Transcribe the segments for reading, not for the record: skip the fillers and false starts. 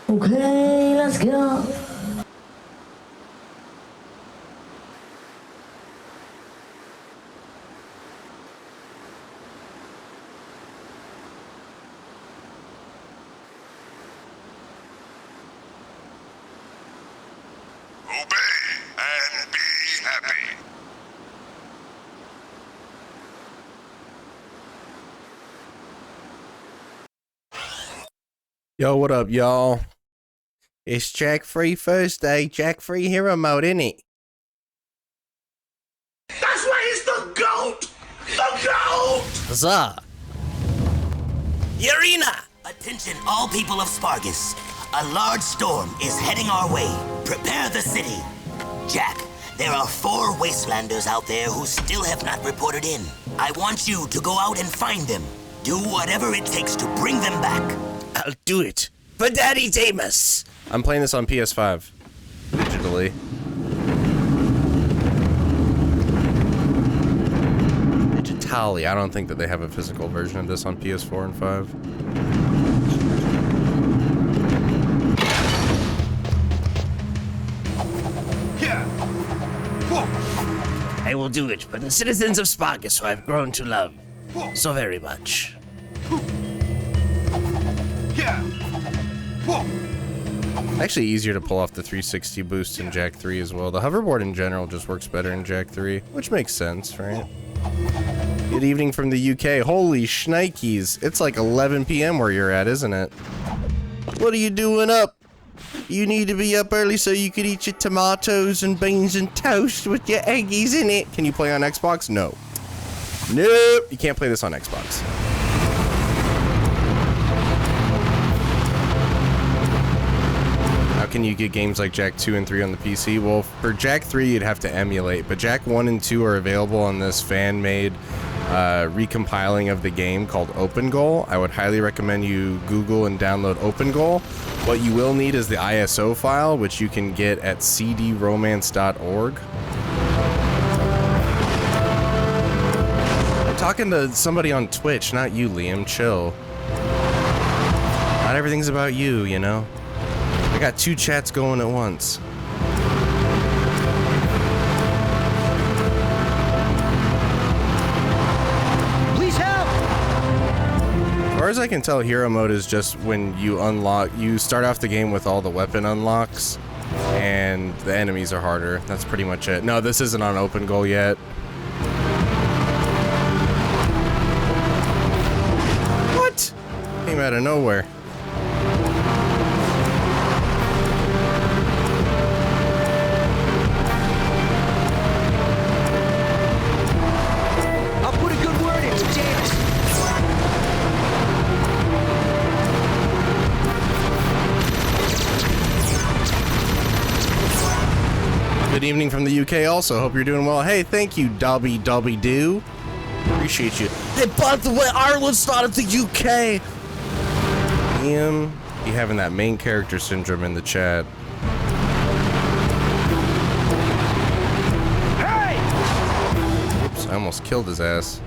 Okay, let's go. Obey and be happy. Yo, what up, y'all? It's Jack Free Thursday, Jack Free Hero Mode, innit? That's why he's the GOAT! The GOAT! Huzzah! Yarina! Attention all people of Spargus. A large storm is heading our way. Prepare the city. Jack, there are 4 wastelanders out there who still have not reported in. I want you to go out and find them. Do whatever it takes to bring them back. I'll do it. For Daddy Damus! I'm playing this on PS5. Digitally. Digitally. I don't think that they have a physical version of this on PS4 and 5. I will do it for the citizens of Spargus who I've grown to love so very much. Actually easier to pull off the 360 boost in Jak 3 as well. The hoverboard in general just works better in Jak 3, which makes sense, right? Good evening from the UK. Holy shnikes. It's like 11 p.m. where you're at, isn't it? What are you doing up? You need to be up early so you could eat your tomatoes and beans and toast with your eggies in it. Can you play on Xbox? No. Nope. You can't play this on Xbox. How can you get games like Jak 2 and 3 on the PC? Well, for Jak 3, you'd have to emulate, but Jak 1 and 2 are available on this fan-made recompiling of the game called OpenGoal. I would highly recommend you Google and download OpenGoal. What you will need is the ISO file, which you can get at cdromance.org. I'm talking to somebody on Twitch, not you, Liam. Chill. Not everything's about you, you know? I got 2 chats going at once. Please help! As far as I can tell, hero mode is just when you start off the game with all the weapon unlocks, and the enemies are harder. That's pretty much it. No, this isn't on OpenGoal yet. What? Came out of nowhere. I'll put a good word in with James. Good evening from the UK also. Hope you're doing well. Hey, thank you, Dobby Doo. Appreciate you. Hey, by the way, Ireland's not at the UK. Liam, you having that main character syndrome in the chat. Hey! Oops, I almost killed his ass.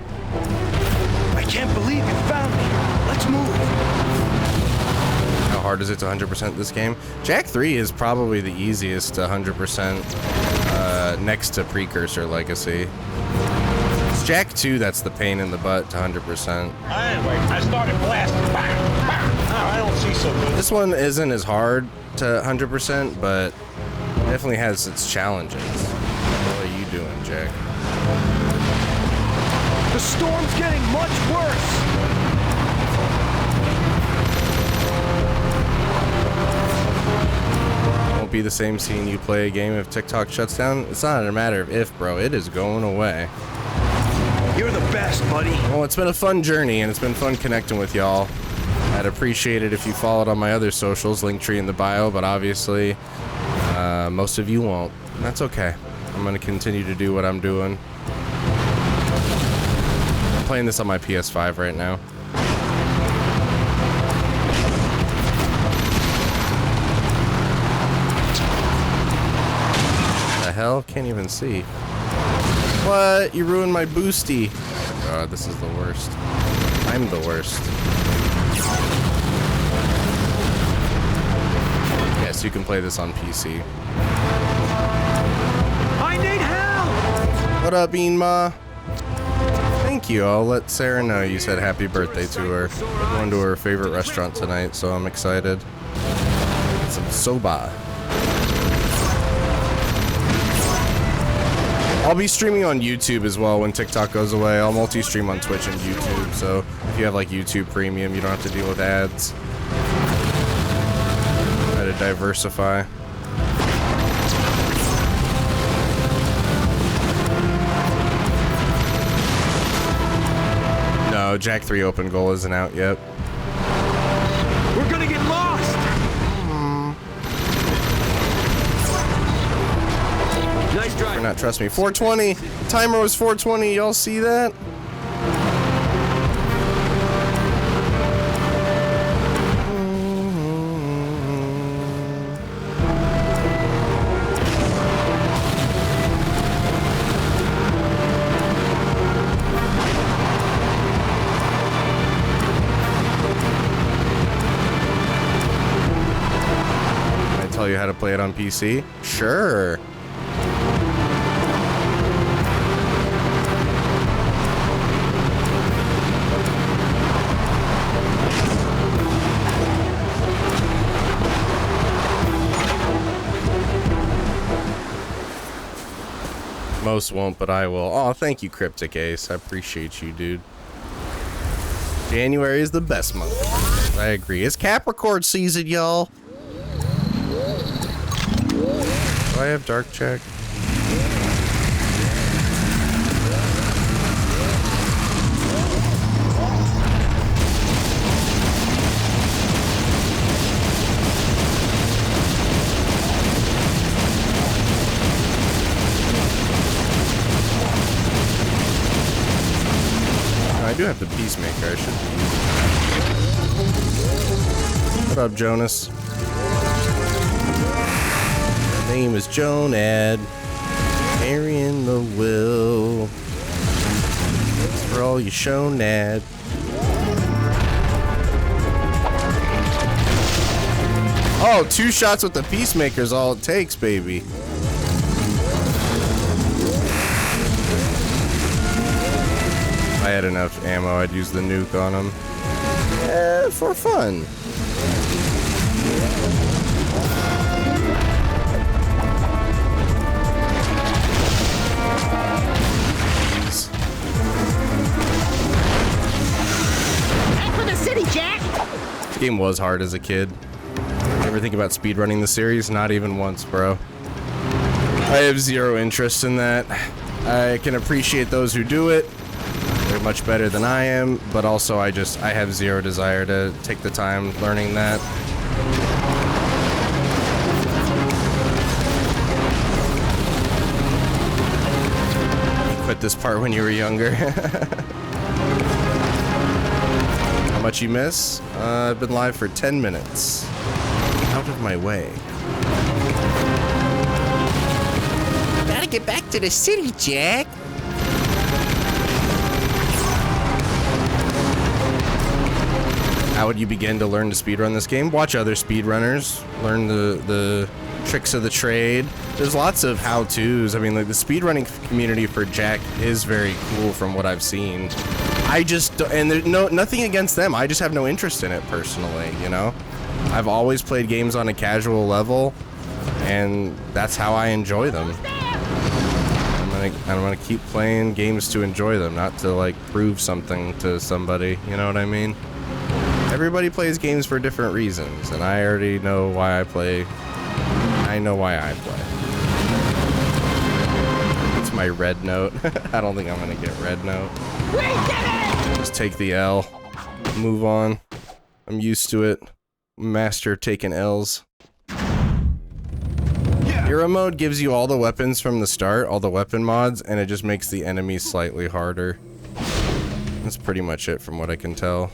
I can't believe you found me. Let's move. How hard is it to 100% this game? Jak 3 is probably the easiest to 100% next to Precursor Legacy. It's Jak 2 that's the pain in the butt to 100%. Anyway, I started blasting. Bang, bang. Oh, I don't see so good. This one isn't as hard to 100%, but definitely has its challenges. What are you doing, Jak? The storm's getting much worse. Won't be the same seeing you play a game if TikTok shuts down. It's not a matter of if, bro. It is going away. You're the best, buddy. Well, it's been a fun journey, and it's been fun connecting with y'all. I'd appreciate it if you followed on my other socials, Linktree in the bio, but obviously, most of you won't. That's okay. I'm gonna continue to do what I'm doing. I'm playing this on my PS5 right now. The hell? Can't even see. What? You ruined my boosty. Oh god, this is the worst. I'm the worst. Yes, you can play this on PC. I need help! What up, Bean Ma? Thank you. I'll let Sarah know you said happy birthday to her. We're going to her favorite restaurant tonight, so I'm excited. Some soba. I'll be streaming on YouTube as well when TikTok goes away. I'll multi-stream on Twitch and YouTube, so if you have like YouTube Premium, you don't have to deal with ads. Try to diversify. No, Jak 3 open goal isn't out yet. We're gonna get lost! Nice drive. Or not, trust me. 420. Timer was 420. Y'all see that? Tell you how to play it on PC? Sure. Most won't, but I will. Oh, thank you, Cryptic Ace. I appreciate you, dude. January is the best month. I agree. It's Capricorn season, y'all. Do I have Dark Check? I do have the Peacemaker. I should. What up, Jonas? Name is Jonad, carrying the will. Thanks for all you shown, Nad. Oh, 2 shots with the Peacemaker is all it takes, baby. If I had enough ammo, I'd use the nuke on him. For fun. This game was hard as a kid. Ever think about speedrunning the series? Not even once, bro. I have zero interest in that. I can appreciate those who do it. They're much better than I am, but also I have zero desire to take the time learning that. You quit this part when you were younger. How much you miss? I've been live for 10 minutes. Out of my way. Gotta get back to the city, Jak. How would you begin to learn to speedrun this game? Watch other speedrunners. Learn the tricks of the trade. There's lots of how-tos. I mean, like, the speedrunning community for Jak is very cool from what I've seen. I just, and there's nothing against them. I just have no interest in it personally, you know? I've always played games on a casual level, and that's how I enjoy them. I'm gonna keep playing games to enjoy them, not to like prove something to somebody, you know what I mean? Everybody plays games for different reasons, and I already know why I play. I know why I play. It's my red note. I don't think I'm gonna get red note. We did it! Just take the L. Move on. I'm used to it. Master taking L's. Hero mode gives you all the weapons from the start, all the weapon mods, and it just makes the enemies slightly harder. That's pretty much it from what I can tell.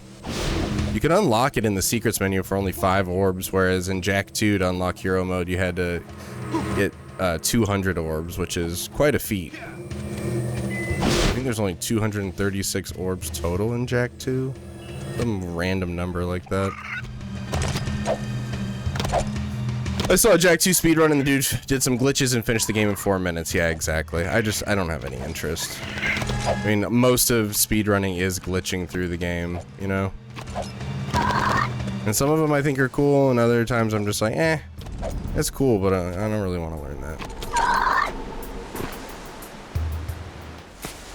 You can unlock it in the secrets menu for only 5 orbs, whereas in Jak 2 to unlock hero mode you had to get 200 orbs, which is quite a feat. I think there's only 236 orbs total in Jak 2. Some random number like that. I saw a Jak 2 speedrun and the dude did some glitches and finished the game in 4 minutes. Yeah, exactly. I don't have any interest. I mean, most of speedrunning is glitching through the game, you know? And some of them I think are cool, and other times I'm just like, eh, it's cool, but I don't really want to learn that.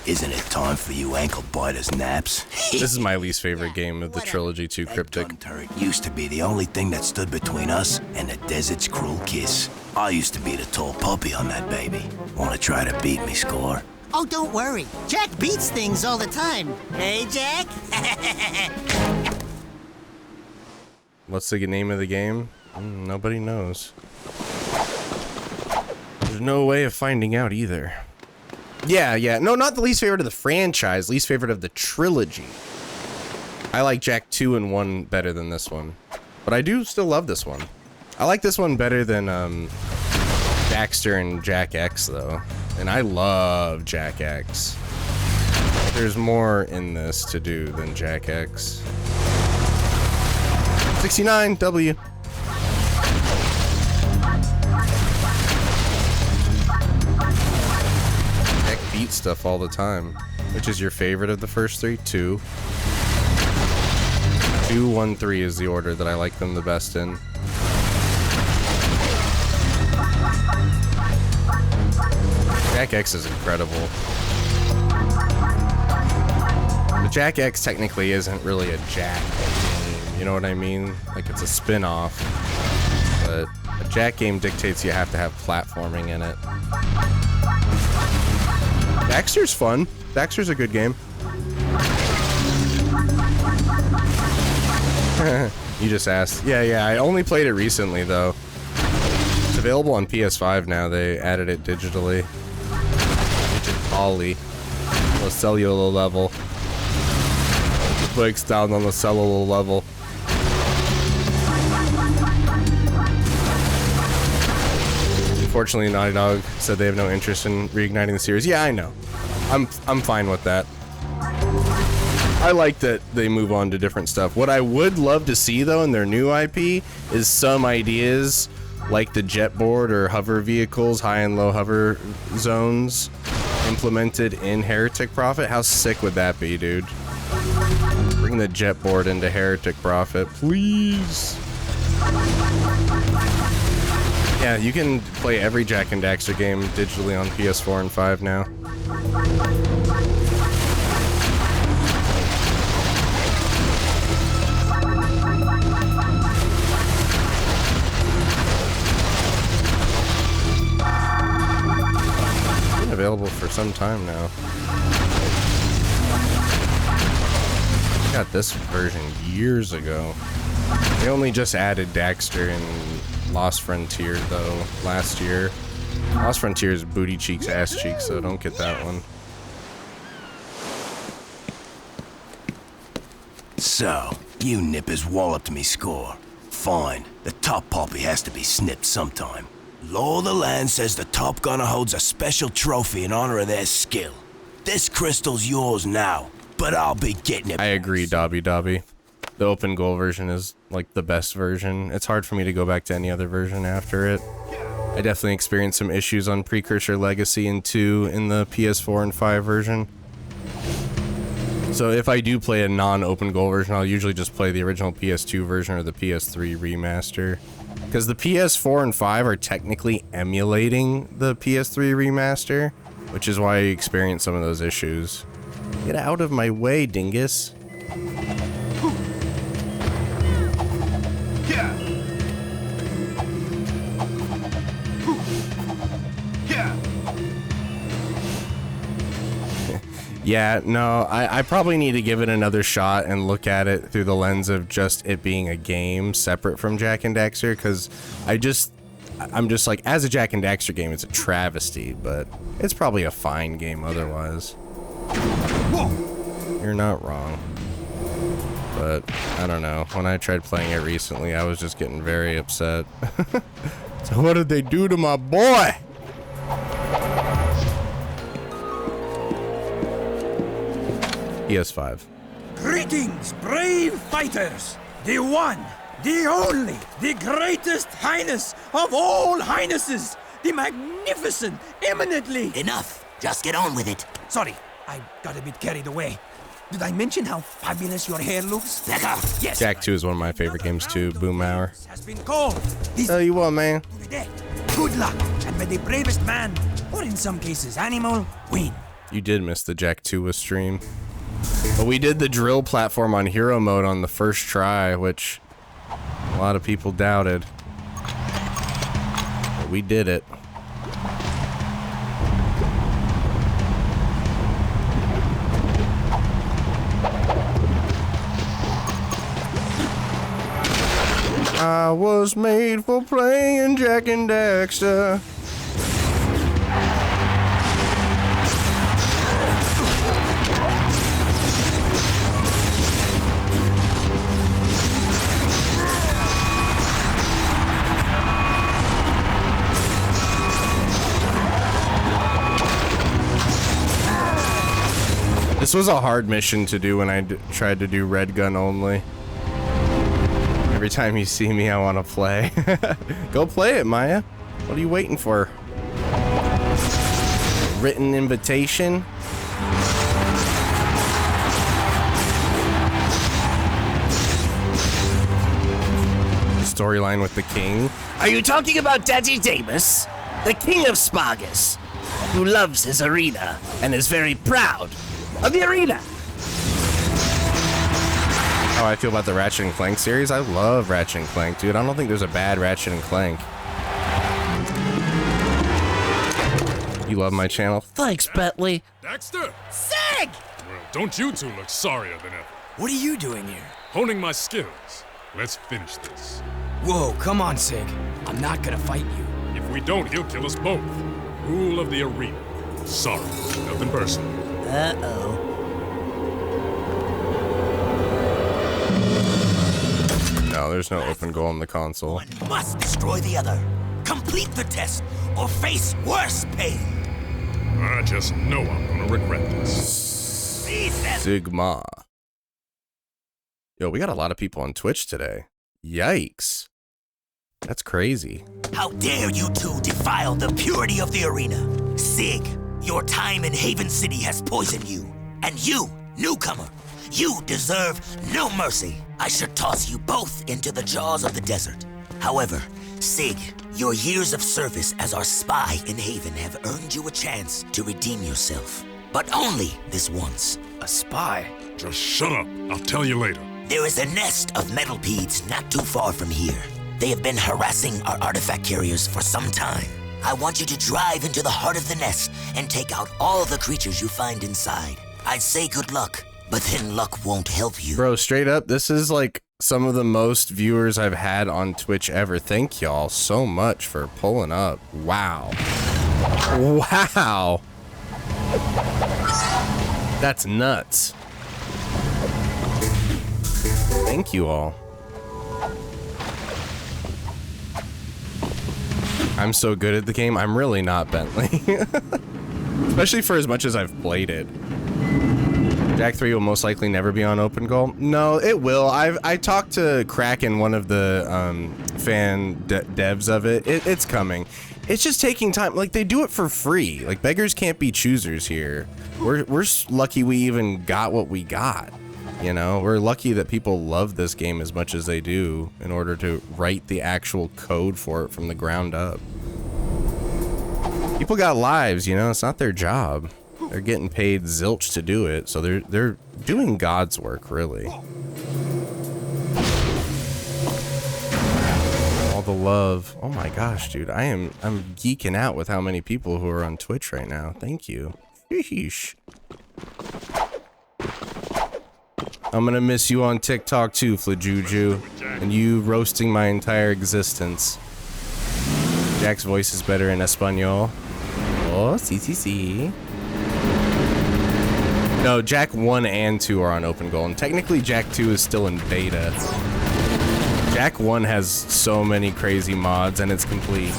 Isn't it time for you ankle biters naps? This is my least favorite game of the trilogy, too cryptic. Gun turret used to be the only thing that stood between us and the desert's cruel kiss. I used to be the tall puppy on that baby. Want to try to beat me, Score? Oh, don't worry. Jack beats things all the time. Hey, Jack? What's the name of the game? Nobody knows. There's no way of finding out either. Yeah. No, not the least favorite of the franchise. Least favorite of the trilogy. I like Jak 2 and 1 better than this one. But I do still love this one. I like this one better than Daxter and Jak X, though. And I love Jak X. There's more in this to do than Jak X. 69, W. Beat stuff all the time. Which is your favorite of the first three? 2. 2, 1, 3 is the order that I like them the best in. Jak X is incredible. But Jak X technically isn't really a Jak game, you know what I mean? Like, it's a spin-off. But a Jak game dictates you have to have platforming in it. Daxter's fun. Daxter's a good game. You just asked. Yeah, I only played it recently, though. It's available on PS5 now. They added it digitally. Digitally. On the cellular level. It breaks down on the cellular level. Unfortunately, Naughty Dog said they have no interest in reigniting the series. Yeah, I know. I'm fine with that. I like that they move on to different stuff. What I would love to see, though, in their new IP is some ideas like the jetboard or hover vehicles, high and low hover zones implemented in Heretic Prophet. How sick would that be, dude? Bring the jetboard into Heretic Prophet, please. Yeah, you can play every Jak and Daxter game digitally on PS4 and 5 now. Been available for some time now. I got this version years ago. They only just added Daxter and Lost Frontier, though, last year. Lost Frontier is booty cheeks, ass cheeks, so don't get that one. So, you nippers walloped me, Score. Fine. The top poppy has to be snipped sometime. Law of the land says the top gunner holds a special trophy in honor of their skill. This crystal's yours now, but I'll be getting it. I agree, Dobby. The open goal version is like the best version. It's hard for me to go back to any other version after it. I definitely experienced some issues on Precursor Legacy and 2 in the PS4 and 5 version. So if I do play a non-open goal version, I'll usually just play the original PS2 version or the PS3 remaster. Because the PS4 and 5 are technically emulating the PS3 remaster, which is why I experienced some of those issues. Get out of my way, dingus. Yeah, no, I probably need to give it another shot and look at it through the lens of just it being a game separate from Jak and Daxter, because I'm just like, as a Jak and Daxter game, it's a travesty, but it's probably a fine game otherwise. You're not wrong. But, I don't know, when I tried playing it recently, I was just getting very upset. So what did they do to my boy? PS5. Greetings, brave fighters! The one, the only, the greatest highness of all highnesses, the magnificent, eminently... Enough. Just get on with it. Sorry, I got a bit carried away. Did I mention how fabulous your hair looks? Back out. Yes. Jak 2 is one of my favorite games too. Boom Hour. Has been called. This Tell you what, man. good luck, and may the bravest man, or in some cases animal, win. You did miss the Jak 2 stream. But we did the drill platform on hero mode on the first try, which a lot of people doubted. But we did it. I was made for playing Jak and Daxter. This was a hard mission to do when I tried to do red gun only. Every time you see me, I want to play. Go play it, Maya. What are you waiting for? Written invitation? Storyline with the king? Are you talking about Daddy Damus, the king of Spargus, who loves his arena and is very proud of the arena? How I feel about the Ratchet and Clank series? I love Ratchet and Clank, dude. I don't think there's a bad Ratchet and Clank. You love my channel? Thanks, Bentley. Daxter! Sig! Well, don't you two look sorrier than ever. What are you doing here? Honing my skills. Let's finish this. Whoa, come on, Sig. I'm not gonna fight you. If we don't, he'll kill us both. Rule of the arena. Sorry, nothing personal. Uh-oh. No, there's no open goal on the console. One must destroy the other. Complete the test or face worse pain. I just know I'm gonna regret this. Sigma. Yo, we got a lot of people on Twitch today. Yikes. That's crazy. How dare you two defile the purity of the arena? Sig, your time in Haven City has poisoned you. And you, newcomer, you deserve no mercy. I should toss you both into the jaws of the desert. However, Sig, your years of service as our spy in Haven have earned you a chance to redeem yourself. But only this once. A spy? Just shut up. I'll tell you later. There is a nest of metalpedes not too far from here. They have been harassing our artifact carriers for some time. I want you to drive into the heart of the nest and take out all the creatures you find inside. I'd say good luck, but then luck won't help you. Bro, straight up, this is like some of the most viewers I've had on Twitch ever. Thank y'all so much for pulling up. Wow. Wow. That's nuts. Thank you all. I'm so good at the game. I'm really not, Bentley. Especially for as much as I've played it. Jak 3 will most likely never be on open goal. No, it will. I talked to Kraken, one of the devs of it. It's coming. It's just taking time. Like, they do it for free. Like, beggars can't be choosers here. We're lucky we even got what we got. You know, we're lucky that people love this game as much as they do in order to write the actual code for it from the ground up. People got lives, you know, it's not their job. They're getting paid zilch to do it, so they're doing God's work, really. All the love. Oh my gosh, dude, I'm geeking out with how many people who are on Twitch right now. Thank you. Sheesh. I'm gonna miss you on TikTok too, Flajuju, and you roasting my entire existence. Jak's voice is better in Espanol. Oh, si. No, Jak 1 and 2 are on open goal, and technically Jak 2 is still in beta. Jak 1 has so many crazy mods, and it's complete.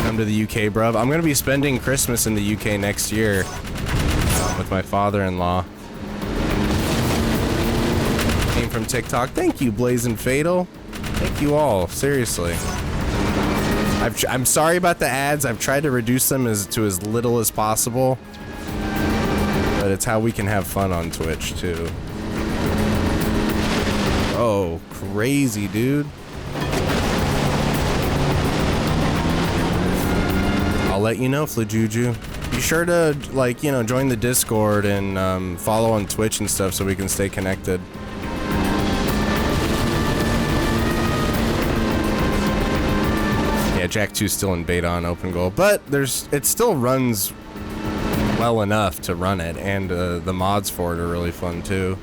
Come to the UK, bruv. I'm gonna be spending Christmas in the UK next year with my father-in-law. Came from TikTok. Thank you, Blazing Fatal. Thank you all. Seriously. I'm sorry about the ads. I've tried to reduce them to as little as possible. But it's how we can have fun on Twitch, too. Oh, crazy, dude. I'll let you know, Flajuju. Be sure to, like, you know, join the Discord and follow on Twitch and stuff so we can stay connected. Yeah, Jak 2's still in beta on Open Goal, but it still runs well enough to run it, and the mods for it are really fun too.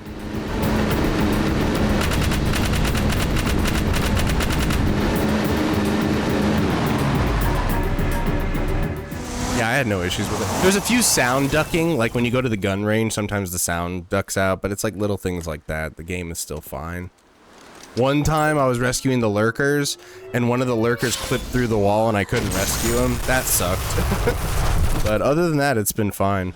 Yeah, I had no issues with it. There's a few sound ducking, like when you go to the gun range, sometimes the sound ducks out, but it's like little things like that. The game is still fine. One time I was rescuing the lurkers, and one of the lurkers clipped through the wall and I couldn't rescue him. That sucked. But other than that, it's been fine.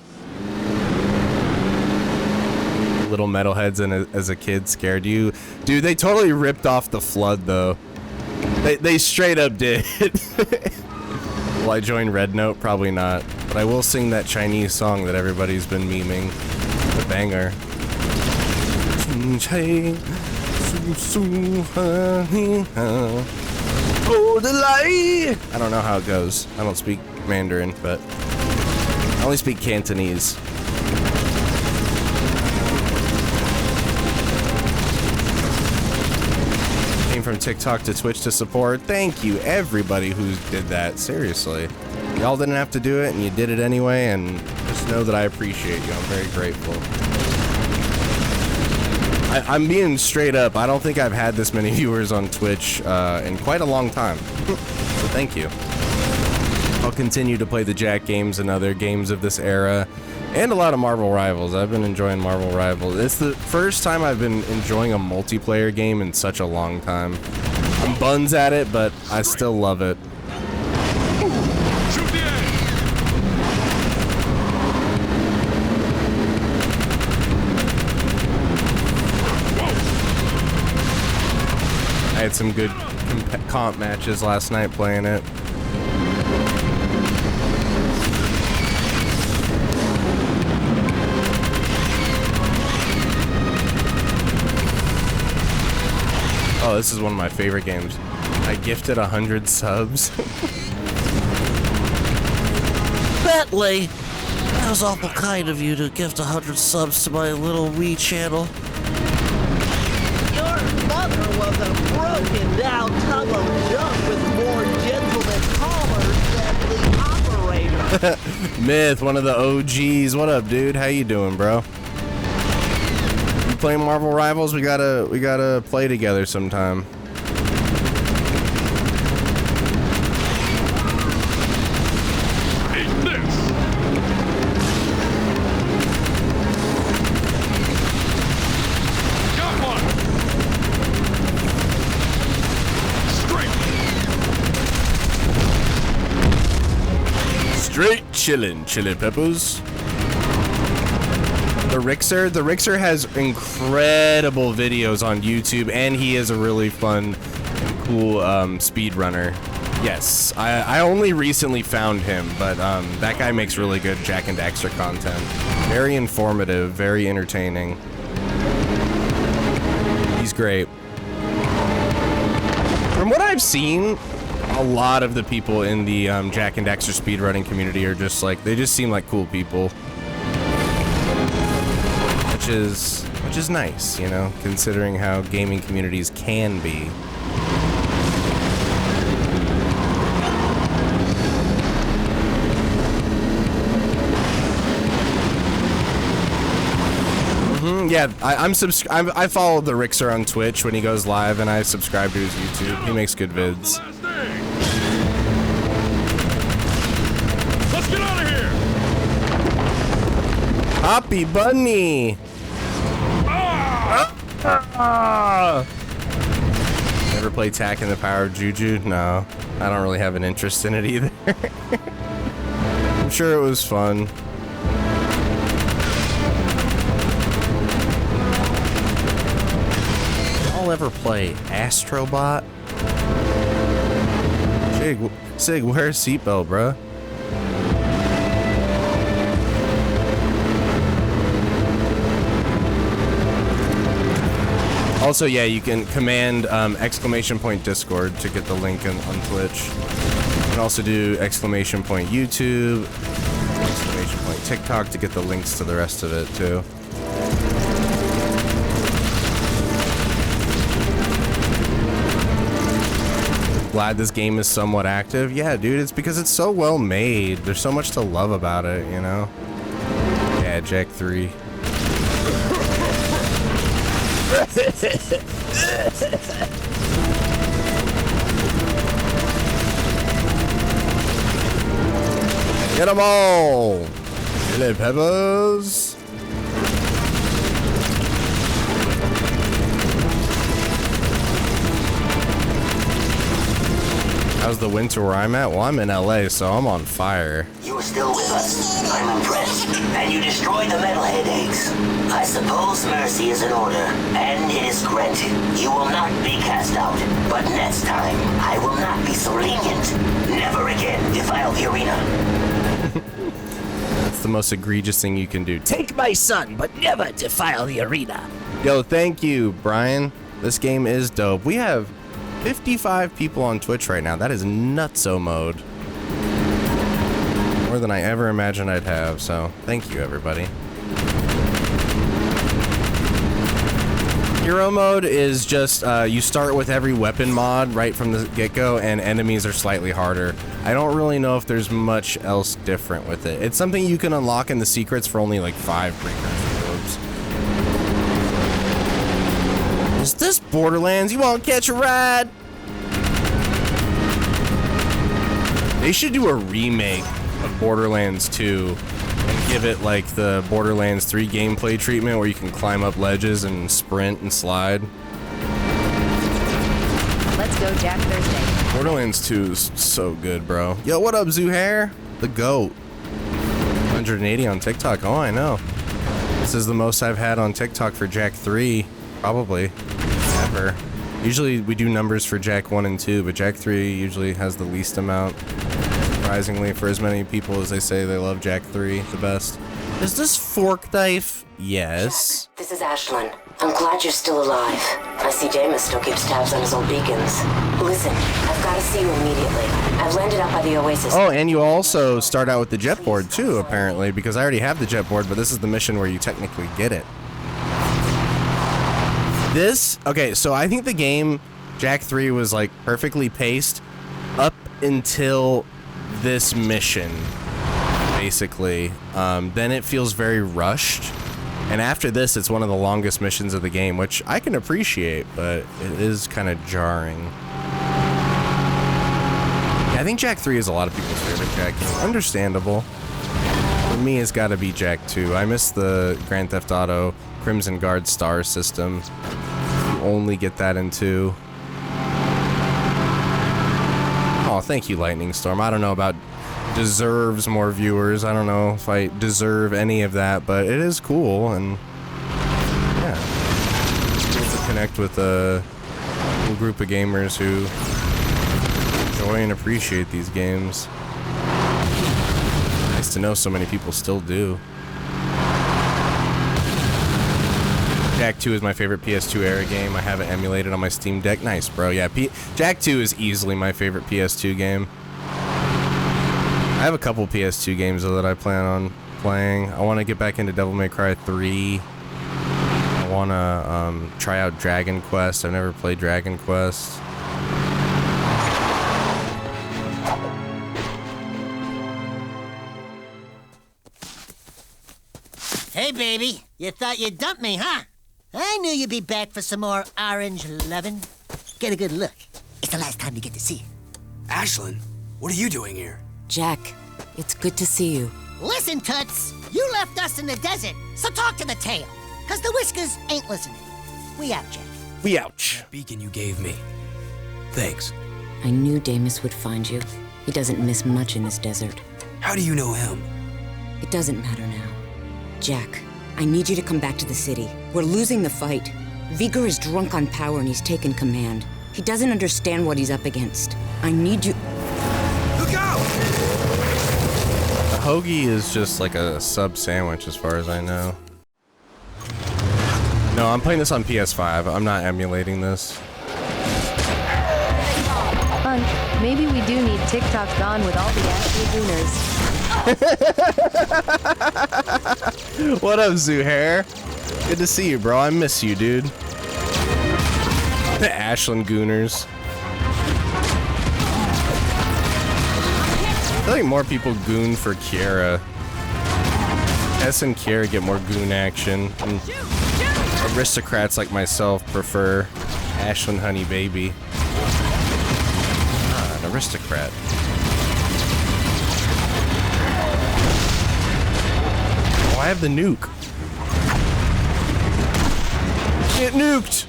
Little metalheads as a kid scared you. Dude, they totally ripped off the Flood, though. They straight up did. Will I join Red Note? Probably not. But I will sing that Chinese song that everybody's been memeing. The banger. I don't know how it goes. I don't speak Mandarin, but I only speak Cantonese. Came from TikTok to Twitch to support. Thank you, everybody who did that. Seriously. Y'all didn't have to do it, and you did it anyway, and just know that I appreciate you. I'm very grateful. I'm being straight up. I don't think I've had this many viewers on Twitch in quite a long time. So thank you. I'll continue to play the Jak games and other games of this era, and a lot of Marvel Rivals. I've been enjoying Marvel Rivals. It's the first time I've been enjoying a multiplayer game in such a long time. I'm buns at it, but I still love it. I had some good comp matches last night playing it. Oh, this is one of my favorite games. I gifted 100 subs. Bentley, that was awful kind of you to gift 100 subs to my little Wii channel. Your mother was a broken down tub of junk with more gentle and calmer than the operator. Myth, one of the OGs. What up, dude? How you doing, bro? You playing Marvel Rivals? We gotta play together sometime. Straight chillin', Chili Peppers. The Rixer has incredible videos on YouTube, and he is a really fun and cool speedrunner. Yes, I only recently found him, but that guy makes really good Jak and Daxter content. Very informative, very entertaining. He's great. From what I've seen, a lot of the people in the Jak and Daxter speedrunning community are just like, they just seem like cool people. Which is nice, you know, considering how gaming communities can be. Yeah, I follow the Rixer on Twitch when he goes live, and I subscribe to his YouTube. He makes good vids. Let's get out of here! Hoppy Bunny! Never play Tak in the Power of Juju? No, I don't really have an interest in it either. I'm sure it was fun. y'all ever play Astrobot? Sig, wear a seatbelt, bruh. Also, yeah, you can command !Discord to get the link on Twitch. You can also do !YouTube, !TikTok to get the links to the rest of it, too. Glad this game is somewhat active. Yeah, dude, it's because it's so well made. There's so much to love about it, you know? Yeah, Jak 3. Get them all! Chili peppers! How's the winter where I'm at? Well, I'm in LA, so I'm on fire. You are still with us. I'm impressed. And you destroyed the metalhead eggs. I suppose mercy is in order, and it is granted. You will not be cast out. But next time, I will not be so lenient. Never again defile the arena. That's the most egregious thing you can do. Take my son, but never defile the arena. Yo, thank you, Brian. This game is dope. We have 55 people on Twitch right now. That is nutso mode. More than I ever imagined I'd have, so thank you, everybody. Hero mode is just, you start with every weapon mod right from the get-go, and enemies are slightly harder. I don't really know if there's much else different with it. It's something you can unlock in the secrets for only like 5 precursor robes. Is this Borderlands? You won't catch a ride? They should do a remake of Borderlands 2 and give it like the Borderlands 3 gameplay treatment where you can climb up ledges and sprint and slide. Let's go, Jak Thursday. Borderlands 2 is so good, bro. Yo, what up, Zuhair? The GOAT. 180 on TikTok. Oh, I know. This is the most I've had on TikTok for Jak 3. Probably. Ever. Usually we do numbers for Jak 1 and 2, but Jak 3 usually has the least amount. Surprisingly, for as many people as they say they love Jak 3 the best. Is this Fork Knife? Yes. Jak, this is Ashlyn. I'm glad you're still alive. I see Damus still keeps tabs on his old beacons. Listen, I've got to see you immediately. I've landed out by the Oasis. Oh, and you also start out with the jet board too, apparently, because I already have the jet board, but this is the mission where you technically get it. Okay, so I think the game, Jak 3, was like perfectly paced up until this mission, basically. Then it feels very rushed. And after this, it's one of the longest missions of the game, which I can appreciate, but it is kind of jarring. Yeah, I think Jak 3 is a lot of people's favorite Jak game. Understandable. For me, it's got to be Jak 2. I miss the Grand Theft Auto Crimson Guard star system. You only get that in 2. Oh, thank you, Lightning Storm. I don't know about deserves more viewers. I don't know if I deserve any of that, but it is cool, and yeah, it's cool to connect with a cool group of gamers who enjoy and appreciate these games. Nice to know so many people still do. Jak 2 is my favorite PS2 era game. I have it emulated on my Steam Deck. Nice, bro. Yeah, Jak 2 is easily my favorite PS2 game. I have a couple PS2 games though that I plan on playing. I want to get back into Devil May Cry 3. I want to try out Dragon Quest. I've never played Dragon Quest. Hey, baby. You thought you'd dump me, huh? I knew you'd be back for some more orange lovin'. Get a good look. It's the last time you get to see it. Ashlyn, what are you doing here? Jak, it's good to see you. Listen, Toots. You left us in the desert, so talk to the tail. Cause the whiskers ain't listening. We out, Jak. We ouch. That beacon you gave me. Thanks. I knew Damus would find you. He doesn't miss much in this desert. How do you know him? It doesn't matter now. Jak, I need you to come back to the city. We're losing the fight. Vigor is drunk on power and he's taken command. He doesn't understand what he's up against. I need you. Look out! A hoagie is just like a sub sandwich as far as I know. No, I'm playing this on PS5. I'm not emulating this. Hun, maybe we do need TikTok gone with all the Ashley Gooners. What up, Zuhair? Good to see you, bro. I miss you, dude. The Ashland Gooners. I feel like more people goon for Kiara. Tess and Kiara get more goon action. And aristocrats like myself prefer Ashland Honey Baby. Ah, an aristocrat. Oh, I have the nuke. Get nuked!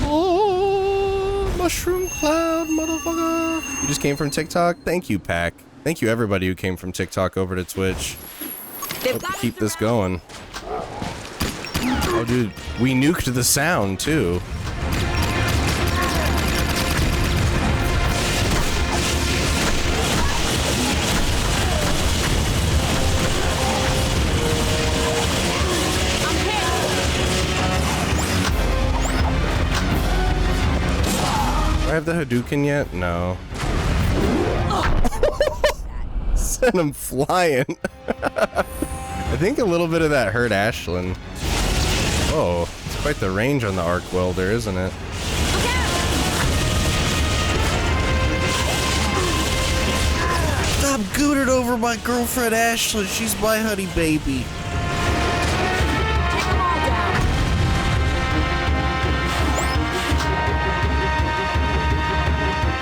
Oh, mushroom cloud, motherfucker. You just came from TikTok? Thank you, Pack. Thank you, everybody who came from TikTok over to Twitch. Hope to keep this going. Oh, dude, we nuked the sound, too. Do I have the Hadouken yet? No. Sent him flying. I think a little bit of that hurt Ashlyn. Oh, it's quite the range on the arc welder, isn't it? Stop gooted over my girlfriend Ashlyn. She's my honey baby.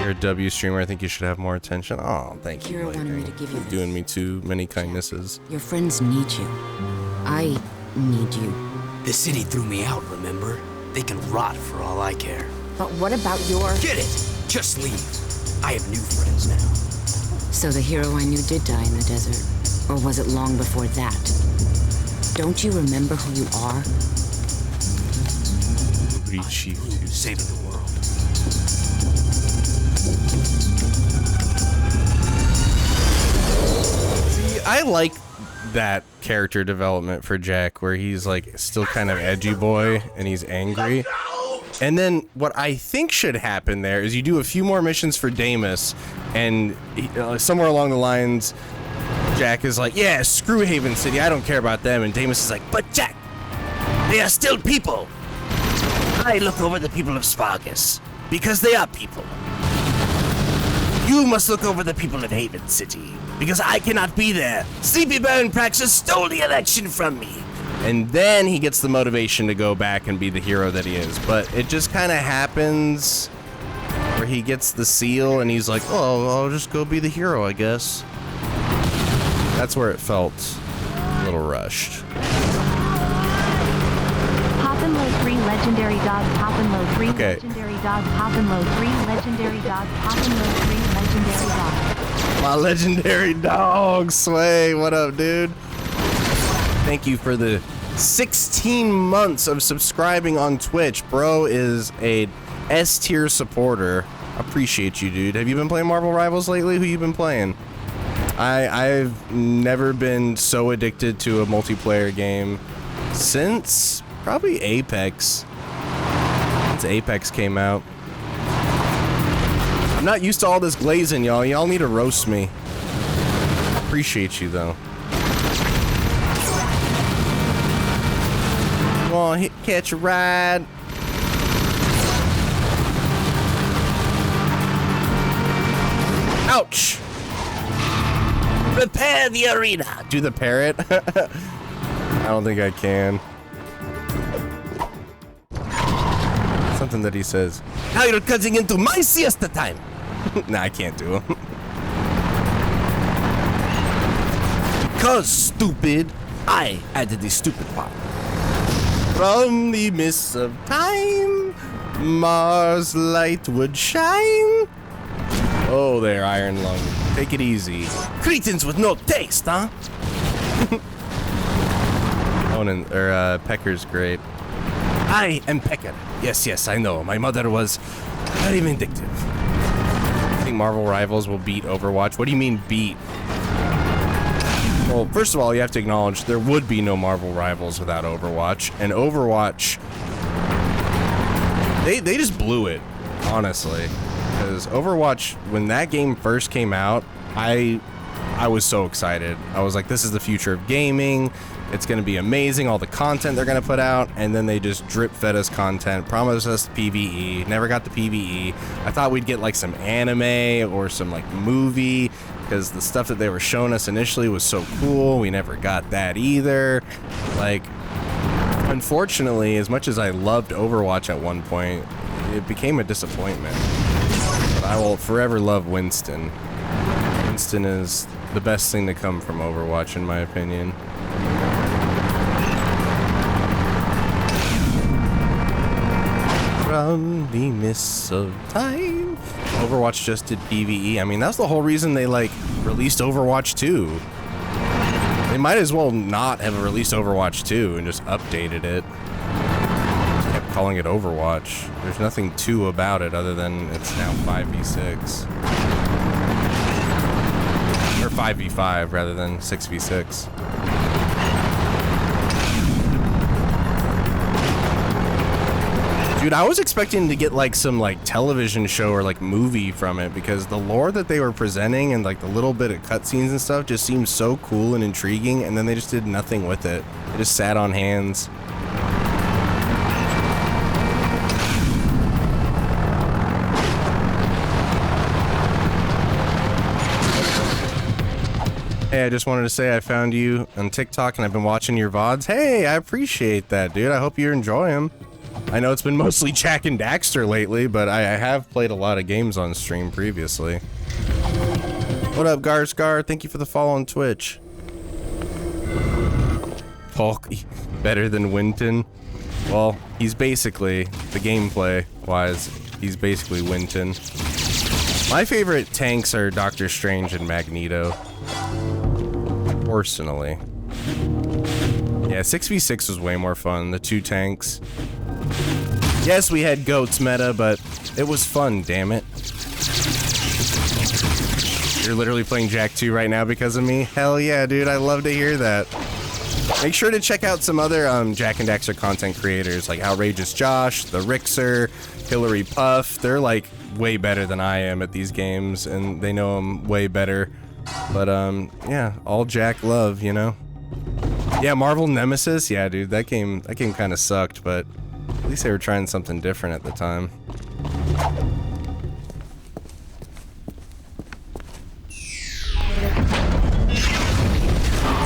You're a W streamer. I think you should have more attention. Oh, thank you. Kira wanted me to give you this. Doing me too many kindnesses. Your friends need you. I need you. The city threw me out, remember? They can rot for all I care. But what about your... Get it! Just leave. I have new friends now. So the hero I knew did die in the desert. Or was it long before that? Don't you remember who you are? Reach you to save the world. See, I like that character development for Jack, where he's like still kind of edgy boy and he's angry. And then what I think should happen there is you do a few more missions for Damus, and somewhere along the lines, Jack is like, yeah, screw Haven City, I don't care about them. And Damus is like, But Jack, they are still people. I look over the people of Spargus because they are people. You must look over the people of Haven City because I cannot be there. Sleepy Baron Praxis stole the election from me. and then he gets the motivation to go back and be the hero that he is. But it just kind of happens where he gets the seal and he's like, oh, I'll just go be the hero, I guess. That's where it felt a little rushed. Pop and load 3 legendary dogs, pop and load 3 Okay. legendary dogs, pop and load 3 legendary dogs, pop and load 3 legendary dogs. My legendary dog, Sway. What up, dude? Thank you for the 16 months of subscribing on Twitch. Bro is a S-tier supporter. Appreciate you, dude. Have you been playing Marvel Rivals lately? Who you been playing? I've never been so addicted to a multiplayer game since probably Apex. Since Apex came out. I'm not used to all this glazing, y'all. Y'all need to roast me. Appreciate you, though. Come on, catch a ride. Ouch! Prepare the arena. Do the parrot? I don't think I can. Something that he says. Now you're cutting into my siesta time. Nah, I can't do him. Because, stupid, I added the stupid part. From the mists of time, Mars' light would shine. Oh, there, Iron Lung. Take it easy. Cretins with no taste, huh? Pecker's great. I am Pecker. Yes, I know. My mother was very vindictive. I think Marvel Rivals will beat Overwatch. What do you mean beat? Well, first of all, you have to acknowledge there would be no Marvel Rivals without Overwatch. And Overwatch, they just blew it, honestly. Because Overwatch, when that game first came out, I was so excited. I was like, this is the future of gaming. It's going to be amazing, all the content they're going to put out. And then they just drip fed us content, promised us PvE, never got the PvE. I thought we'd get like some anime or some like movie, because the stuff that they were showing us initially was so cool. We never got that either. Like, unfortunately, as much as I loved Overwatch at one point, it became a disappointment. But I will forever love Winston. Winston is the best thing to come from Overwatch, in my opinion. From the mists of time. Overwatch just did PvE. I mean, that's the whole reason they like released Overwatch 2. They might as well not have released Overwatch 2 and just updated it. Just kept calling it Overwatch. There's nothing 2 about it other than it's now 5v6. Or 5v5 rather than 6v6. Dude, I was expecting to get like some like television show or like movie from it, because the lore that they were presenting and like the little bit of cutscenes and stuff just seemed so cool and intriguing, and then they just did nothing with it. It just sat on hands. Hey, I just wanted to say I found you on TikTok and I've been watching your VODs. Hey, I appreciate that, dude. I hope you enjoy them. I know it's been mostly Jak and Daxter lately, but I have played a lot of games on stream previously. What up, Garscar? Thank you for the follow on Twitch. Hulk, better than Winton? Well, he's basically, the gameplay-wise, he's basically Winton. My favorite tanks are Doctor Strange and Magneto. Personally. Yeah, 6v6 was way more fun, the 2 tanks. Yes, we had goats meta, but it was fun, damn it. You're literally playing Jak 2 right now because of me? Hell yeah, dude, I love to hear that. Make sure to check out some other Jak and Daxter content creators, like Outrageous Josh, The Rixer, Hillary Puff. They're like way better than I am at these games, and they know them way better. But yeah, all Jak love, you know? Yeah, Marvel Nemesis, yeah, dude, that game kind of sucked, but at least they were trying something different at the time.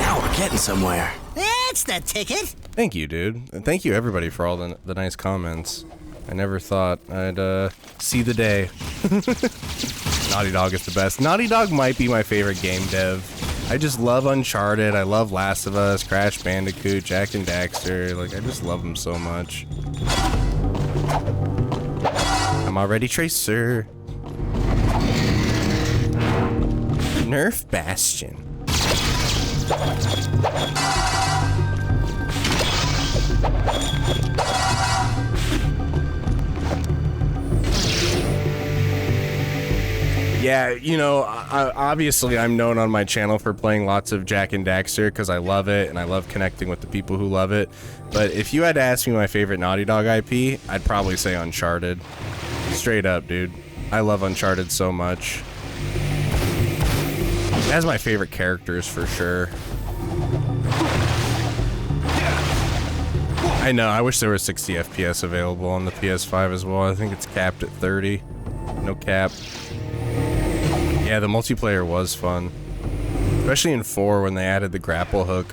Now we're getting somewhere. That's the ticket. Thank you, dude. And thank you, everybody, for all the nice comments. I never thought I'd see the day. Naughty Dog is the best. Naughty Dog might be my favorite game dev. I just love Uncharted. I love Last of Us, Crash Bandicoot, Jak and Daxter. Like, I just love them so much. I'm already Tracer. Nerf Bastion. Yeah, you know, obviously I'm known on my channel for playing lots of Jak and Daxter because I love it and I love connecting with the people who love it. But if you had to ask me my favorite Naughty Dog IP, I'd probably say Uncharted. Straight up, dude. I love Uncharted so much. It has my favorite characters for sure. I know, I wish there was 60 FPS available on the PS5 as well. I think it's capped at 30. No cap. Yeah, the multiplayer was fun. Especially in 4 when they added the grapple hook.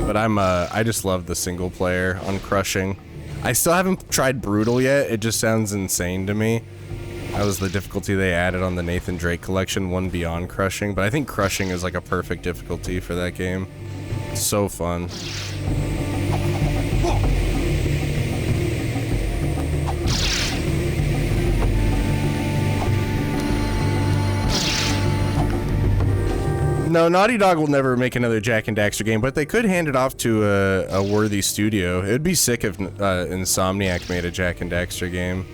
But I just love the single player on Crushing. I still haven't tried Brutal yet, it just sounds insane to me. That was the difficulty they added on the Nathan Drake collection, one beyond Crushing, but I think Crushing is like a perfect difficulty for that game. It's so fun. No, Naughty Dog will never make another Jak and Daxter game, but they could hand it off to a worthy studio. It would be sick if Insomniac made a Jak and Daxter game.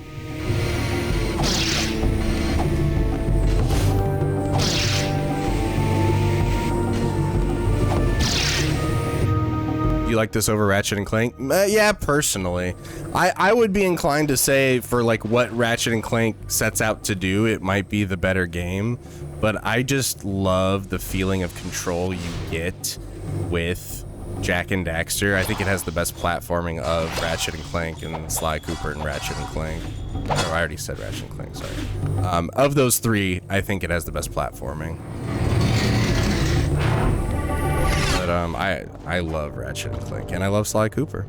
You like this over Ratchet and Clank? Yeah, personally. I would be inclined to say for like what Ratchet and Clank sets out to do, it might be the better game, but I just love the feeling of control you get with Jak and Daxter. I think it has the best platforming of Ratchet and Clank and Sly Cooper and Ratchet and Clank. Oh, I already said Ratchet and Clank, sorry. Of those three, I think it has the best platforming. But I love Ratchet and Clank, and I love Sly Cooper.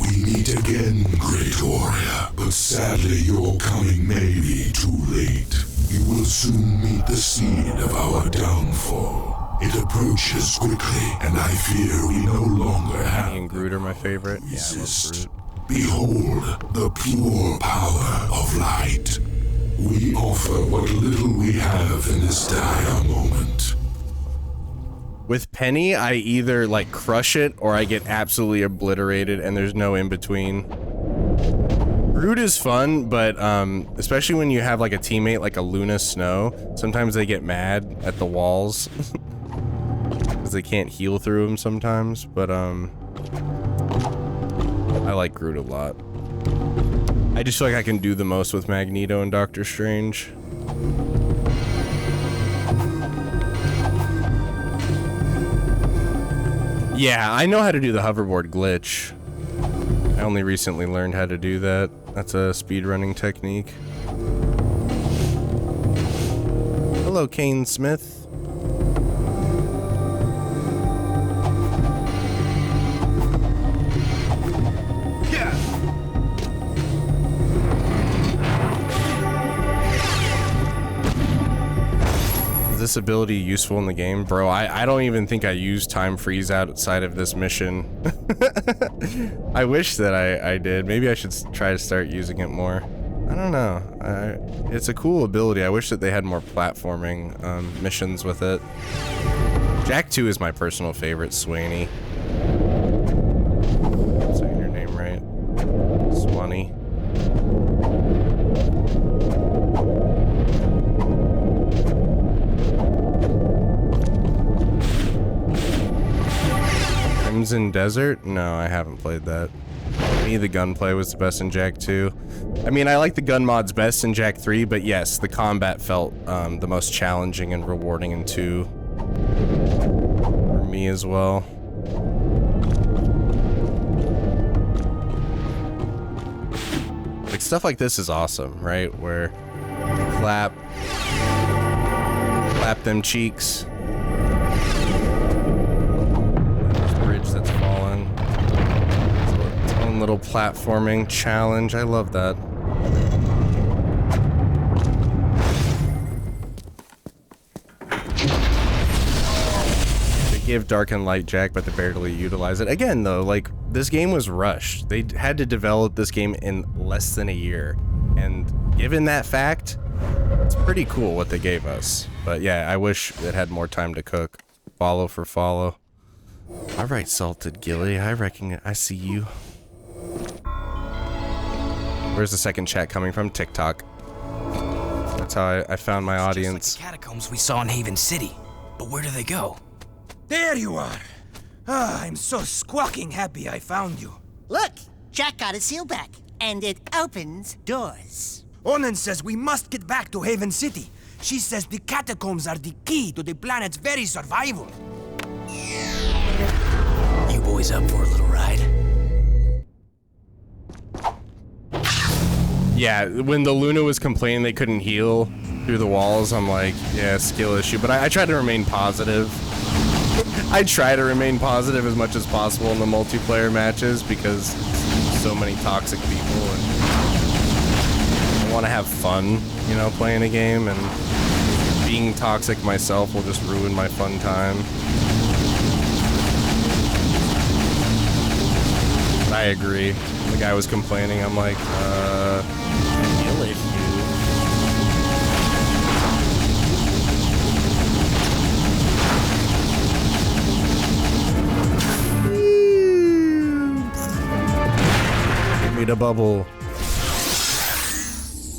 We meet again, Great Warrior, but sadly your coming may be too late. You will soon meet the seed of our downfall. It approaches quickly, and I fear we no longer have... Me and Groot are my favorite. Yeah, I love Groot. Behold the pure power of light. We offer what little we have in this dire moment. With Penny, I either like crush it or I get absolutely obliterated, and there's no in between. Groot is fun, but especially when you have like a teammate like a Luna Snow, sometimes they get mad at the walls because they can't heal through them sometimes. But I like Groot a lot. I just feel like I can do the most with Magneto and Doctor Strange. Yeah, I know how to do the hoverboard glitch. I only recently learned how to do that. That's a speedrunning technique. Hello, Kane Smith. This ability useful in the game? Bro, I don't even think I use time freeze outside of this mission. I wish that I did. Maybe I should try to start using it more. I don't know. It's a cool ability. I wish that they had more platforming missions with it. Jak 2 is my personal favorite, Swanee. I'm saying your name right. Swanee. Crimson Desert? No, I haven't played that. For me, the gunplay was the best in Jak 2. I mean, I like the gun mods best in Jak 3, but yes, the combat felt the most challenging and rewarding in 2. For me as well. Like, stuff like this is awesome, right? Where you clap them cheeks. That's fallen. Its own little platforming challenge. I love that. They give Dark and Light Jak, but they barely utilize it. Again, though, like, this game was rushed. They had to develop this game in less than a year. And given that fact, it's pretty cool what they gave us. But yeah, I wish it had more time to cook. Follow for follow. All right, Salted Gilly, I see you. Where's the second chat coming from? TikTok. That's how I found my audience. Just like the catacombs we saw in Haven City. But where do they go? There you are. Ah, I'm so squawking happy I found you. Look, Jak got a seal back, and it opens doors. Onan says we must get back to Haven City. She says the catacombs are the key to the planet's very survival. You boys up for a little ride? Yeah, when the Luna was complaining they couldn't heal through the walls, I'm like, yeah, skill issue. But I try to remain positive. I try to remain positive as much as possible in the multiplayer matches because so many toxic people and I want to have fun, you know, playing a game, and being toxic myself will just ruin my fun time. I agree. The guy was complaining. I'm like, skill issue. a bubble.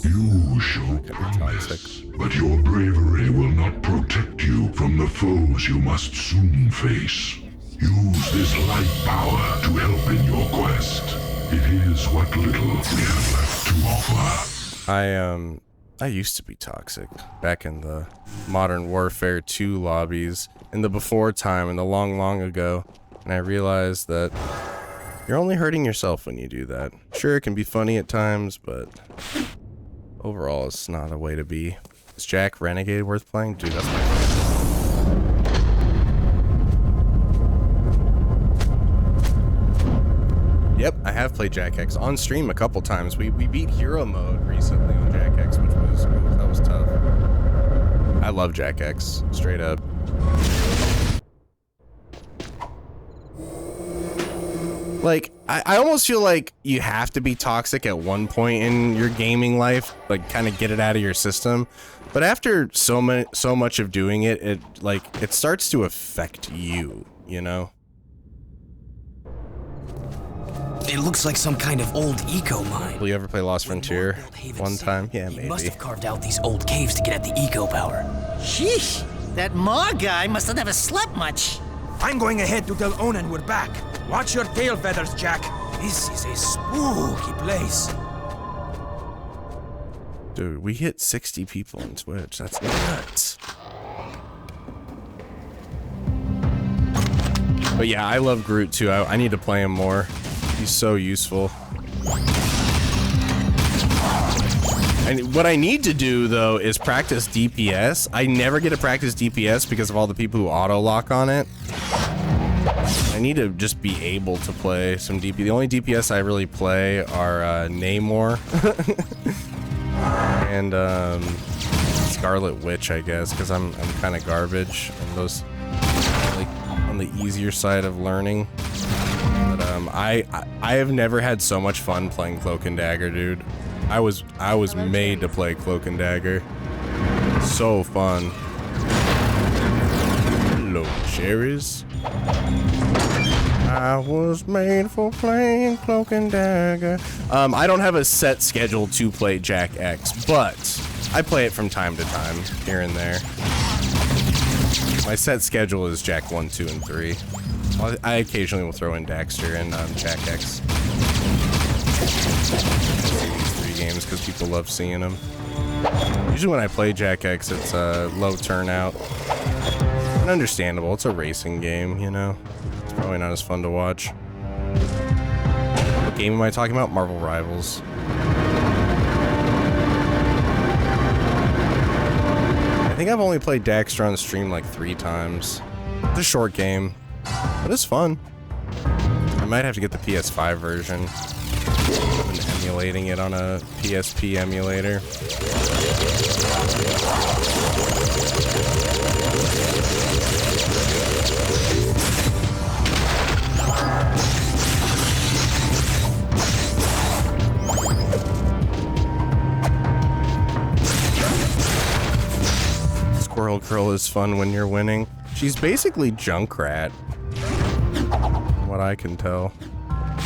You show promise, but your bravery will not protect you from the foes you must soon face. Use this light power to help in your quest. It is what little we have left to offer. I used to be toxic back in the Modern Warfare 2 lobbies, in the before time, in the long ago, and I realized that you're only hurting yourself when you do that. Sure, it can be funny at times, but overall, it's not a way to be. Is Jack Renegade worth playing? Dude, that's my favorite. Yep, I have played Jack X on stream a couple times. We beat hero mode recently on Jack X, which was tough. I love Jack X, straight up. Like, I almost feel like you have to be toxic at one point in your gaming life, like kind of get it out of your system. But after so much of doing it, it starts to affect you, you know? It looks like some kind of old eco mine. Will you ever play Lost Frontier one time? Yeah, maybe. He must have carved out these old caves to get at the eco power. Sheesh, that Mar guy must have never slept much. I'm going ahead to tell Onan we're back. Watch your tail feathers, Jack. This is a spooky place. Dude, we hit 60 people on Twitch. That's nuts. But yeah, I love Groot too. I need to play him more. He's so useful. And what I need to do though is practice DPS. I never get to practice DPS because of all the people who auto lock on it. I need to just be able to play some DPS. The only DPS I really play are Namor and Scarlet Witch, I guess, because I'm kind of garbage and those like on the easier side of learning. But I have never had so much fun playing Cloak and Dagger, dude. I was made to play Cloak and Dagger. So fun. Hello, cherries. I was made for playing Cloak and Dagger. I don't have a set schedule to play Jack X, but I play it from time to time, here and there. My set schedule is Jack 1, 2, and 3. I occasionally will throw in Daxter and Jack X. These 3 games because people love seeing them. Usually when I play Jack X, it's low turnout. And understandable, it's a racing game, you know? It's probably not as fun to watch. What game am I talking about? Marvel Rivals. I think I've only played Daxter on stream like 3 times. It's a short game, but it's fun. I might have to get the PS5 version. I've been emulating it on a PSP emulator. Squirrel Girl is fun when you're winning. She's basically Junkrat, from what I can tell.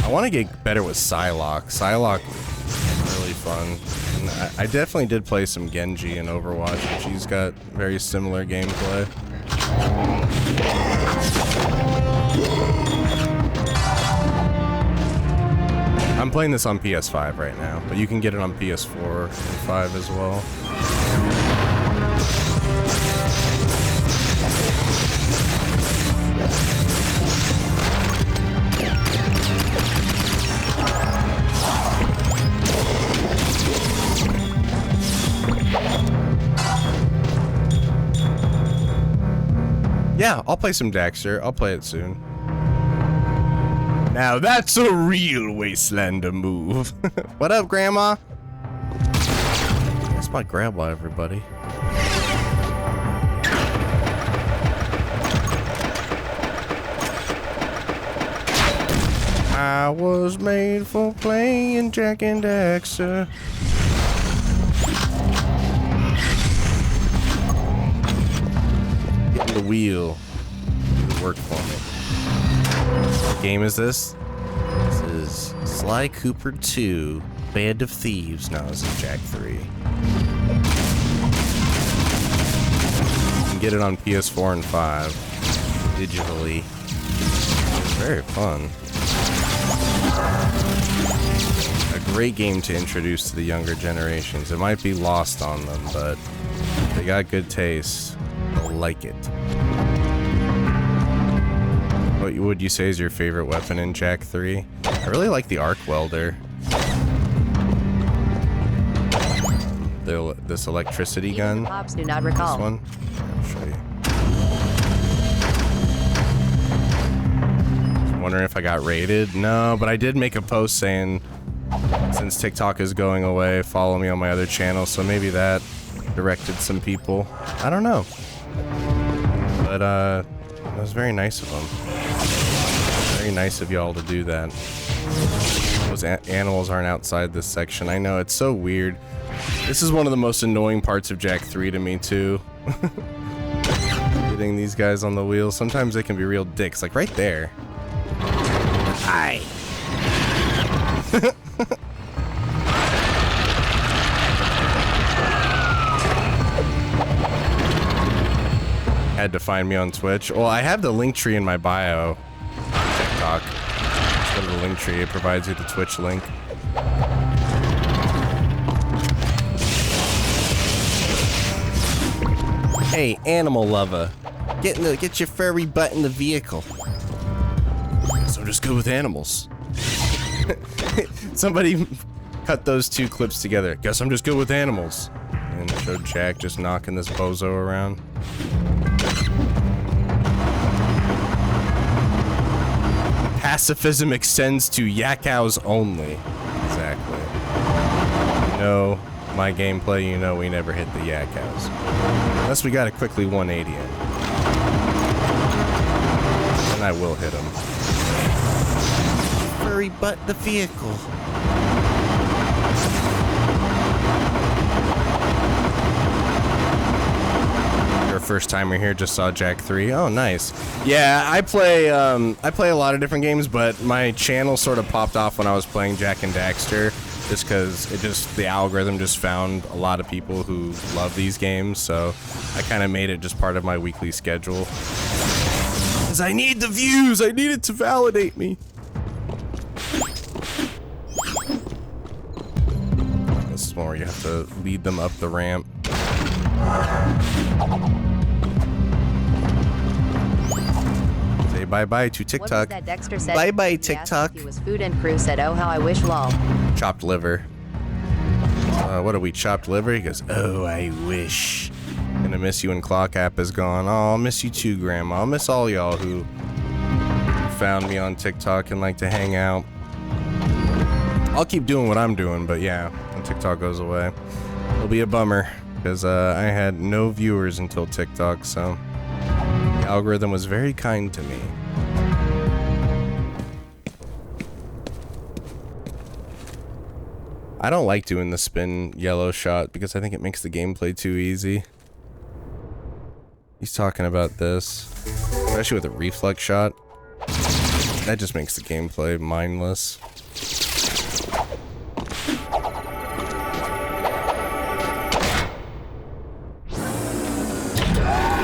I want to get better with Psylocke. Psylocke is really fun. And I definitely did play some Genji in Overwatch, and she's got very similar gameplay. I'm playing this on PS5 right now, but you can get it on PS4 and 5 as well. Yeah, I'll play some Daxter. I'll play it soon. Now that's a real Wastelander move. What up, Grandma? That's my grandma, everybody. I was made for playing Jack and Daxter. The wheel work for me. What game is this? This is is Sly Cooper 2, Band of Thieves. No, this is Jak 3. You can get it on PS4 and 5 digitally. It's very fun. A great game to introduce to the younger generations. It might be lost on them, but they got good taste. They'll like it. What would you say is your favorite weapon in Jak 3? I really like the arc welder. This electricity gun. Pops do not recall. This one. I'll show you. Wondering if I got raided? No, but I did make a post saying since TikTok is going away, follow me on my other channel, so maybe that directed some people. I don't know. But it was very nice of them. Very nice of y'all to do that. Those animals aren't outside this section. I know, it's so weird. This is one of the most annoying parts of Jak 3 to me too. Getting these guys on the wheels. Sometimes they can be real dicks, like right there. Hi. Had to find me on Twitch. Well, I have the link tree in my bio on TikTok. Just go to the link tree. It provides you the Twitch link. Hey, animal lover. Get your furry butt in the vehicle. So I'm just good with animals. Somebody cut those two clips together. Guess I'm just good with animals. And showed Jak just knocking this bozo around. Pacifism extends to Yakows only. Exactly. You know my gameplay, you know we never hit the Yakows. Unless we gotta quickly 180 him. Then I will hit him. Furry butt the vehicle. Your first timer here just saw Jak 3. Oh, nice. Yeah, I play a lot of different games, but my channel sort of popped off when I was playing Jak and Daxter, just because the algorithm just found a lot of people who love these games, so I kind of made it just part of my weekly schedule. Because I need the views, I need it to validate me. This is one where you have to lead them up the ramp. Say bye-bye to TikTok. What was that Dexter said? Bye-bye, TikTok. He was food and crew said, oh, how I wish, lol. Chopped liver. What are we, chopped liver? He goes, oh, I wish. Gonna miss you when Clock App is gone. Oh, I'll miss you too, Grandma. I'll miss all y'all who found me on TikTok and like to hang out. I'll keep doing what I'm doing, but yeah, when TikTok goes away, it'll be a bummer because I had no viewers until TikTok, so the algorithm was very kind to me. I don't like doing the spin yellow shot because I think it makes the gameplay too easy. He's talking about this, especially with a reflex shot. That just makes the gameplay mindless.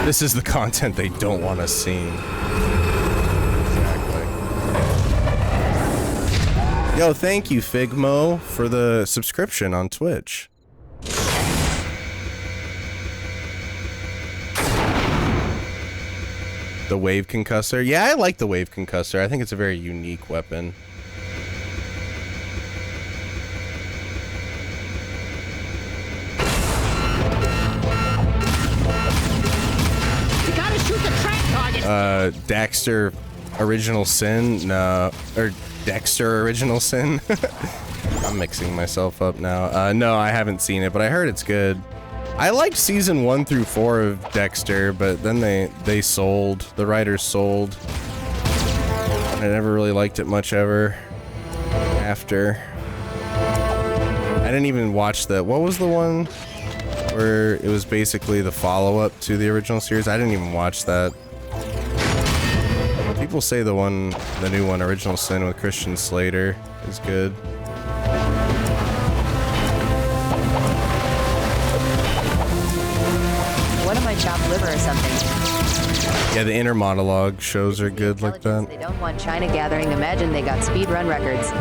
This is the content they don't want to see. Exactly. Yo, thank you, Figmo, for the subscription on Twitch. The wave concussor. Yeah, I like the wave concussor. I think it's a very unique weapon. You gotta shoot the track target. Daxter Original Sin? No. Or Dexter Original Sin? I'm mixing myself up now. No, I haven't seen it, but I heard it's good. I liked season 1 through 4 of Dexter, but then they sold. The writers sold. I never really liked it much ever after. I didn't even watch the... What was the one where it was basically the follow-up to the original series? I didn't even watch that. People say the new one, Original Sin with Christian Slater. is good. What am I, chopped liver or something? Yeah, the inner monologue shows are good like that. They don't want China gathering. Imagine they got speedrun records.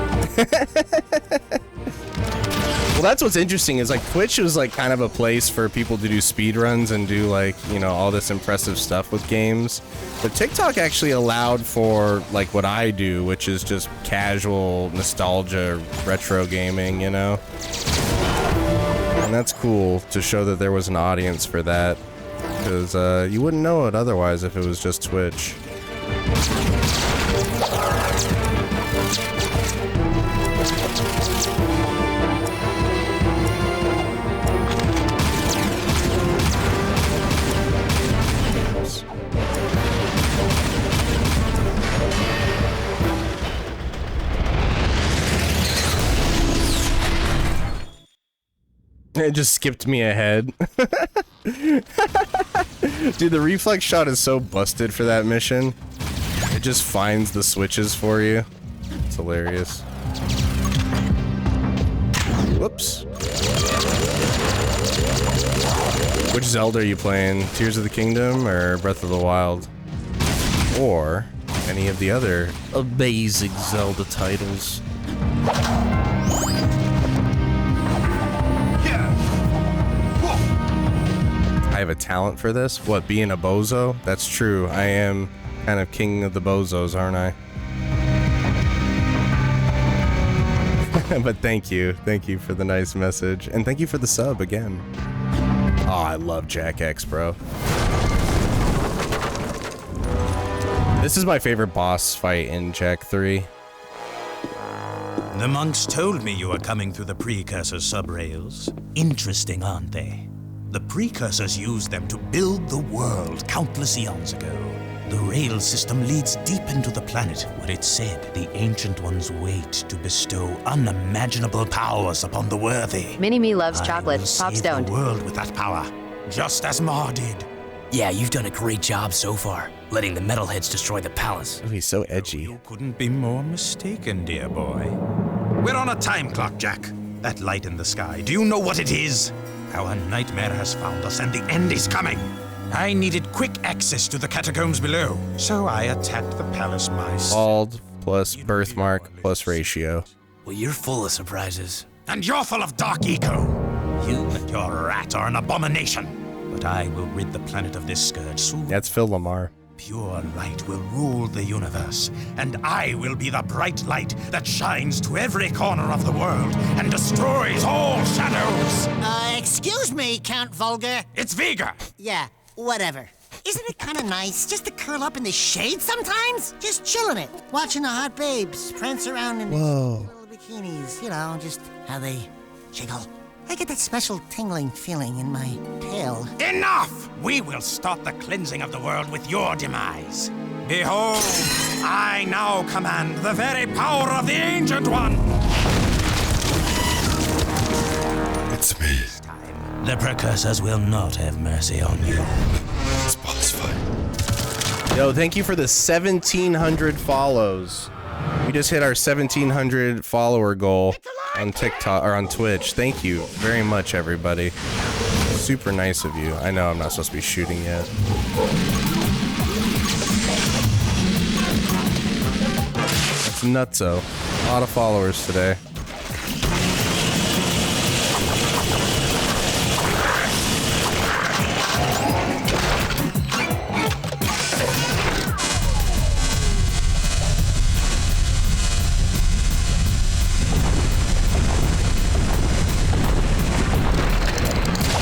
Well, that's what's interesting is like Twitch was like kind of a place for people to do speedruns and do like, you know, all this impressive stuff with games. But TikTok actually allowed for like what I do, which is just casual nostalgia, retro gaming, you know? And that's cool to show that there was an audience for that. Because you wouldn't know it otherwise if it was just Twitch. It just skipped me ahead. Dude, the reflex shot is so busted for that mission. It just finds the switches for you. It's hilarious. Whoops. Which Zelda are you playing? Tears of the Kingdom or Breath of the Wild? Or any of the other amazing Zelda titles? I have a talent for this? What, being a bozo? That's true. I am kind of king of the bozos, aren't I? But thank you. Thank you for the nice message. And thank you for the sub again. Oh, I love Jack X, bro. This is my favorite boss fight in Jak 3. The monks told me you were coming through the Precursor subrails. Interesting, aren't they? The Precursors used them to build the world countless eons ago. The rail system leads deep into the planet, where it's said the Ancient Ones wait to bestow unimaginable powers upon the worthy. Mini-Me loves chocolate. Pop Save stoned. the world with that power, just as Ma did. Yeah, you've done a great job so far, letting the metalheads destroy the palace. Oh, he's so edgy. You couldn't be more mistaken, dear boy. We're on a time clock, Jack. That light in the sky, do you know what it is? Our nightmare has found us and the end is coming. I needed quick access to the catacombs below, so I attacked the palace myself. Bald plus birthmark plus ratio. Well, you're full of surprises. And you're full of dark ego. You and your rat are an abomination. But I will rid the planet of this scourge soon. That's Phil Lamar. Pure light will rule the universe, and I will be the bright light that shines to every corner of the world and destroys all shadows. Excuse me, Count Vulgar. It's Vega. Yeah, whatever. Isn't it kind of nice just to curl up in the shade sometimes? Just chilling it, watching the hot babes prance around in little bikinis, you know, just how they jiggle. I get that special tingling feeling in my tail. Enough! We will start the cleansing of the world with your demise. Behold, I now command the very power of the Ancient One. It's me. The Precursors will not have mercy on you. It's boss fight. Yo, thank you for the 1,700 follows. We just hit our 1,700 follower goal on TikTok or on Twitch. Thank you very much, everybody. Super nice of you. I know I'm not supposed to be shooting yet. That's nutso. A lot of followers today.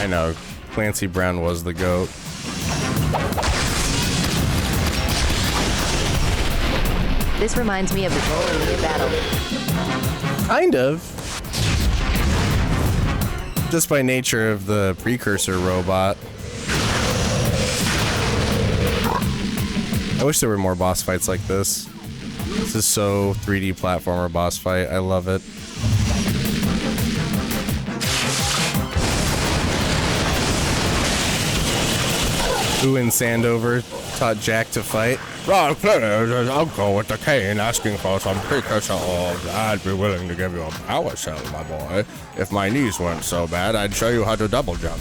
I know, Clancy Brown was the GOAT. This reminds me of the Rolling Near battle. Kind of. Just by nature of the precursor robot. I wish there were more boss fights like this. This is so 3D platformer boss fight. I love it. Ooh, and Sandover Taught Jack to fight. Ron Flair's his uncle with the cane asking for some precursor orbs. I'd be willing to give you a power cell, my boy. If my knees weren't so bad, I'd show you how to double jump.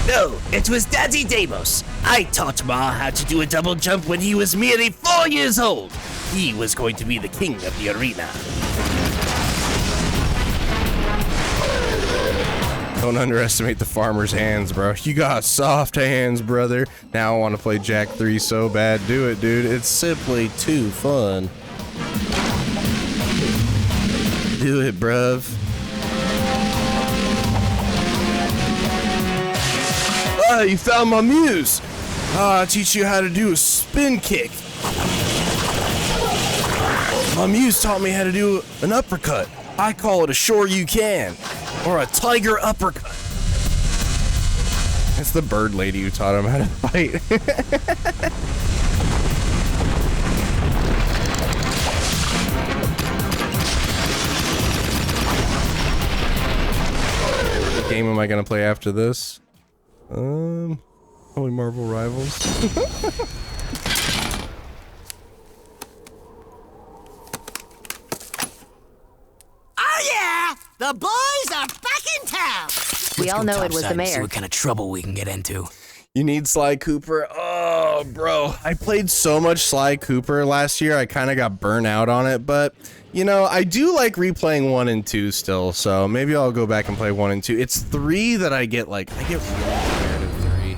No, it was Daddy Deimos. I taught Ma how to do a double jump when he was merely 4 years old. He was going to be the king of the arena. Don't underestimate the farmer's hands, bro. You got soft hands, brother. Now I want to play Jak 3 so bad. Do it, dude. It's simply too fun. Do it, bruv. Ah, you found my muse. I'll teach you how to do a spin kick. My muse taught me how to do an uppercut. I call it a sure you can, or a tiger uppercut. It's the bird lady who taught him how to fight. What game am I gonna play after this? Probably Marvel Rivals. Oh yeah! The boys are back in town! We all know it was the See mayor. what kind of trouble we can get into. You need Sly Cooper. Oh, bro. I played so much Sly Cooper last year, I kind of got burnt out on it, but, you know, I do like replaying 1 and 2 still, so maybe I'll go back and play 1 and 2. It's 3 that I get, like, I get really tired of 3.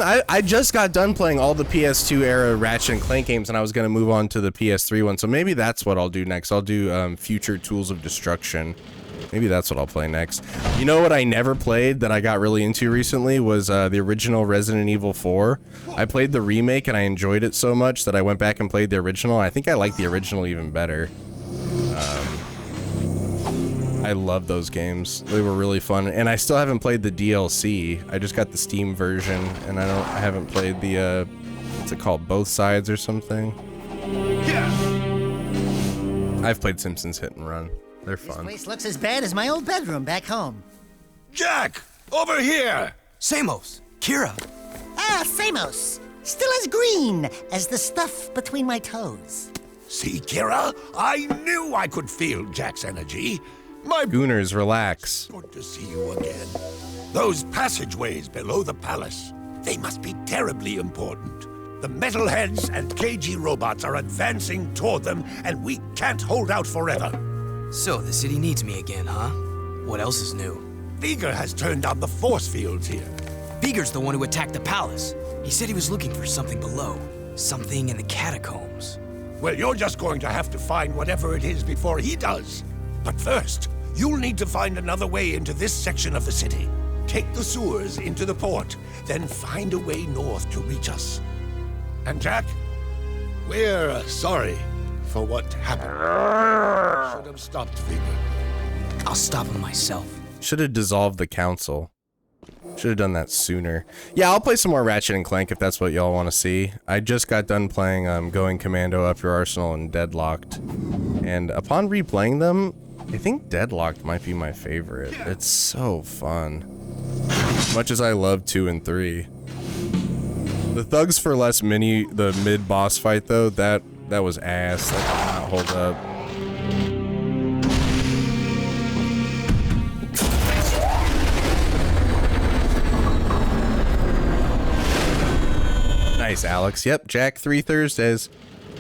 I just got done playing all the PS2 era Ratchet and Clank games, and I was going to move on to the PS3 one, so maybe that's what I'll do next. I'll do Future Tools of Destruction. Maybe that's what I'll play next. You know what I never played that I got really into recently was the original Resident Evil 4. I played the remake and I enjoyed it so much that I went back and played the original. I think I like the original even better. I love those games. They were really fun, and I still haven't played the DLC. I just got the Steam version, and I haven't played the what's it called, Both Sides or something. I've played Simpsons Hit and Run. They're fun. This place looks as bad as my old bedroom back home. Jak! Over here! Samos! Kira! Ah, Samos! Still as green as the stuff between my toes. See, Kira? I knew I could feel Jak's energy. My Gooners, relax. Good to see you again. Those passageways below the palace, they must be terribly important. The metalheads and KG robots are advancing toward them, and we can't hold out forever. So, the city needs me again, huh? What else is new? Veigar has turned on the force fields here. Veigar's the one who attacked the palace. He said he was looking for something below. Something in the catacombs. Well, you're just going to have to find whatever it is before he does. But first, you'll need to find another way into this section of the city. Take the sewers into the port, then find a way north to reach us. And Jak, we're sorry for what happened. Should have stopped Veigar. I'll stop him myself. Should have dissolved the council. Should have done that sooner. Yeah, I'll play some more Ratchet and Clank if that's what y'all want to see. I just got done playing Going Commando, Up Your Arsenal, and Deadlocked. And upon replaying them, I think Deadlocked might be my favorite. It's so fun. As much as I love 2 and 3. The Thugs for Less the mid-boss fight though, that was ass. That did not hold up. Nice, Alex. Yep, Jak 3 Thursdays.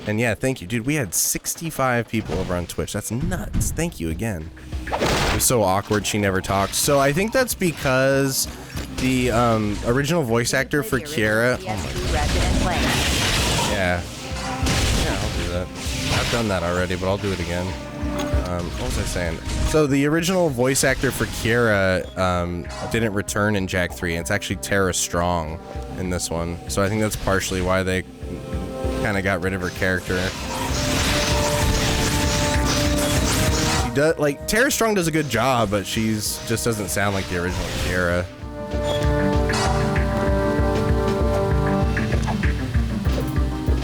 And yeah, thank you, dude. We had 65 people over on Twitch. That's nuts. Thank you again. It was so awkward she never talked. So I think that's because the original voice actor for Kiara. Oh my God. Yeah. Yeah, I'll do that. I've done that already, but I'll do it again. What was I saying? So the original voice actor for Kiara didn't return in Jak 3. It's actually Tara Strong in this one. So I think that's partially why they kind of got rid of her character. She does, like, Tara Strong does a good job, but she's just doesn't sound like the original Kiara.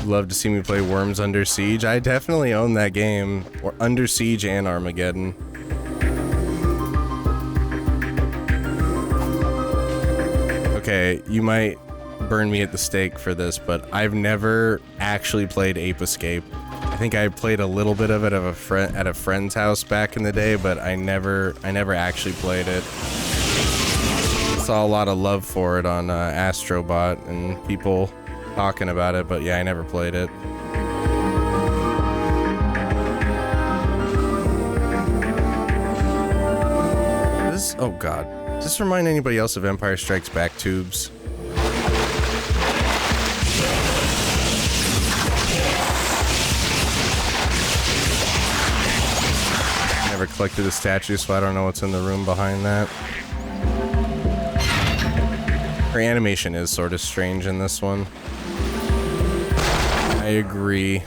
Love to see me play Worms Under Siege. I definitely own that game. Or Under Siege and Armageddon. okay, you might burn me at the stake for this, but I've never actually played Ape Escape. I think I played a little bit of it at a friend's house back in the day, but I never actually played it. Saw a lot of love for it on Astrobot and people talking about it, but yeah, I never played it. Oh god. Does this remind anybody else of Empire Strikes Back tubes? Never collected a statue, so I don't know what's in the room behind that. Her animation is sort of strange in this one. I agree.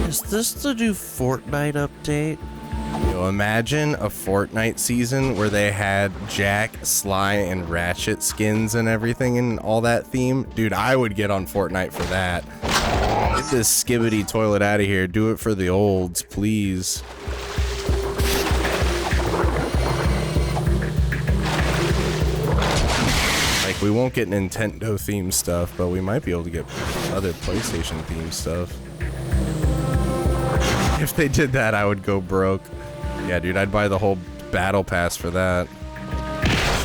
Is this the new Fortnite update? Yo, imagine a Fortnite season where they had Jack, Sly, and Ratchet skins and everything and all that theme. Dude, I would get on Fortnite for that. Get this skibbity toilet out of here. Do it for the olds, please. Like, we won't get Nintendo themed stuff, but we might be able to get other PlayStation themed stuff. If they did that, I would go broke. Yeah, dude, I'd buy the whole battle pass for that.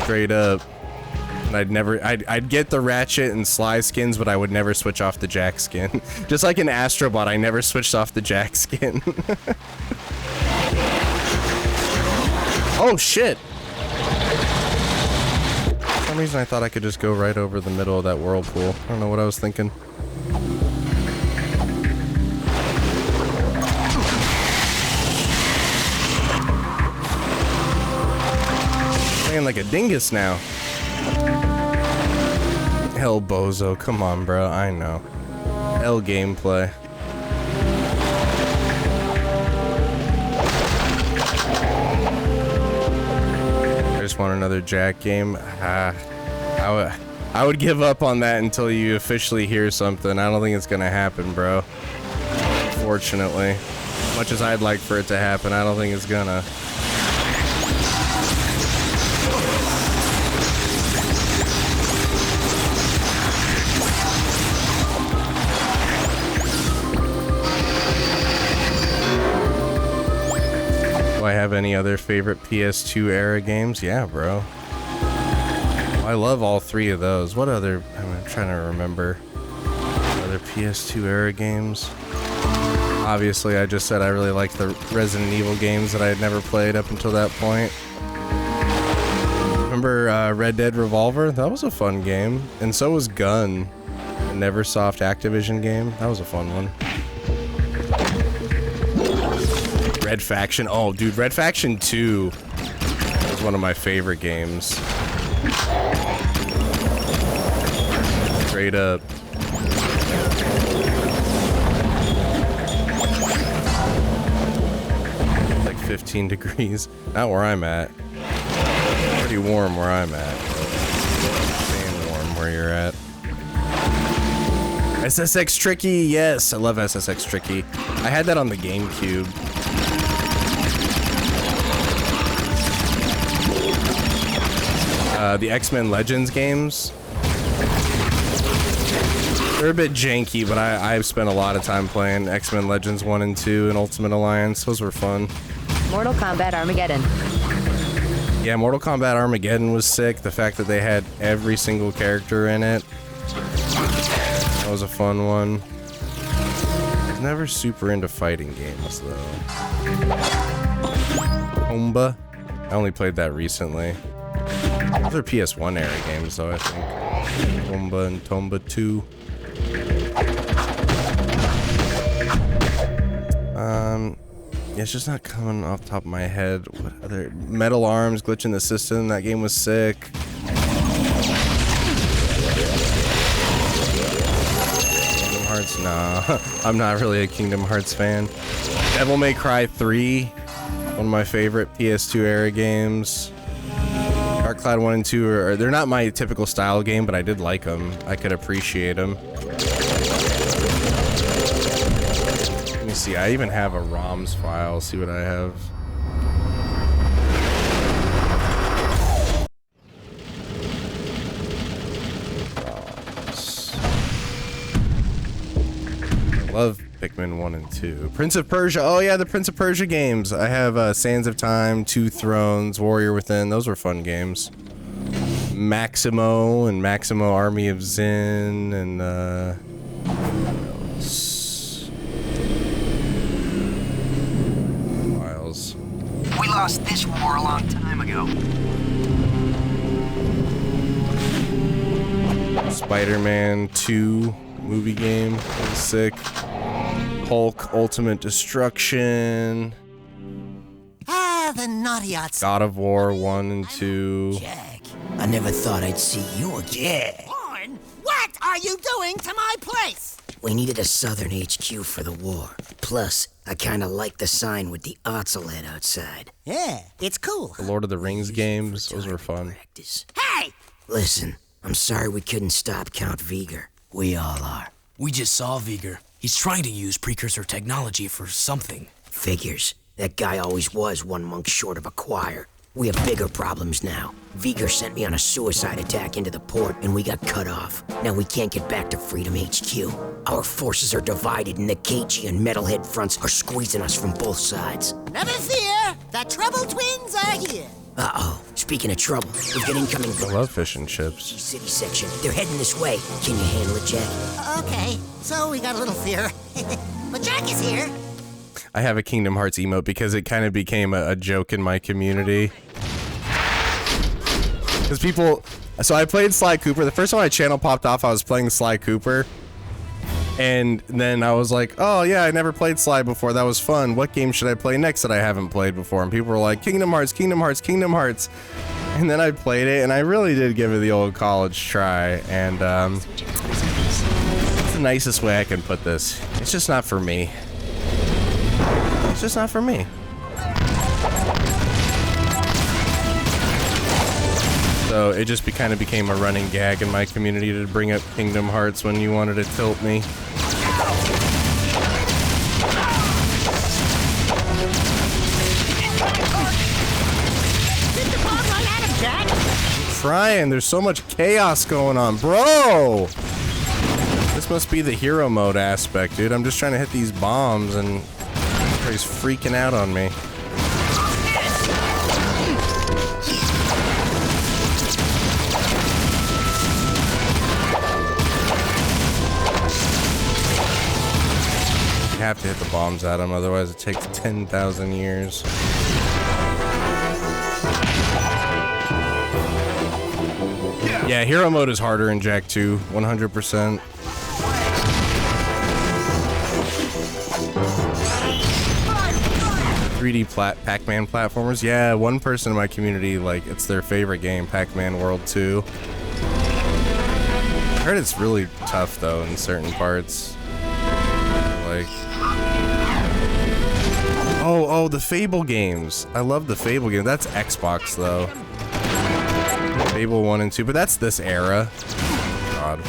Straight up. And I'd get the Ratchet and Sly skins, but I would never switch off the Jack skin. Just like in Astrobot, I never switched off the Jack skin. Oh, shit. For some reason, I thought I could just go right over the middle of that whirlpool. I don't know what I was thinking. Like a dingus now. Hell, bozo, come on, bro. I know. Hell, gameplay. I just want another Jack game. I would give up on that until you officially hear something. I don't think it's gonna happen, bro. Fortunately, much as I'd like for it to happen, I don't think it's gonna. Do I have any other favorite PS2 era games? Yeah, bro. I love all three of those. What other? I'm trying to remember. Other PS2 era games. Obviously, I just said I really liked the Resident Evil games that I had never played up until that point. Remember Red Dead Revolver? That was a fun game. And so was Gun, a Neversoft Activision game. That was a fun one. Red Faction. Oh, dude, Red Faction 2 was one of my favorite games. Straight up. Like 15 degrees. Not where I'm at. Pretty warm where I'm at. Staying warm where you're at. SSX Tricky. Yes, I love SSX Tricky. I had that on the GameCube. The X-Men Legends games. They're a bit janky, but I've spent a lot of time playing X-Men Legends 1 and 2 and Ultimate Alliance. Those were fun. Mortal Kombat Armageddon. Yeah, Mortal Kombat Armageddon was sick. The fact that they had every single character in it. That was a fun one. I was never super into fighting games, though. Tomba. I only played that recently. Those are PS1 era games, though, I think. Tomba and Tomba 2. Yeah, it's just not coming off the top of my head. What other? Metal Arms, Glitch in the System. That game was sick. Kingdom Hearts? Nah. I'm not really a Kingdom Hearts fan. Devil May Cry 3. One of my favorite PS2 era games. Dark Cloud 1 and 2 they're not my typical style game, but I did like them. I could appreciate them. Let me see, I even have a ROMs file. See what I have. Love Pikmin 1 and 2. Prince of Persia. Oh yeah, the Prince of Persia games. I have Sands of Time, Two Thrones, Warrior Within. Those were fun games. Maximo and Maximo Army of Zin and what else? Miles. We lost this war a long time ago. Spider-Man 2 movie game. That was sick. Hulk Ultimate Destruction. Ah, the naughty outs. God of War 1 and 2. I never thought I'd see you again. Warren, what are you doing to my place? We needed a southern HQ for the war. Plus, I kinda like the sign with the Otzelhead outside. Yeah, it's cool. The Lord of the Rings games. Those were fun. Hey! Listen, I'm sorry we couldn't stop Count Viger. We all are. We just saw Viger. He's trying to use precursor technology for something. Figures. That guy always was one monk short of a choir. We have bigger problems now. Viger sent me on a suicide attack into the port, and we got cut off. Now we can't get back to Freedom HQ. Our forces are divided, and the KG and Metalhead fronts are squeezing us from both sides. Never fear, the Trouble Twins are here. Uh-oh. Speaking of trouble, we've got incoming... I love fish and chips. City section. They're heading this way. Can you handle it, Jack? Okay, so we got a little fear. But Jack is here. I have a Kingdom Hearts emote because it kind of became a joke in my community. Because people... So I played Sly Cooper. The first time my channel popped off, I was playing Sly Cooper. And then I was like, oh yeah, I never played Sly before. That was fun. What game should I play next that I haven't played before? And people were like, Kingdom Hearts, Kingdom Hearts, Kingdom Hearts. And then I played it, and I really did give it the old college try. And it's the nicest way I can put this. It's just not for me. It's just not for me. So it just kind of became a running gag in my community to bring up Kingdom Hearts when you wanted to tilt me. I'm trying. There's so much chaos going on, bro. This must be the hero mode aspect, dude. I'm just trying to hit these bombs and everybody's freaking out on me. You have to hit the bombs at them, otherwise it takes 10,000 years. Yeah, hero mode is harder in Jak 2, 100%. Pac-Man platformers. Yeah, one person in my community, like, it's their favorite game, Pac-Man World 2. I heard it's really tough, though, in certain parts. Like... Oh, the Fable games. I love the Fable game. That's Xbox, though. Fable 1 and 2, but that's this era. God.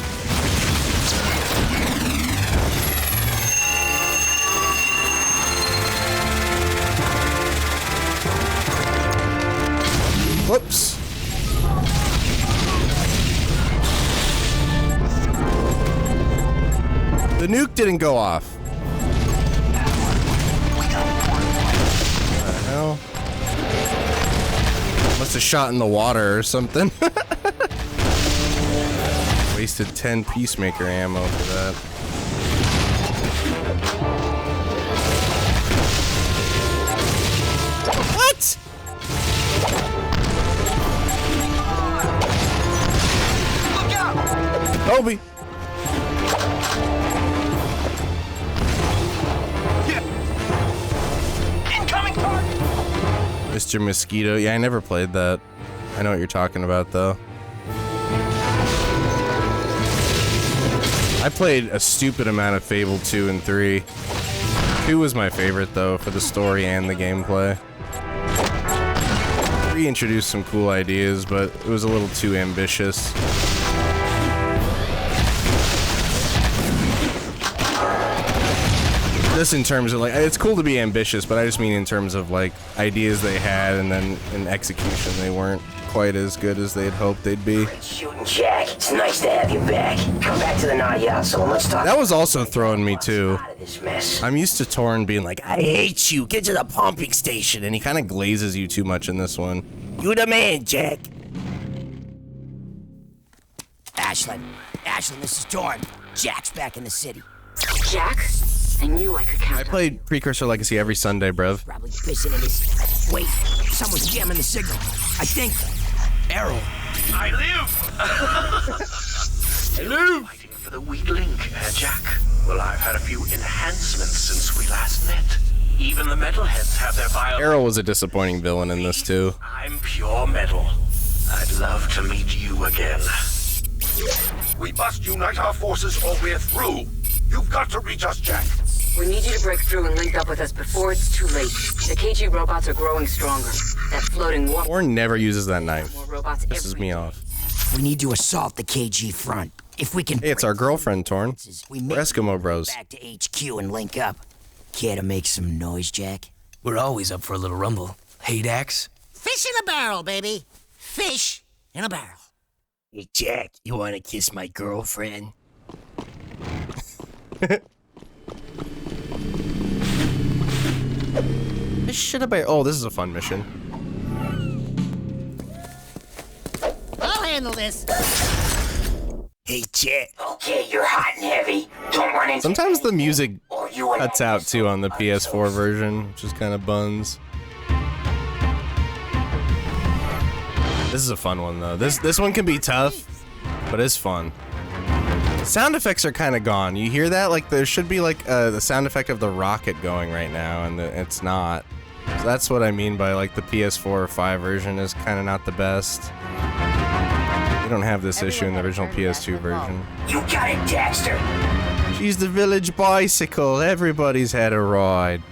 Whoops. The nuke didn't go off. What the hell? Must have shot in the water or something. Wasted 10 Peacemaker ammo for that. What? Look out! Kobe. Incoming target! Mr. Mosquito. Yeah, I never played that. I know what you're talking about, though. I played a stupid amount of Fable 2 and 3. 2 was my favorite, though, for the story and the gameplay. 3 introduced some cool ideas, but it was a little too ambitious. Just in terms of, like, it's cool to be ambitious, but I just mean in terms of, like, ideas they had, and then in execution they weren't quite as good as they'd hoped they'd be. Shooting Jack, it's nice to have you back. Come back to the Naughty and let's talk. That was also throwing me, too. This mess. I'm used to Torn being like, I hate you, get to the pumping station, and he kind of glazes you too much in this one. You the man, Jack. Ashlyn, this is Torn. Jack's back in the city. Jack? I knew I could count. I played Precursor Legacy every Sunday, bruv. Probably pissing in his... Wait, someone's jamming the signal. I think... Errol. I live! Hello! Fighting for the weak link, Jack. Well, I've had a few enhancements since we last met. Even the metalheads have their bio... Errol was a disappointing villain in this, too. I'm pure metal. I'd love to meet you again. We must unite our forces or we're through. You've got to reach us, Jack. We need you to break through and link up with us before it's too late. The KG robots are growing stronger. That floating war... Torn never uses that knife. robots Pisses me off. We need to assault the KG front. If we can... Hey, it's our girlfriend, Torn. We're Eskimo Bros. Back to HQ and link up. Care to make some noise, Jack? We're always up for a little rumble. Hey, Dax? Fish in a barrel, baby. Fish in a barrel. Hey, Jack, you wanna kiss my girlfriend? Oh, this is a fun mission. I'll handle this. Hey, Jack. Okay, you're hot and heavy. Don't run into... Sometimes the music cuts out too on the PS4 version, which is kind of buns. This is a fun one though. This one can be tough, but it's fun. Sound effects are kind of gone. You hear that? Like there should be like the sound effect of the rocket going right now, and it's not. So that's what I mean by like the PS4 or 5 version is kind of not the best. We don't have this issue in the original PS2 version. You got it, Daxter. She's the village bicycle. Everybody's had a ride.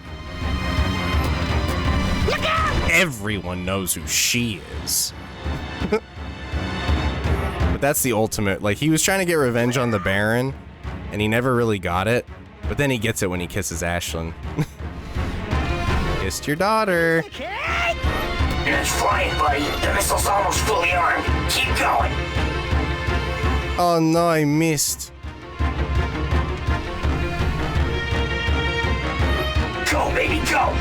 Look out! Everyone knows who she is. But that's the ultimate. Like, he was trying to get revenge on the Baron, and he never really got it. But then he gets it when he kisses Ashlyn. Kissed your daughter. Nice flying, buddy. The missile's almost fully armed. Keep going. Oh no, I missed. Go, baby, go.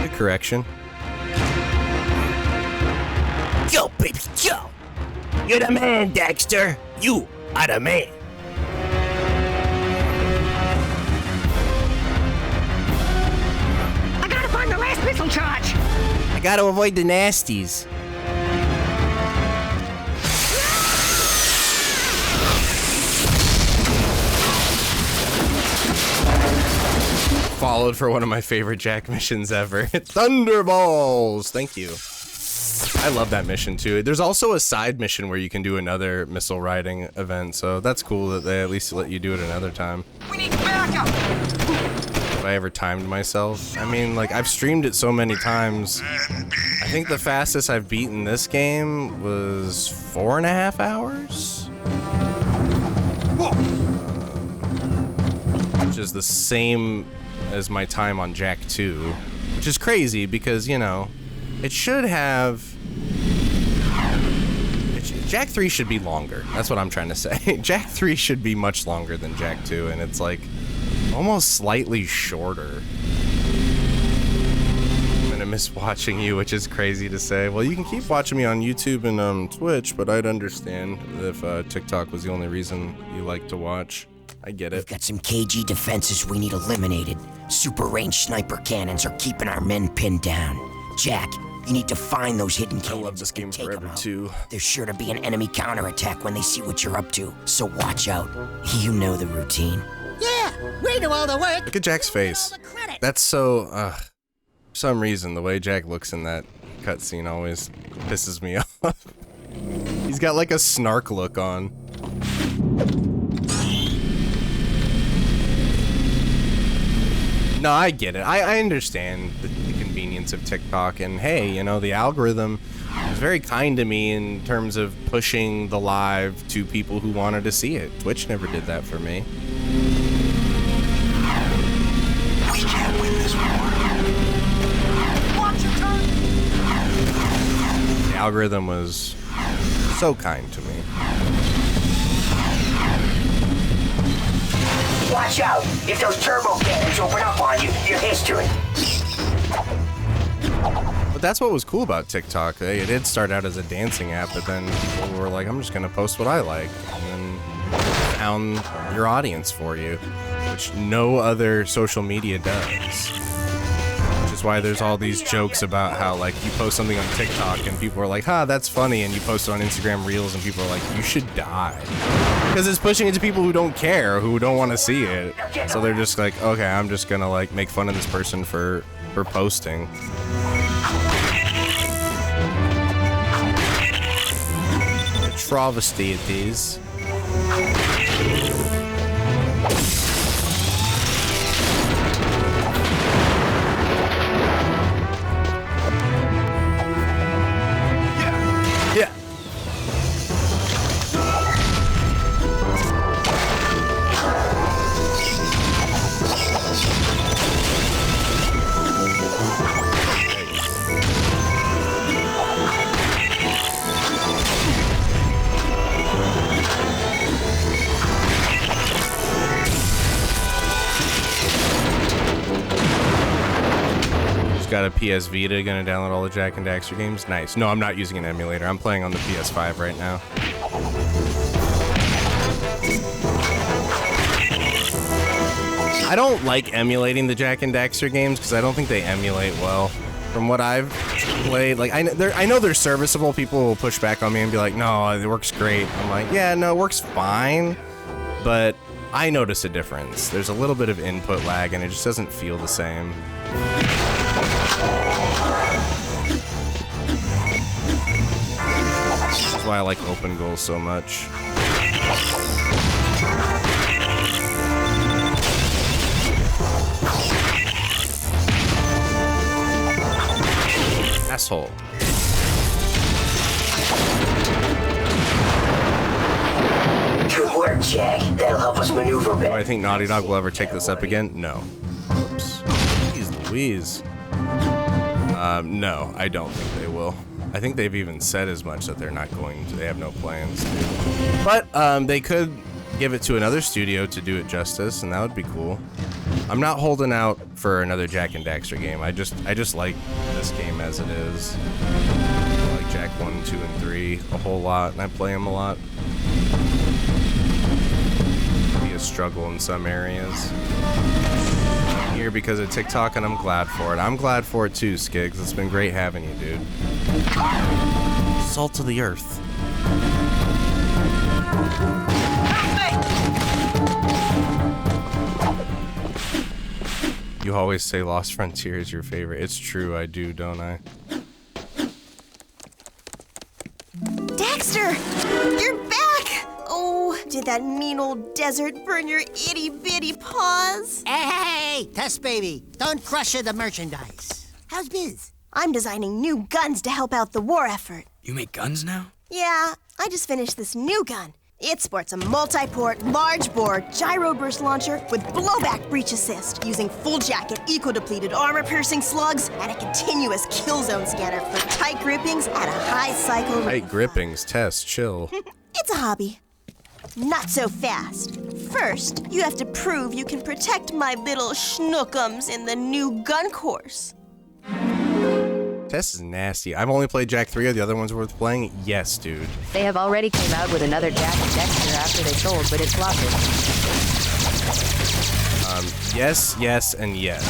Good correction. Go, baby, go! You're the man, Daxter. You are the man. I gotta find the last missile charge. I gotta avoid the nasties. Followed for one of my favorite Jack missions ever. Thunderballs! Thank you. I love that mission too. There's also a side mission where you can do another missile riding event, so that's cool that they at least let you do it another time. We need backup! If I ever timed myself. I mean, like, I've streamed it so many times. I think the fastest I've beaten this game was 4.5 hours? Which is the same as my time on Jak 2, which is crazy because, you know, it should have... Jak 3 should be longer. That's what I'm trying to say. Jak 3 should be much longer than Jak 2, and it's like almost slightly shorter. I'm gonna miss watching you, which is crazy to say. Well, you can keep watching me on YouTube and Twitch, but I'd understand if TikTok was the only reason you like to watch. I get it. We've got some KG defenses we need eliminated. Super range sniper cannons are keeping our men pinned down. Jack, you need to find those hidden cannons. I love this game forever too. There's sure to be an enemy counterattack when they see what you're up to, so watch out. You know the routine. Yeah, we do all the work. Look at Jack's face. That's so, for some reason, the way Jack looks in that cutscene always pisses me off. He's got like a snark look on. No, I get it. I understand the convenience of TikTok, and hey, you know, the algorithm is very kind to me in terms of pushing the live to people who wanted to see it. Twitch never did that for me. this war. Watch your turn! The algorithm was so kind to me. Watch out! If those turbo cannons open up on you, you're history. But that's what was cool about TikTok. It did start out as a dancing app, but then people were like, I'm just gonna post what I like. And then found your audience for you, which no other social media does. Which is why there's all these jokes about how, like, you post something on TikTok and people are like, that's funny, and you post it on Instagram Reels and people are like, you should die. Because it's pushing it to people who don't care, who don't want to see it. So they're just like, okay, I'm just gonna, like, make fun of this person for posting. A travesty it is. Yeah. Got a PS Vita, gonna download all the Jak and Daxter games. Nice. No, I'm not using an emulator. I'm playing on the PS5 right now. I don't like emulating the Jak and Daxter games because I don't think they emulate well. From what I've played, like I know they're serviceable. People will push back on me and be like, "No, it works great." I'm like, "Yeah, no, it works fine," but I notice a difference. There's a little bit of input lag, and it just doesn't feel the same. That's why I like open goals so much. Asshole. Good work, Jak. That'll help us maneuver better. Do I think Naughty Dog will ever take this up again? No. Oops. Jeez Louise. No, I don't think they will. I think they've even said as much that they're not going to. They have no plans to. But they could give it to another studio to do it justice, and that would be cool. I'm not holding out for another Jak and Daxter game. I just like this game as it is. I like Jak 1, 2, and 3 a whole lot, and I play them a lot. It'll be a struggle in some areas. I'm here because of TikTok, and I'm glad for it. I'm glad for it too, Skiggs. It's been great having you, dude. Salt of the earth. You always say Lost Frontier is your favorite. It's true, I do, don't I? Daxter! You're back! Oh, did that mean old desert burn your itty-bitty paws? Hey, Test Baby, don't crush the merchandise. How's biz? I'm designing new guns to help out the war effort. You make guns now? Yeah, I just finished this new gun. It sports a multi-port, large-bore gyro burst launcher with blowback breach assist, using full jacket, eco-depleted armor-piercing slugs, and a continuous kill zone scanner for tight grippings at a high cycle. Tight grippings, Test, chill. It's a hobby. Not so fast. First, you have to prove you can protect my little schnookums in the new gun course. Test is nasty. I've only played Jak 3. Are the other ones worth playing? Yes, dude. They have already came out with another Jak and Daxter after they sold, but it flopped. Yes, yes, and yes.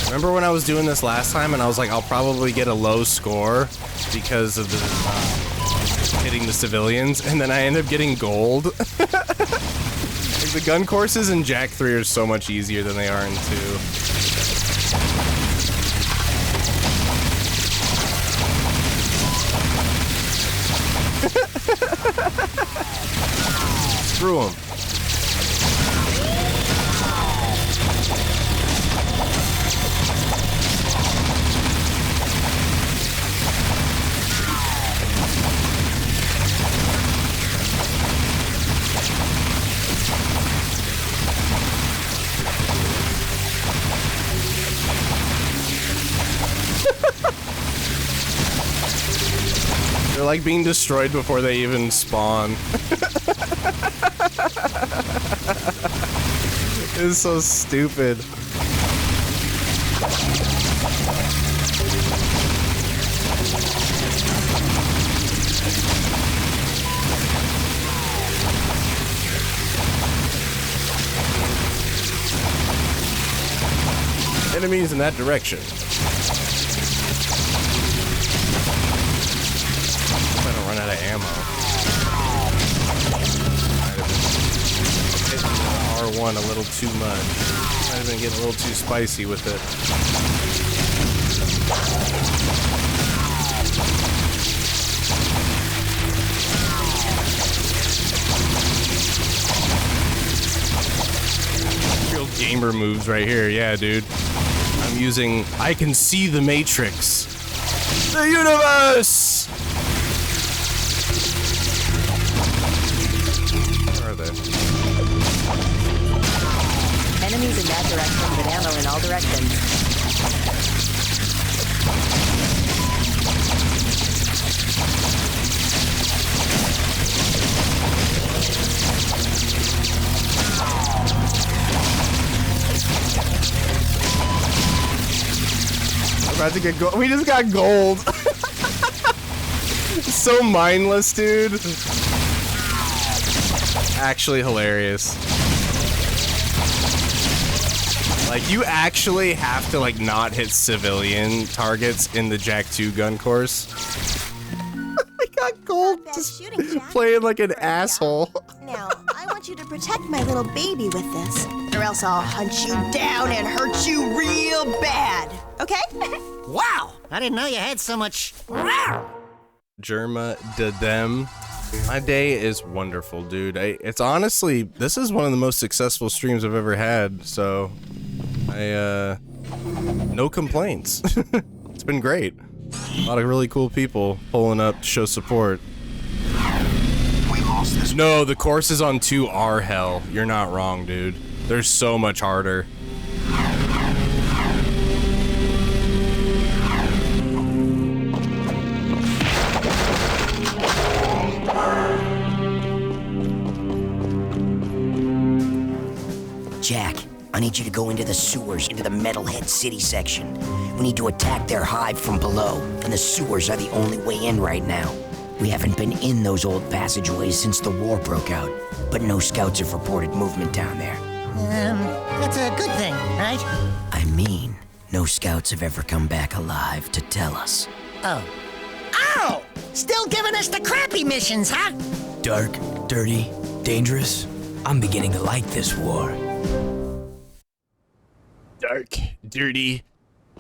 Remember when I was doing this last time and I was like, I'll probably get a low score because of the hitting the civilians, and then I end up getting gold. Like, the gun courses in Jak 3 are so much easier than they are in 2. Screw him. They're like being destroyed before they even spawn. It's so stupid. Enemies in that direction. I'm gonna run out of ammo. Might have been hitting R1 a little too much. Might have been getting a little too spicy with it. Real gamer moves right here, yeah, dude. I'm using I can see the Matrix. The universe! Where are they? Enemies in that direction, but ammo in all directions. About to get gold. We just got gold. So mindless, dude. Actually hilarious. Like, you actually have to, like, not hit civilian targets in the Jak 2 gun course. I got gold just playing like an asshole. Now, I want you to protect my little baby with this, or else I'll hunt you down and hurt you real bad. Okay? Wow! I didn't know you had so much. Germa de them. My day is wonderful, dude. It's honestly, this is one of the most successful streams I've ever had, so no complaints. It's been great. A lot of really cool people pulling up to show support. We lost this. No, the courses on 2 are hell. You're not wrong, dude. They're so much harder. Jack, I need you to go into the sewers, into the Metalhead City section. We need to attack their hive from below, and the sewers are the only way in right now. We haven't been in those old passageways since the war broke out, but no scouts have reported movement down there. That's a good thing, right? I mean, no scouts have ever come back alive to tell us. Oh. Ow! Still giving us the crappy missions, huh? Dark, dirty, dangerous. I'm beginning to like this war. Dark, dirty,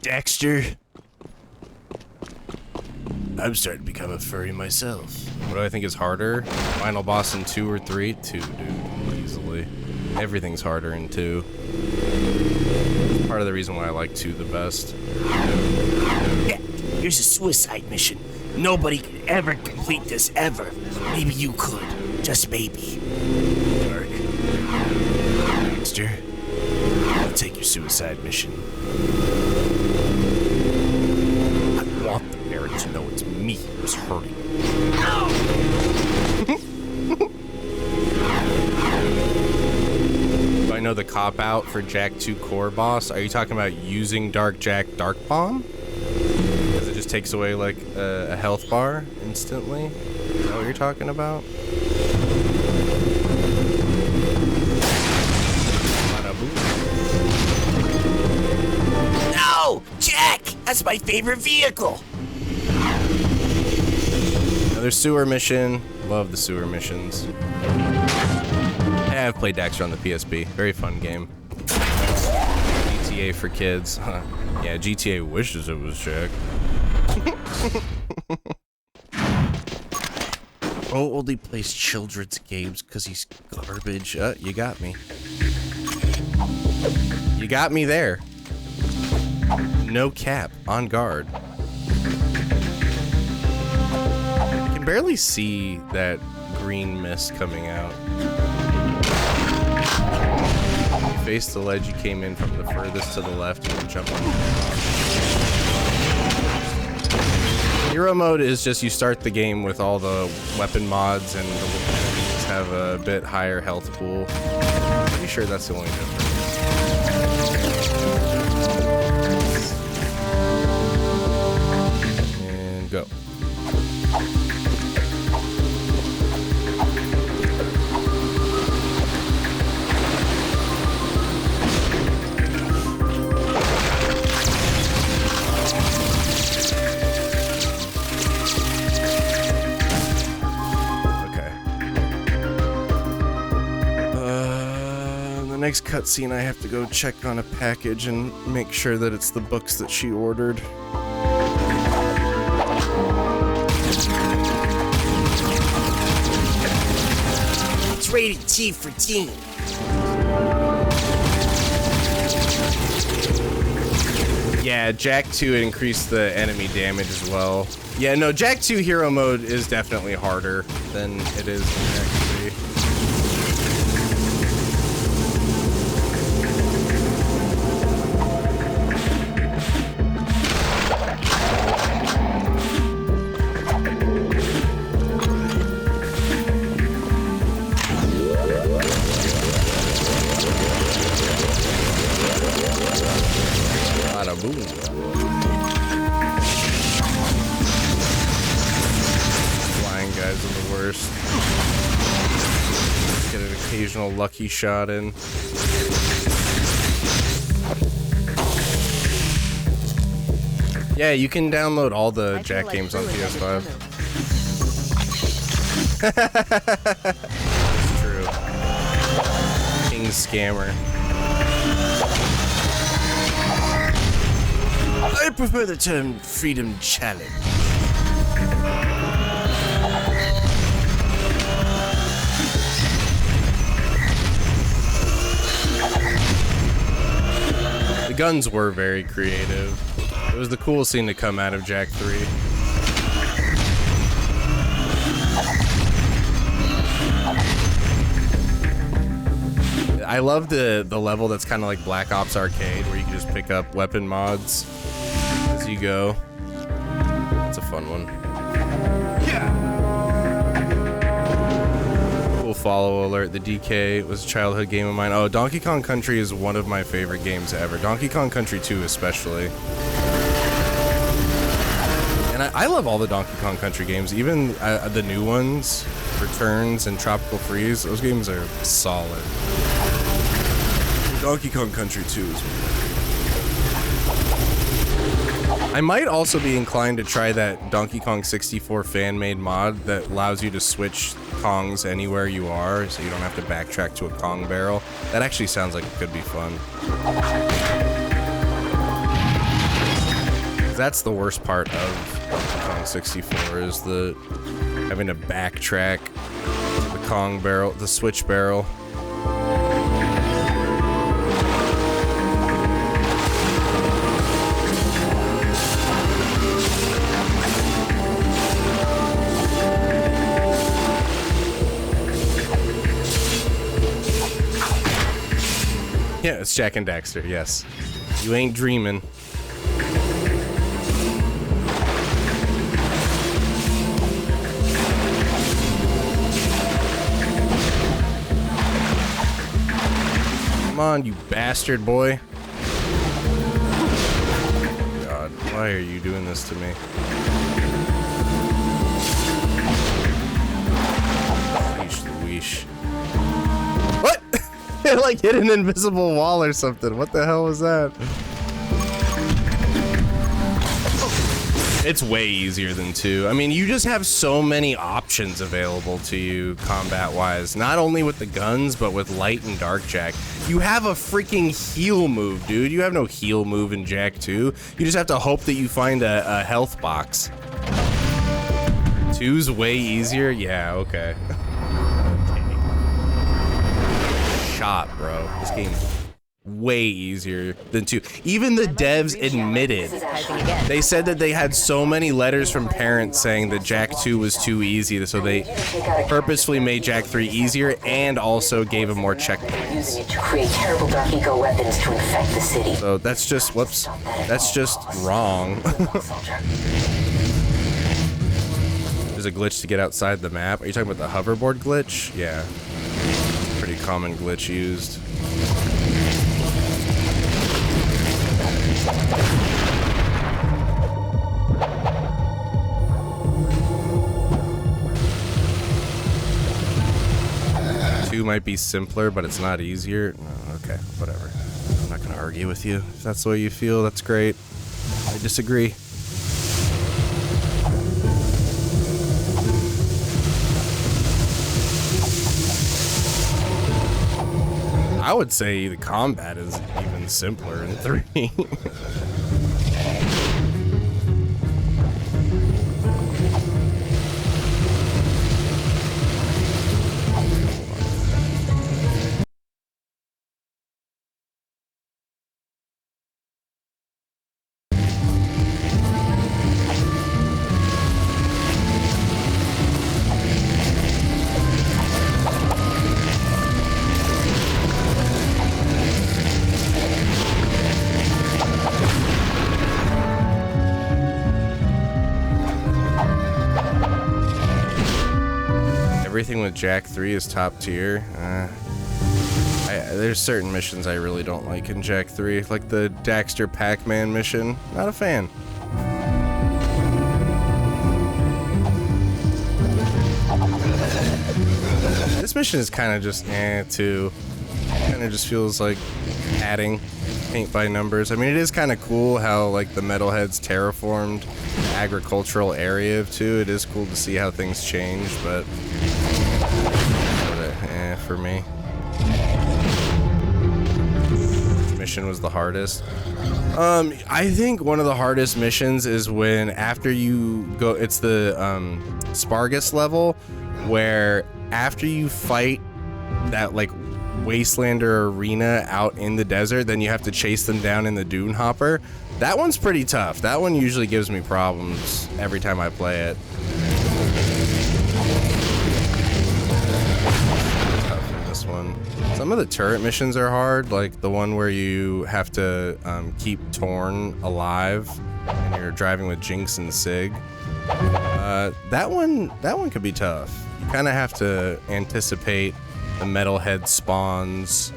Dexter. I'm starting to become a furry myself. What do I think is harder? Final boss in 2 or 3? 2, dude. Easily. Everything's harder in 2. Part of the reason why I like 2 the best. Yeah, here's a suicide mission. Nobody could ever complete this, ever. Maybe you could. Just maybe. Dark. Dexter, I'll take your suicide mission. I want the Barrett to know it's me who's hurting. Do I know the cop-out for Jak 2 core boss? Are you talking about using Dark Jak Dark Bomb? Because it just takes away, like, a health bar instantly? Is that what you're talking about? No! Jack! That's my favorite vehicle! Another sewer mission. Love the sewer missions. Yeah, I've played Dexter on the PSP. Very fun game. GTA for kids. Huh. Yeah, GTA wishes it was Jak. Oh, only plays children's games because he's garbage. You got me. You got me there. No cap. On guard. I can barely see that green mist coming out. You face the ledge you came in from the furthest to the left and then jump on the top. Hero mode is just you start the game with all the weapon mods and the enemies have a bit higher health pool. Pretty sure that's the only difference. And go. Next cutscene, I have to go check on a package and make sure that it's the books that she ordered. It's rated T for teen. Yeah, Jak 2 increased the enemy damage as well. Yeah, no, Jak 2 hero mode is definitely harder than it is in Jak 3. Flying guys are the worst. Get an occasional lucky shot in. Yeah, you can download all the Jak games on PS5. It's true. King Scammer. I prefer the term Freedom Challenge. The guns were very creative. It was the coolest thing to come out of Jak 3. I love the level that's kind of like Black Ops Arcade, where you can just pick up weapon mods as you go. It's a fun one. Cool follow alert. The DK was a childhood game of mine. Oh, Donkey Kong Country is one of my favorite games ever. Donkey Kong Country 2 especially. And I love all the Donkey Kong Country games, even the new ones, Returns and Tropical Freeze. Those games are solid. Donkey Kong Country 2 is I might also be inclined to try that Donkey Kong 64 fan-made mod that allows you to switch Kongs anywhere you are, so you don't have to backtrack to a Kong barrel. That actually sounds like it could be fun. That's the worst part of Donkey Kong 64 is the having to backtrack to the Kong barrel, the switch barrel. Yeah, it's Jak and Daxter, yes. You ain't dreaming. Come on, you bastard boy. God, why are you doing this to me? Leash the weesh. What? It like hit an invisible wall or something. What the hell was that? It's way easier than 2. I mean, you just have so many options available to you combat-wise. Not only with the guns, but with light and dark Jak. You have a freaking heal move, dude. You have no heal move in Jak 2. You just have to hope that you find a health box. 2's way easier? Yeah, okay. Shot, bro. This game's way easier than 2. Even the devs admitted. They said that they had so many letters from parents saying that Jak 2 was too easy, so they purposefully made Jak 3 easier and also gave him more checkpoints. Using it to create terrible dark eco weapons to infect the city. So that's just, whoops, that's just wrong. there's a glitch to get outside the map. Are you talking about the hoverboard glitch? Yeah. Pretty common glitch used. Two might be simpler, but it's not easier. No, okay, whatever. I'm not gonna argue with you. If that's the way you feel, that's great. I disagree. I would say the combat is even simpler in 3. Everything with Jak 3 is top tier. There's certain missions I really don't like in Jak 3, like the Daxter Pac-Man mission. Not a fan. This mission is kind of just too. Kind of just feels like adding paint by numbers. I mean, it is kind of cool how like the metalheads terraformed the agricultural area of 2. It is cool to see how things change, but for me. Which mission was the hardest? I think one of the hardest missions is when after you go, it's the Spargus level, where after you fight that like Wastelander arena out in the desert, then you have to chase them down in the Dune Hopper. That one's pretty tough. That one usually gives me problems every time I play it. One. Some of the turret missions are hard, like the one where you have to keep Torn alive and you're driving with Jinx and Sig. That one could be tough. You kind of have to anticipate the metalhead spawns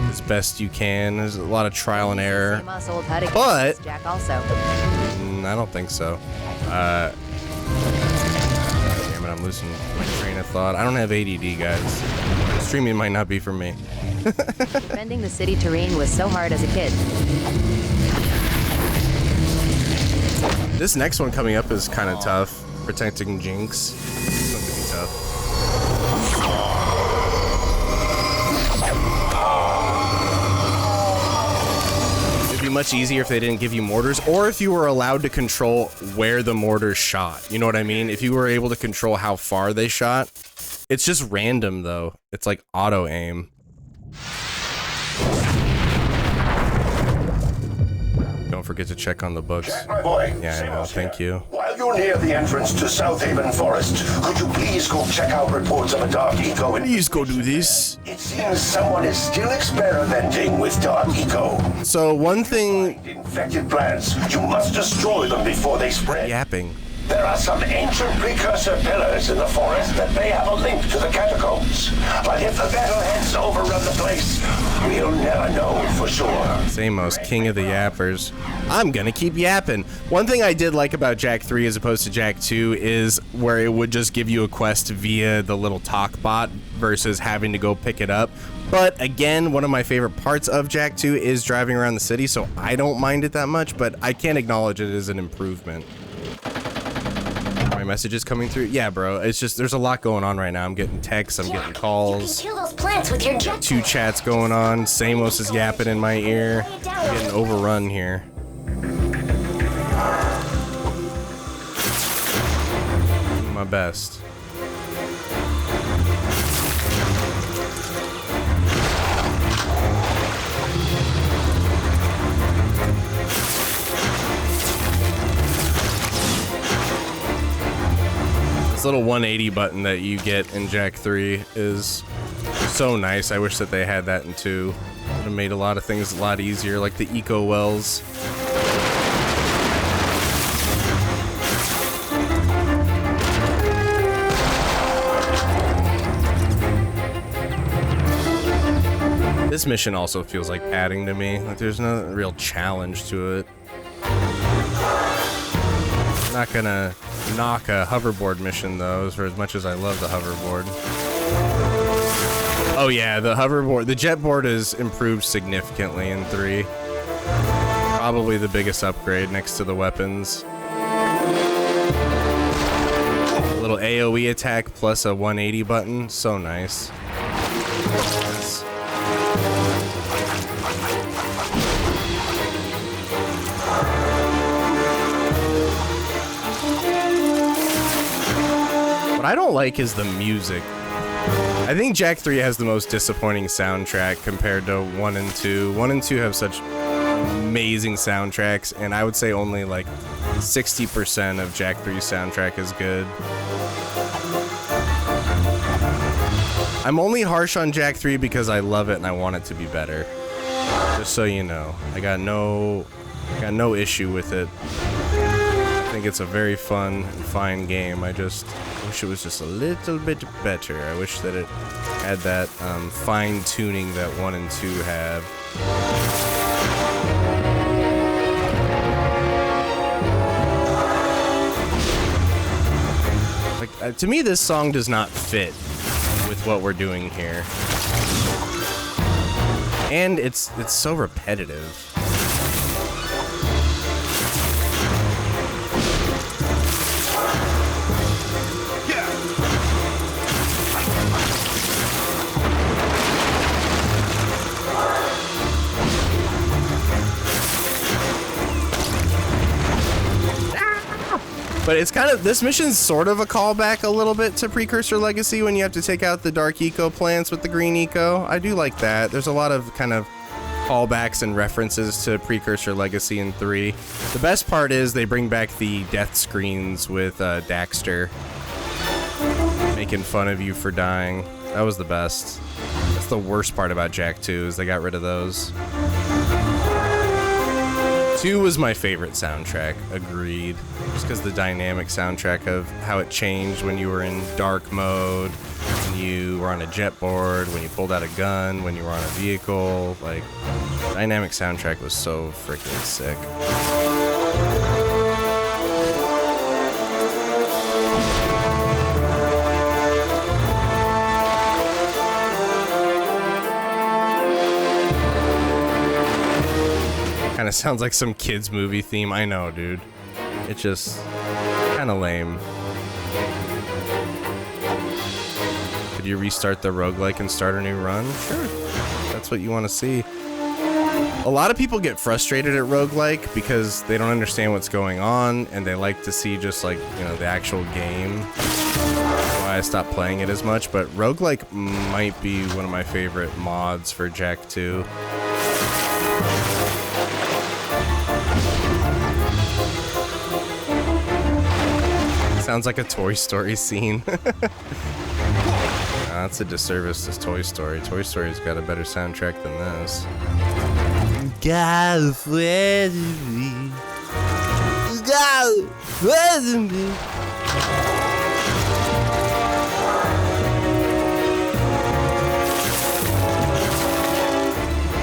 as best you can. There's a lot of trial and error, but Jak also. I don't think so. Damn it, I'm losing my train of thought. I don't have ADD, guys. Streaming might not be for me. Defending the city terrain was so hard as a kid. This next one coming up is kind of tough. Protecting Jinx. This one could be tough. It'd be much easier if they didn't give you mortars, or if you were allowed to control where the mortars shot. You know what I mean? If you were able to control how far they shot. It's just random, though. It's like auto-aim. Don't forget to check on the books. Jak, my boy. Yeah, I know. Thank you. While you're near the entrance to Southaven Forest, could you please go check out reports of a Dark Eco? Please go do this. It seems someone is still experimenting with Dark Eco. So one thing... Infected plants. You must destroy them before they spread. Yapping. There are some ancient precursor pillars in the forest that may have a link to the catacombs. But if the metalheads overrun the place, we'll never know for sure. Samos, king of the yappers. I'm gonna keep yapping. One thing I did like about Jak 3 as opposed to Jak 2 is where it would just give you a quest via the little talk bot versus having to go pick it up. But again, one of my favorite parts of Jak 2 is driving around the city, so I don't mind it that much, but I can't acknowledge it as an improvement. My messages coming through? Yeah, bro. It's just there's a lot going on right now. I'm getting texts, I'm getting calls. You can kill those plants with your jet. 2 chats going on. Samos is yapping in my ear. I'm getting overrun here. Doing my best. This little 180 button that you get in Jak 3 is so nice. I wish that they had that in 2. Would have made a lot of things a lot easier, like the eco wells. This mission also feels like padding to me. Like there's no real challenge to it. I'm not gonna knock a hoverboard mission though, for as much as I love the hoverboard. Oh yeah, the hoverboard, the jetboard is improved significantly in 3. Probably the biggest upgrade next to the weapons. A little AoE attack plus a 180 button, so nice. What I don't like is the music. I think Jak 3 has the most disappointing soundtrack compared to 1 and 2. 1 and 2 have such amazing soundtracks, and I would say only like 60% of Jak 3's soundtrack is good. I'm only harsh on Jak 3 because I love it and I want it to be better. Just so you know, I got no issue with it. I think it's a very fun and fine game. I just wish it was just a little bit better. I wish that it had that fine tuning that 1 and 2 have. Like to me, this song does not fit with what we're doing here, and it's so repetitive. But it's kind of, this mission's sort of a callback a little bit to Precursor Legacy when you have to take out the Dark Eco plants with the Green Eco. I do like that. There's a lot of kind of callbacks and references to Precursor Legacy in 3. The best part is they bring back the death screens with Daxter making fun of you for dying. That was the best. That's the worst part about Jak 2 is they got rid of those. 2 was my favorite soundtrack, agreed. Just because the dynamic soundtrack of how it changed when you were in dark mode, when you were on a jetboard, when you pulled out a gun, when you were on a vehicle. Like, dynamic soundtrack was so freaking sick. Kind of sounds like some kids movie theme. I know, dude. It's just kind of lame. Could you restart the roguelike and start a new run? Sure. That's what you want to see. A lot of people get frustrated at roguelike because they don't understand what's going on and they like to see just like, you know, the actual game. That's why I stopped playing it as much, but roguelike might be one of my favorite mods for Jak 2. Sounds like a Toy Story scene. That's a disservice to Toy Story. Toy Story's got a better soundtrack than this.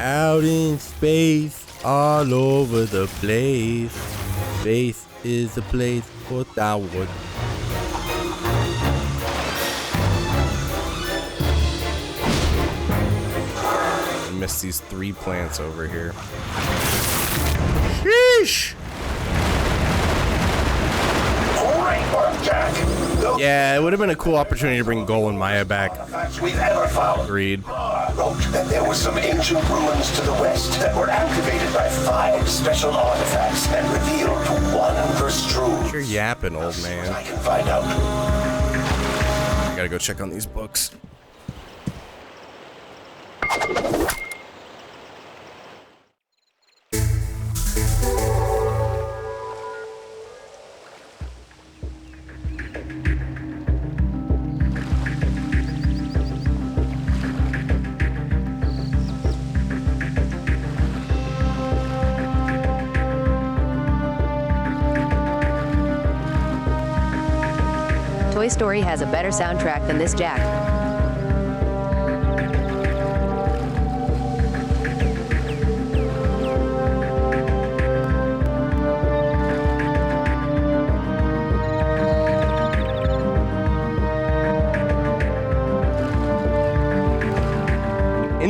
Out in space, all over the place. Space is a place for downward. I missed these 3 plants over here. Sheesh! Great work, Jak. Yeah, it would have been a cool opportunity to bring Gol and Maya back. We've ever found. Agreed. Wrote that there were some ancient ruins to the west that were activated by 5 special artifacts and revealed to one Verstrude. You're yapping, old man. I can find out. I gotta go check on these books. Toy Story has a better soundtrack than this Jak.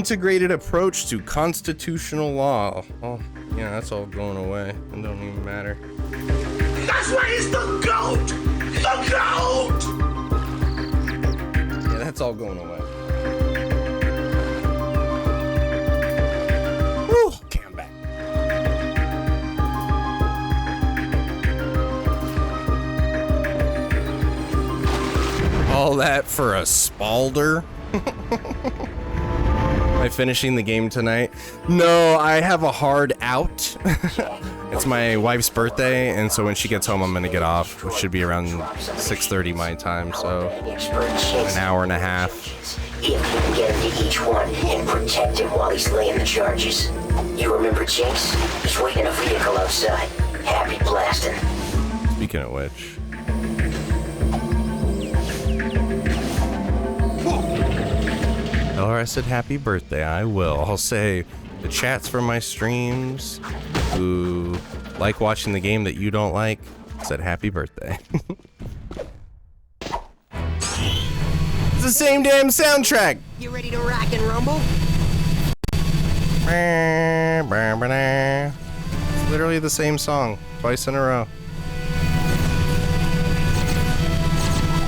Integrated approach to constitutional law. Oh, yeah, that's all going away. It don't even matter. That's why he's the GOAT! The GOAT! Yeah, that's all going away. Woo! Okay, I'm back. All that for a Spalder? Am I finishing the game tonight? No, I have a hard out. It's my wife's birthday, and so when she gets home, I'm gonna get off, which should be around 6:30 my time, so an hour and a half. If you can get him to each one and protect him while he's laying the charges. You remember Jinx? He's waiting in a vehicle outside. Happy blasting. Speaking of which. Tell her I said happy birthday. I will. I'll say the chats from my streams who like watching the game that you don't like said happy birthday. It's the same damn soundtrack. You ready to rock and rumble? It's literally the same song twice in a row.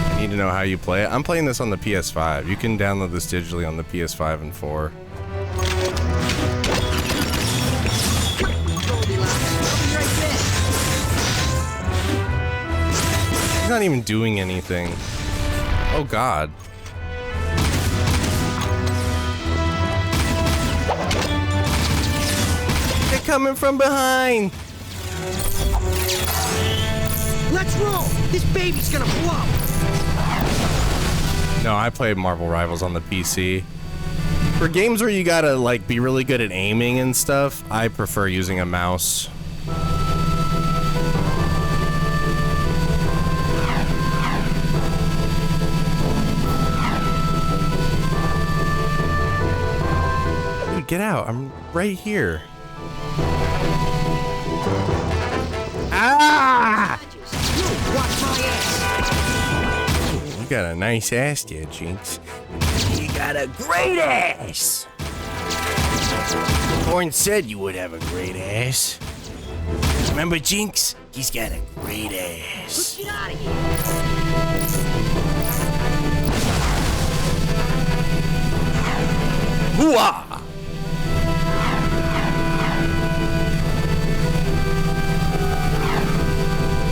I need to know how you play it. I'm playing this on the PS5. You can download this digitally on the PS5 and 4. He's not even doing anything. Oh God. They're coming from behind. Let's roll. This baby's gonna blow. No, I played Marvel Rivals on the PC. For games where you gotta like be really good at aiming and stuff, I prefer using a mouse. Dude, get out. I'm right here. Ah! Watch my ass. You got a nice ass there, Jinx. You got a great ass. Horn said you would have a great ass. Remember Jinx? He's got a great ass. Get out of here. Hoo-ah!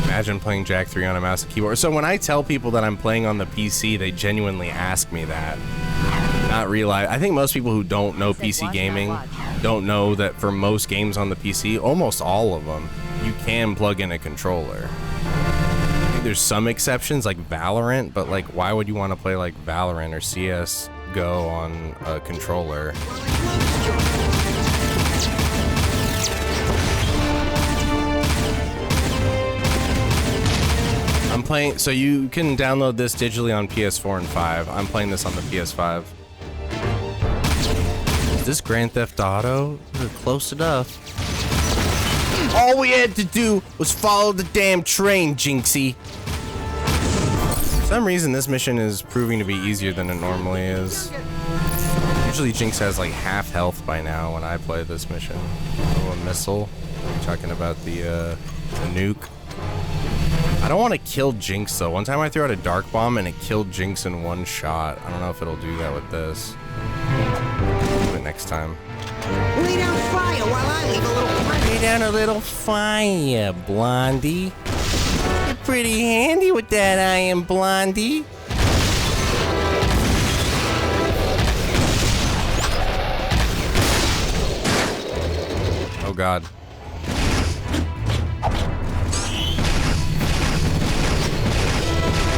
Imagine playing Jak 3 on a mouse and keyboard. So when I tell people that I'm playing on the PC, they genuinely ask me that. Not realize. I think most people who don't know PC gaming don't know that for most games on the PC, almost all of them, you can plug in a controller. I think there's some exceptions like Valorant, but like why would you want to play like Valorant or CS:GO on a controller? I'm playing, so you can download this digitally on PS4 and 5. I'm playing this on the PS5. Is this Grand Theft Auto? Close enough. All we had to do was follow the damn train, Jinxie. For some reason, this mission is proving to be easier than it normally is. Usually Jinx has like half health by now when I play this mission. Oh, a missile. I'm talking about the nuke. I don't want to kill Jinx though. One time I threw out a dark bomb and it killed Jinx in one shot. I don't know if it'll do that with this. Do it next time. Lay down fire while I leave a little fire. Lay down a little fire, Blondie. You're pretty handy with that iron, Blondie. Oh God.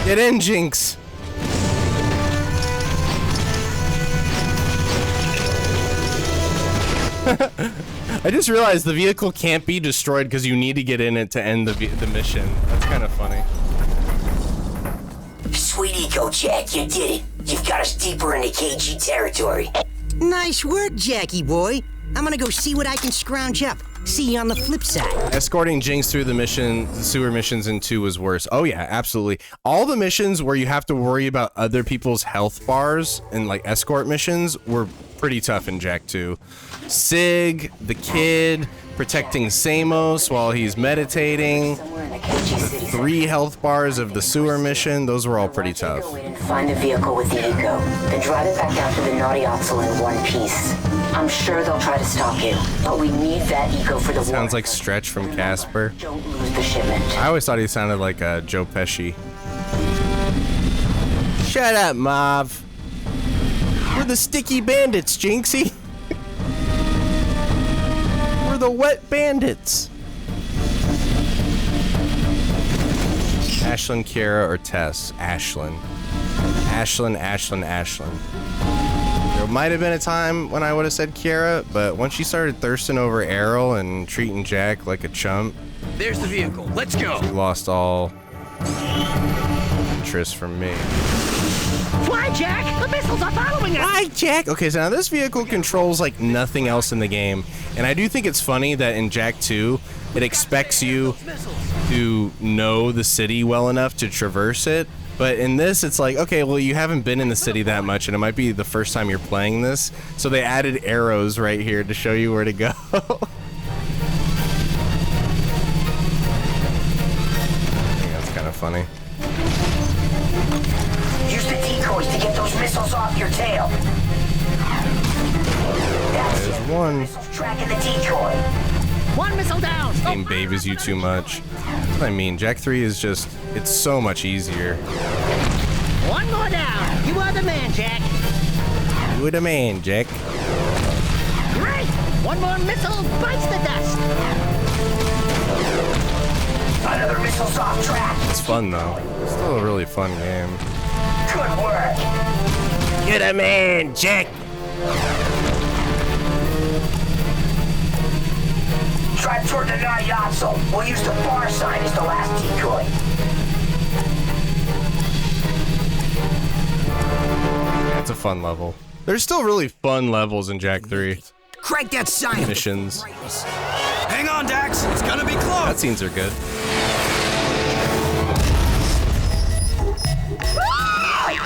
Get in, Jinx. I just realized the vehicle can't be destroyed because you need to get in it to end the mission. That's kind of funny. Sweet eco, Jak, you did it. You've got us deeper into KG territory. Nice work, Jackie boy. I'm gonna go see what I can scrounge up. See you on the flip side. Escorting Jinx through the sewer missions in 2 was worse. Oh yeah, absolutely. All the missions where you have to worry about other people's health bars and like escort missions were pretty tough in Jak 2. Sig, the kid, protecting Samos while he's meditating, the 3 health bars of the sewer mission, those were all pretty tough. Find a vehicle with the eco, then drive it back down to the Naughty Oxel in one piece. I'm sure they'll try to stop you, but we need that eco for the Sounds like Stretch from Casper. Don't lose the shipment. I always thought he sounded like Joe Pesci. Shut up, Mav. We're the sticky bandits, Jinxie. We're the wet bandits. Ashlyn, Kiera, or Tess? Ashlyn. Ashlyn. There might have been a time when I would have said Kiera, but once she started thirsting over Errol and treating Jak like a chump, There's the vehicle. Let's go. she lost all interest from me. Fly, Jak! The missiles are following us! Fly, Jak! Okay, so now this vehicle controls like nothing else in the game, and I do think it's funny that in Jak 2, it expects you to know the city well enough to traverse it, but in this, it's like, okay, well, you haven't been in the city that much, and it might be the first time you're playing this, so they added arrows right here to show you where to go. I think that's kind of funny. Use the decoys to get those missiles off your tail. There's one. Tracking the decoy. One missile down! Game babies you too much. That's what I mean. Jak 3 is just, it's so much easier. One more down! You are the man, Jak! You the man, Jak. Great! One more missile bites the dust! Another missile's off track. It's fun though. It's still a really fun game. Good work. You're the man, Jak. Drive toward the Nayatsu. We'll use the bar sign as the last decoy. It's a fun level. There's still really fun levels in Jak 3. Crank that sign. Missions. Hang on, Dax. It's gonna be close. Cutscenes are good.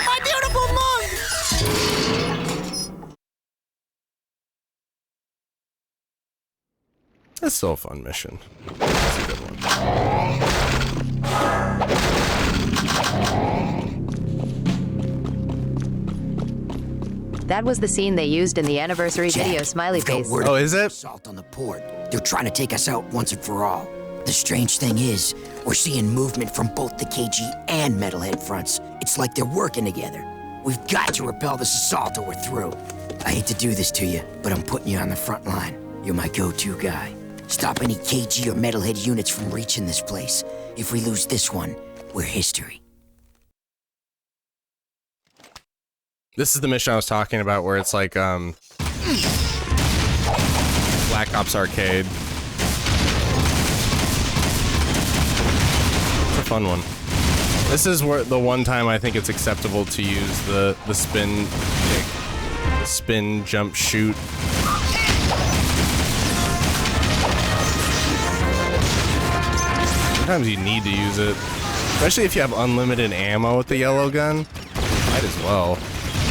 My beautiful monk! That's still a fun mission. That's a good one. That was the scene they used in the anniversary video, Smiley Face. Oh, is it? Assault on the port. They're trying to take us out once and for all. The strange thing is, we're seeing movement from both the KG and Metalhead fronts. It's like they're working together. We've got to repel this assault or we're through. I hate to do this to you, but I'm putting you on the front line. You're my go-to guy. Stop any KG or Metalhead units from reaching this place. If we lose this one, we're history. This is the mission I was talking about where it's like Black Ops Arcade. It's a fun one. This is where the one time I think it's acceptable to use the spin kick, the spin jump shoot. Sometimes you need to use it, especially if you have unlimited ammo with the yellow gun. Might as well.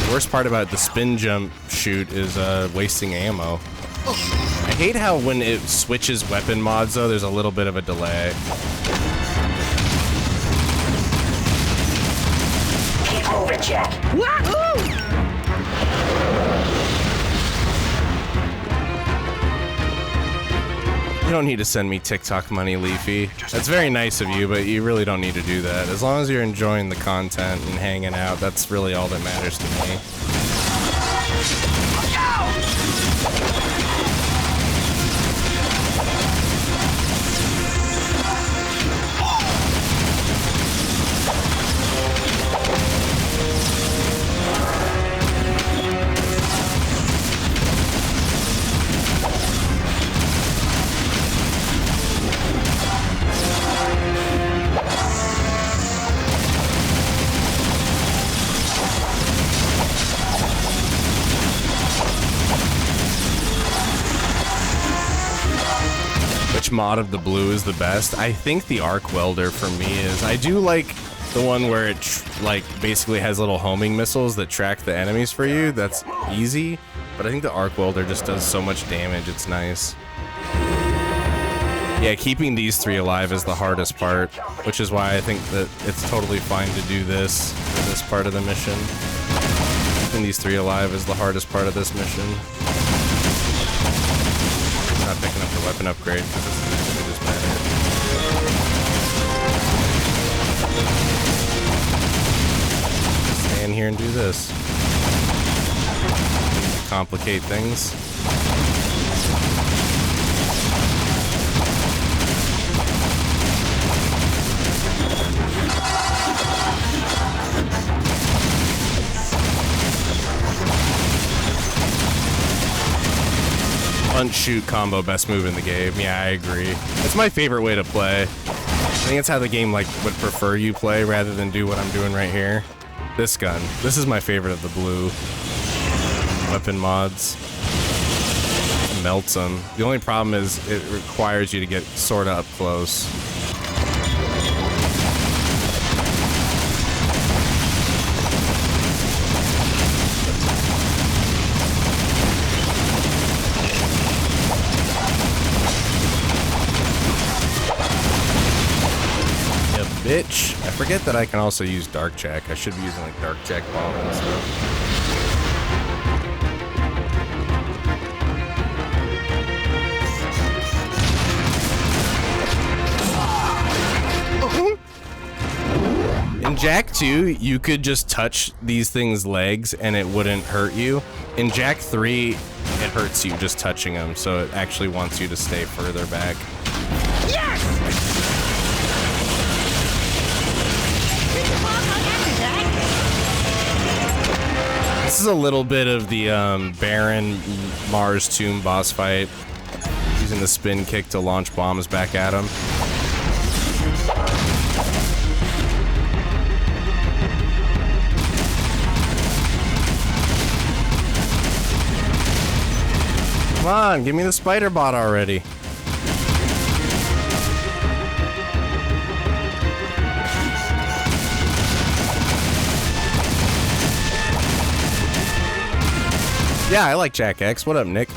The worst part about the spin jump shoot is wasting ammo. I hate how when it switches weapon mods though, there's a little bit of a delay. Keep moving, Jak. Wahoo! You don't need to send me TikTok money, Leafy. That's very nice of you, but you really don't need to do that. As long as you're enjoying the content and hanging out, that's really all that matters to me. Which mod of the blue is the best? I think the arc welder for me is. I do like the one where it like basically has little homing missiles that track the enemies for you. That's easy. But I think the arc welder just does so much damage, it's nice. Yeah, keeping these 3 alive is the hardest part, which is why I think that it's totally fine to do this for this part of the mission. Keeping these 3 alive is the hardest part of this mission. Not picking up the weapon upgrade because this is better. Stay in here and do this. Complicate things. Punch, shoot, combo, best move in the game. Yeah, I agree. It's my favorite way to play. I think it's how the game like would prefer you play rather than do what I'm doing right here. This gun. This is my favorite of the blue weapon mods. It melts them. The only problem is it requires you to get sorta up close. Bitch. I forget that I can also use Dark Jack. I should be using like Dark Jack bomb and stuff. In Jak 2, you could just touch these things' legs and it wouldn't hurt you. In Jak 3, it hurts you just touching them, so it actually wants you to stay further back. Yes! This is a little bit of the Baron Mars Tomb boss fight. Using the spin kick to launch bombs back at him. Come on, give me the spider bot already. Yeah, I like Jak X. What up, Nick?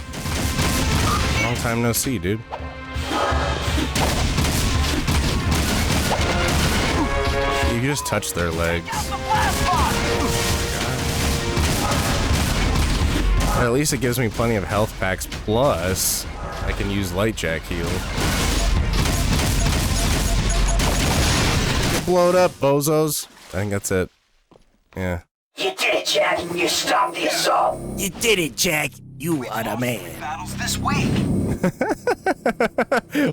Long time no see, dude. You can just touch their legs. Or at least it gives me plenty of health packs, plus I can use Light Jak heal. Blow it up, bozos. I think that's it. Yeah. You did it, Jak. You stopped the assault. You did it, Jak. You are the man. Battles this week.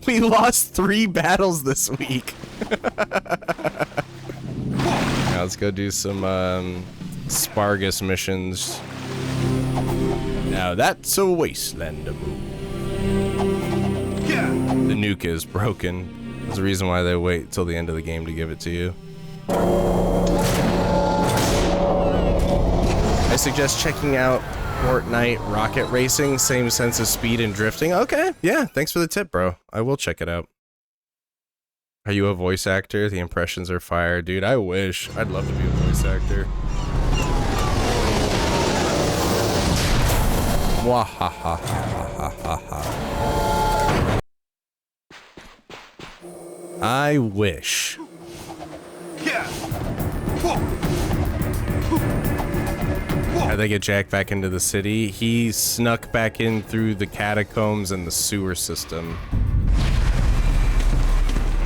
We lost 3 battles this week. Now let's go do some Spargus missions. Now that's a wasteland move. The nuke is broken. There's a reason why they wait till the end of the game to give it to you. I suggest checking out Fortnite Rocket Racing, same sense of speed and drifting. Okay, yeah, thanks for the tip, bro. I will check it out. Are you a voice actor? The impressions are fire. Dude, I wish. I'd love to be a voice actor. Wahahahahaha. I wish. How'd they get Jak back into the city? He snuck back in through the catacombs and the sewer system.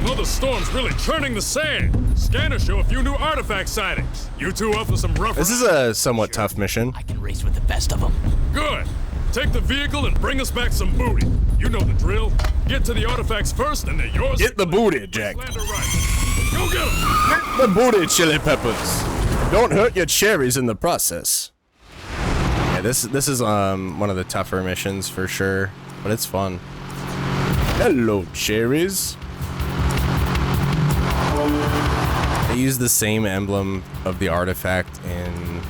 Well, the storm's really churning the sand. Scanners show a few new artifact sightings. You two up for some rough This is a somewhat tough mission. I can race with the best of them. Good. Take the vehicle and bring us back some booty. You know the drill. Get to the artifacts first and they're yours. Get the booty, Jak. Go get them. Get the booty, Chili Peppers. Don't hurt your cherries in the process. Yeah, this is one of the tougher missions for sure, but it's fun. Hello, cherries. They use the same emblem of the artifact in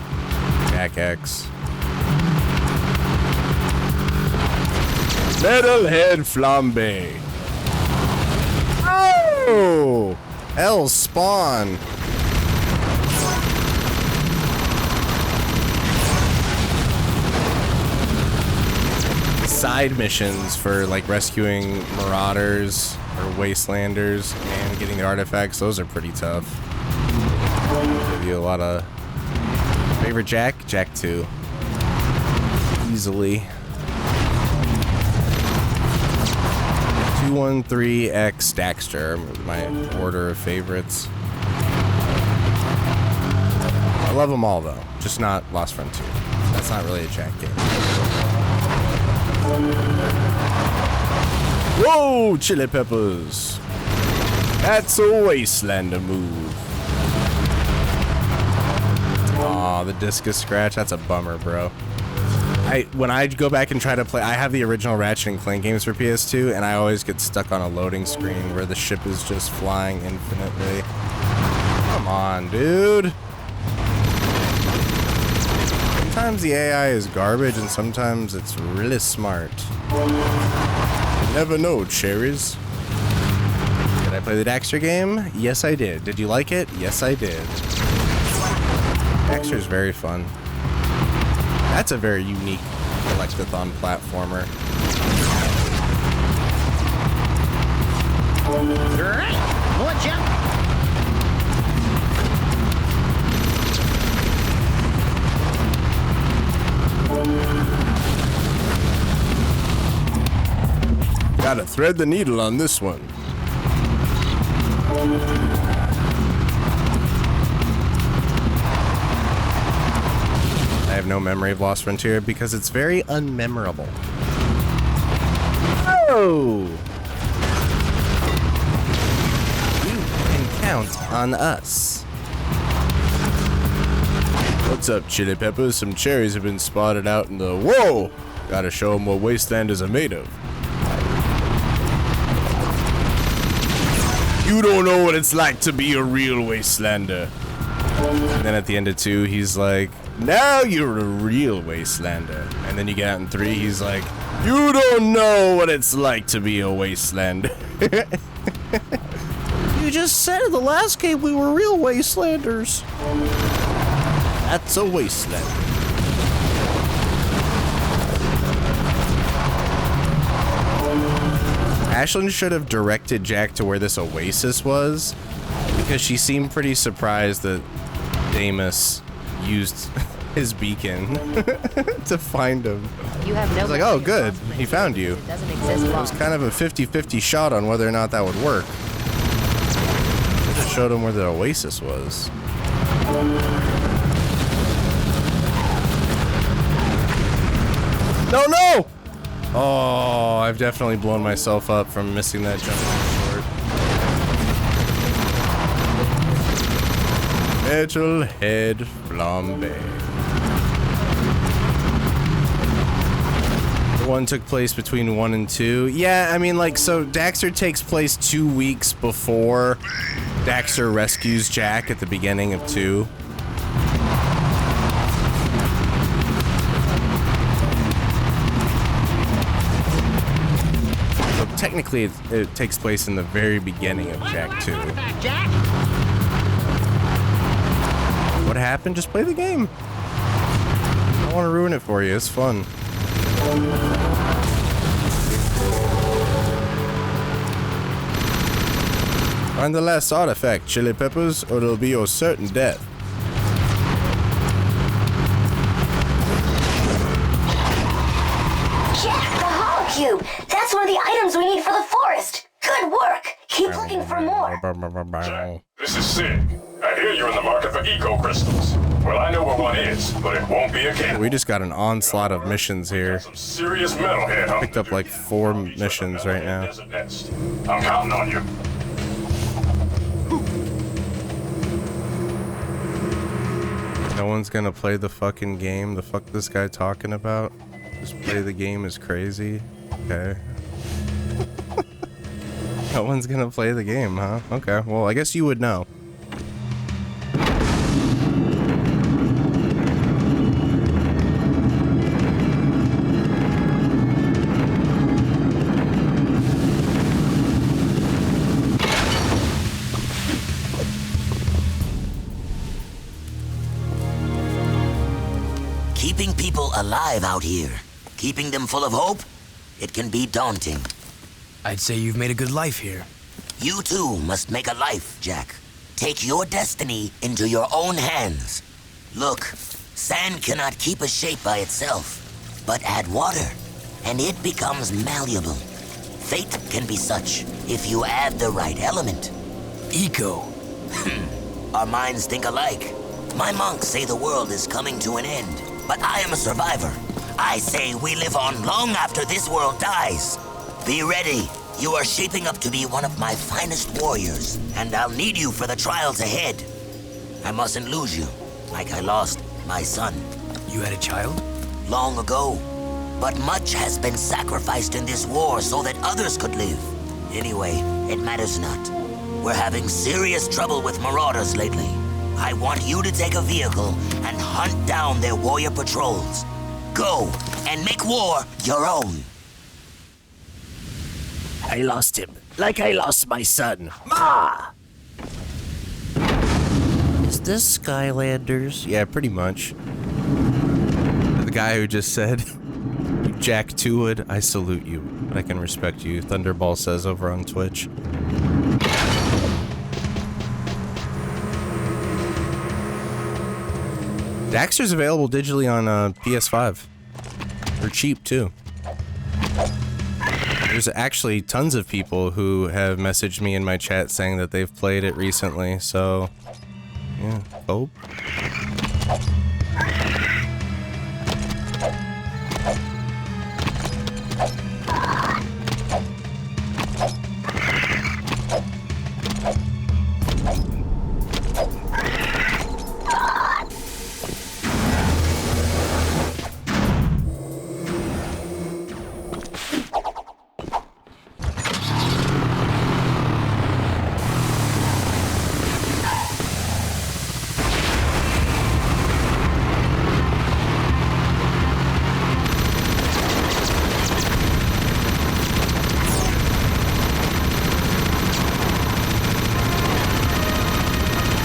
Jak X. Metalhead Flambe. Oh! L spawn. side missions for like rescuing marauders or wastelanders and getting the artifacts, those are pretty tough. Give you a lot of favorite Jack 2 easily. 213X Daxter, my order of favorites. I love them all though, just not Lost Frontier. That's not really a Jack game. Whoa, Chili Peppers. That's a Wastelander move. Aw, the discus scratch, that's a bummer, bro. When I go back and try to play, I have the original Ratchet and Clank games for PS2, and I always get stuck on a loading screen where the ship is just flying infinitely. Come on, dude. Sometimes the AI is garbage, and sometimes it's really smart. You never know, cherries. Did I play the Daxter game? Yes, I did. Did you like it? Yes, I did. Daxter's very fun. That's a very unique Electathon platformer. Great! More jump! Gotta thread the needle on this one. I have no memory of Lost Frontier because it's very unmemorable. Oh! You can count on us. What's up, Chili Peppers? Some cherries have been spotted out in the... Whoa! Gotta show them what Wastelanders are made of. You don't know what it's like to be a real Wastelander. And then at the end of 2, he's like, now you're a real Wastelander. And then you get out in 3, he's like, you don't know what it's like to be a Wastelander. You just said in the last game we were real Wastelanders. That's a Wastelander. Ashlyn should have directed Jack to where this oasis was, because she seemed pretty surprised that Damus used his beacon to find him. You have no. I was like, oh, good, he found you. It doesn't exist. It was kind of a 50-50 shot on whether or not that would work. It just showed him where the oasis was. No, no! Oh, I've definitely blown myself up from missing that jump short. Metalhead Flambe. The one took place between 1 and 2. Yeah, I mean, like, so Daxter takes place 2 weeks before Daxter rescues Jack at the beginning of 2. Technically, it takes place in the very beginning of Jack 2. What happened? Just play the game. I don't want to ruin it for you. It's fun. Find the last artifact, Chili Peppers, or it'll be your certain death. Jack, the Hollow Cube! That's one of the items we need for the forest! Good work! Keep looking for more! Jack, this is Sid. I hear you're in the market for eco-crystals. Well, I know where one is, but it won't be a kid. We just got an onslaught of missions here. Some serious metal here, huh? Picked up like 4 missions right now. I'm counting on you. No one's gonna play the fucking game. The fuck this guy talking about? Just play the game is crazy. Okay. No one's gonna play the game, huh? Okay, well, I guess you would know. Keeping people alive out here. Keeping them full of hope. it can be daunting. I'd say you've made a good life here. You too must make a life, Jack. Take your destiny into your own hands. Look, sand cannot keep a shape by itself, but add water, and it becomes malleable. Fate can be such if you add the right element. Eco. Our minds think alike. My monks say the world is coming to an end, but I am a survivor. I say we live on long after this world dies. Be ready. You are shaping up to be one of my finest warriors, and I'll need you for the trials ahead. I mustn't lose you, like I lost my son. You had a child? Long ago. But much has been sacrificed in this war so that others could live. Anyway, it matters not. We're having serious trouble with marauders lately. I want you to take a vehicle and hunt down their warrior patrols. Go and make war your own. I lost him, like I lost my son. Ma! Is this Skylanders? Yeah, pretty much. The guy who just said, Jack Twood, I salute you. I can respect you, Thunderball says over on Twitch. Daxter's available digitally on PS5. They're cheap too. There's actually tons of people who have messaged me in my chat saying that they've played it recently, so yeah, hope.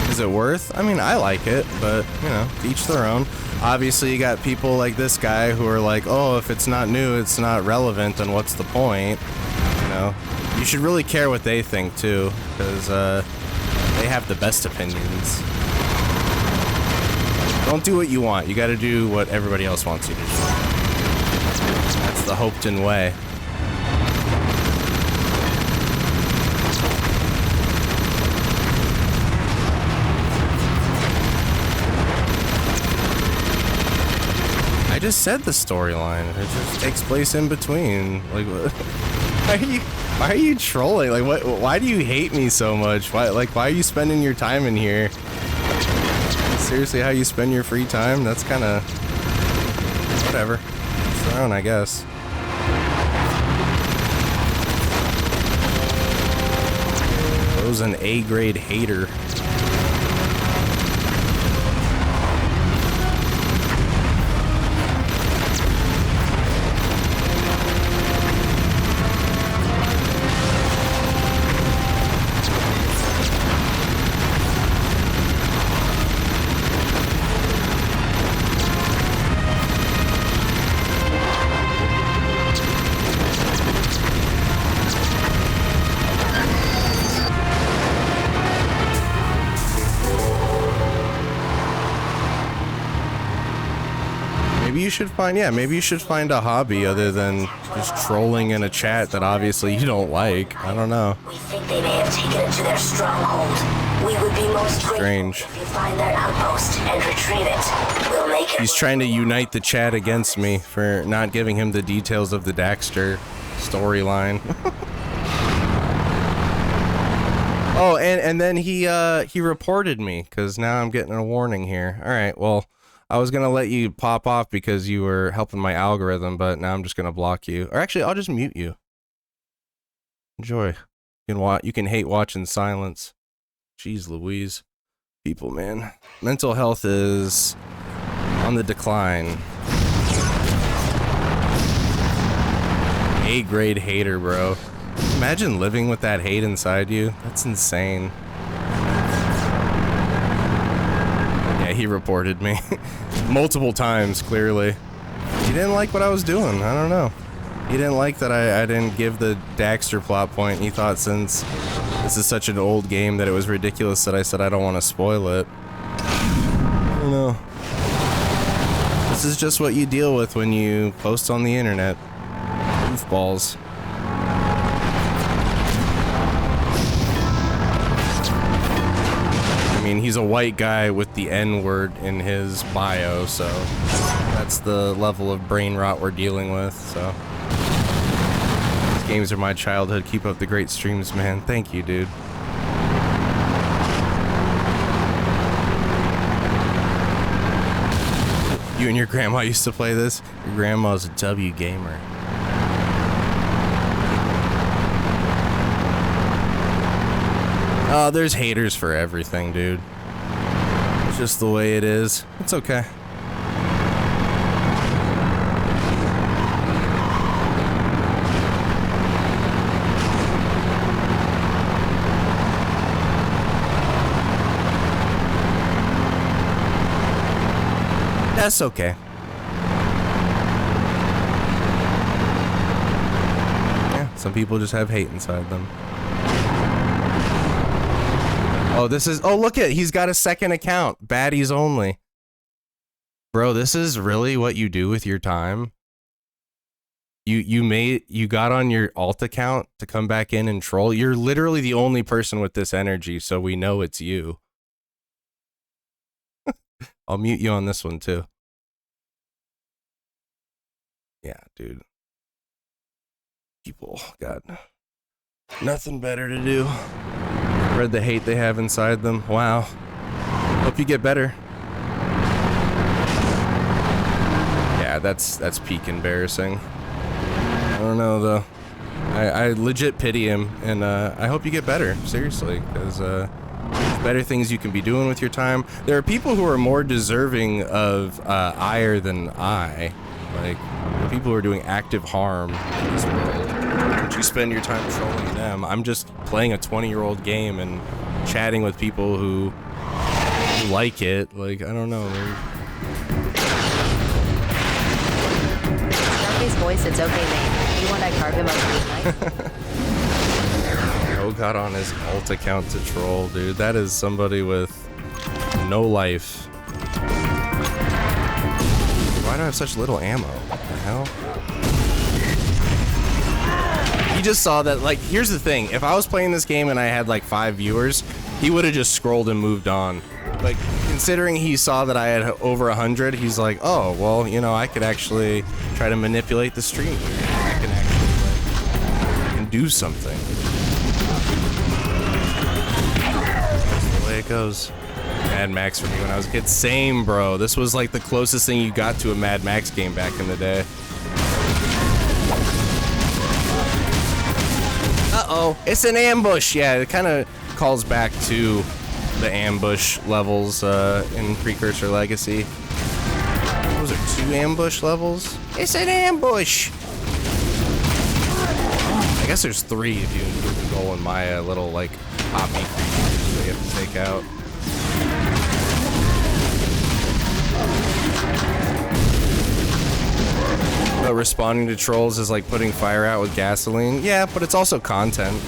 Is it worth? I mean, I like it, but, you know, to each their own. Obviously, you got people like this guy who are like, oh, if it's not new, it's not relevant, then what's the point? You know, you should really care what they think, too, because they have the best opinions. Don't do what you want. You gotta do what everybody else wants you to do. That's the Hopton way. I just said the storyline. It just takes place in between. Like, why are you trolling? Like, what? Why do you hate me so much? Why are you spending your time in here? Seriously, how you spend your free time? That's kind of whatever. It's their own, I guess. Bro's an A-grade hater. Maybe you should find a hobby other than just trolling in a chat that obviously you don't like. I don't know. We think they may have taken it to their stronghold. We would be most strange. If you find their outpost and retrieve it, we'll make it. He's trying to unite the chat against me for not giving him the details of the Daxter storyline. Oh, and then he reported me because now I'm getting a warning here. All right, well. I was gonna let you pop off because you were helping my algorithm, but now I'm just gonna block you. Or actually, I'll just mute you. Enjoy. You can hate watch in silence. Jeez Louise. People, man. Mental health is on the decline. A-grade hater, bro. Imagine living with that hate inside you. That's insane. He reported me multiple times, clearly. He didn't like what I was doing. I don't know. He didn't like that I didn't give the Daxter plot point. He thought since this is such an old game that it was ridiculous that I said I don't want to spoil it. I don't know. This is just what you deal with when you post on the internet. Goofballs. I mean, he's a white guy with the N-word in his bio, so that's the level of brain rot we're dealing with, so. These games are my childhood. Keep up the great streams, man. Thank you, dude. You and your grandma used to play this? Your grandma's a W gamer. Oh, there's haters for everything, dude. It's just the way it is. It's okay. That's okay. Yeah, some people just have hate inside them. Oh, this is... Oh, look at... He's got a second account. Baddies only. Bro, this is really what you do with your time? You got on your alt account to come back in and troll? You're literally the only person with this energy, so we know it's you. I'll mute you on this one, too. Yeah, dude. People got nothing better to do. Read the hate they have inside them. Wow. Hope you get better. Yeah, that's peak embarrassing. I don't know, though. I legit pity him, and I hope you get better, seriously, because there's better things you can be doing with your time. There are people who are more deserving of ire than I. Like, the people who are doing active harm in this world. Don't you spend your time trolling them? I'm just playing a 20-year-old game and chatting with people who like it. Like, I don't know. Scarface voice, it's okay, mate. You want I carve him up to be nice? No got on his alt account to troll, dude. That is somebody with no life. Why do I have such little ammo? What the hell? He just saw that, like, here's the thing. If I was playing this game and I had, like, 5 viewers, he would have just scrolled and moved on. Like, considering he saw that I had over 100, he's like, oh, well, you know, I could actually try to manipulate the stream. I can actually, like, I can do something. That's the way it goes. Mad Max for me when I was a kid. Same, bro. This was like the closest thing you got to a Mad Max game back in the day. Uh-oh. It's an ambush. Yeah, it kind of calls back to the ambush levels in Precursor Legacy. Those are 2 ambush levels? It's an ambush! I guess there's 3 if you include the Golem Maya little, like, poppy creatures that you have to take out. But responding to trolls is like putting fire out with gasoline. Yeah, but it's also content.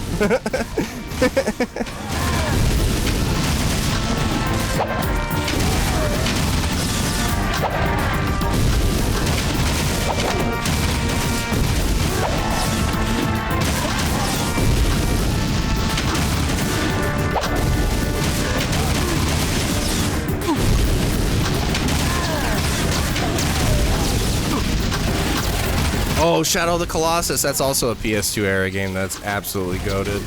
Oh, Shadow of the Colossus. That's also a PS2 era game that's absolutely goated.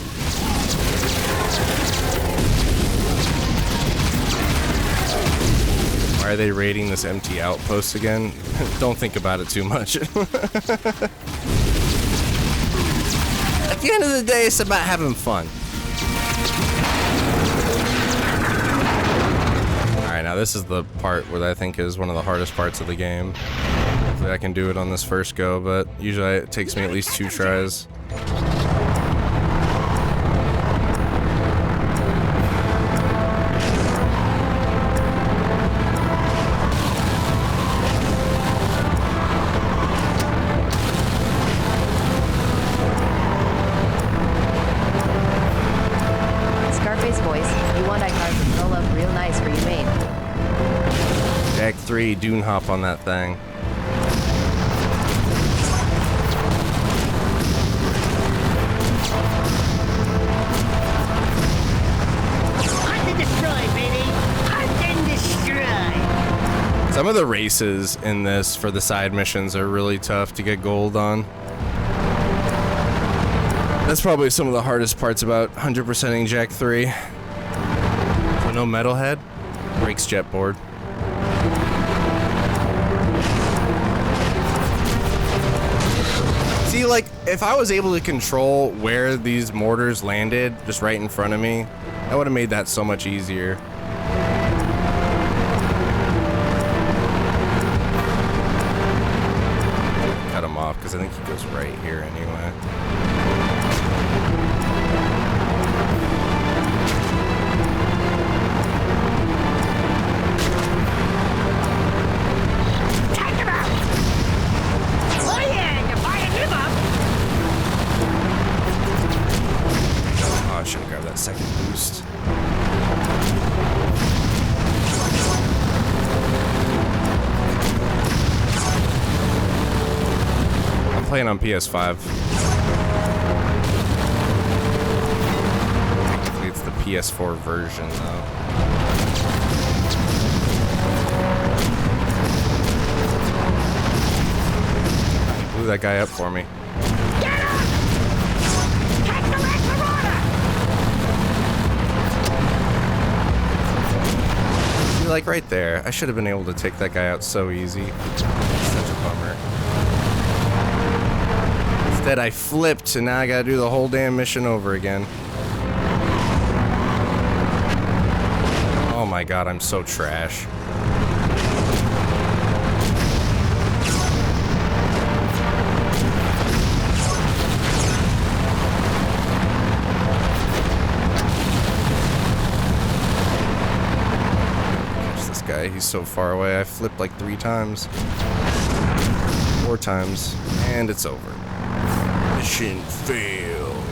Why are they raiding this empty outpost again? Don't think about it too much. At the end of the day, it's about having fun. Alright, now this is the part where I think is one of the hardest parts of the game. Hopefully I can do it on this first go, but usually it takes me at least 2 tries. PS3 dune hop on that thing. Hunt and destroy, baby! Hunt and destroy! Some of the races in this for the side missions are really tough to get gold on. That's probably some of the hardest parts about 100%ing Jak 3. So no metalhead, breaks jet board. See, like, if I was able to control where these mortars landed just right in front of me, that would have made that so much easier. Cut him off, because I think he goes right here anyway. I should have grabbed that second boost. I'm playing on PS5. Technically, it's the PS4 version, though. He blew that guy up for me. Like right there, I should have been able to take that guy out so easy. Such a bummer. Instead, I flipped, and now I gotta do the whole damn mission over again. Oh my god, I'm so trash. He's so far away. I flipped like 3 times. 4 times. And it's over. Mission failed.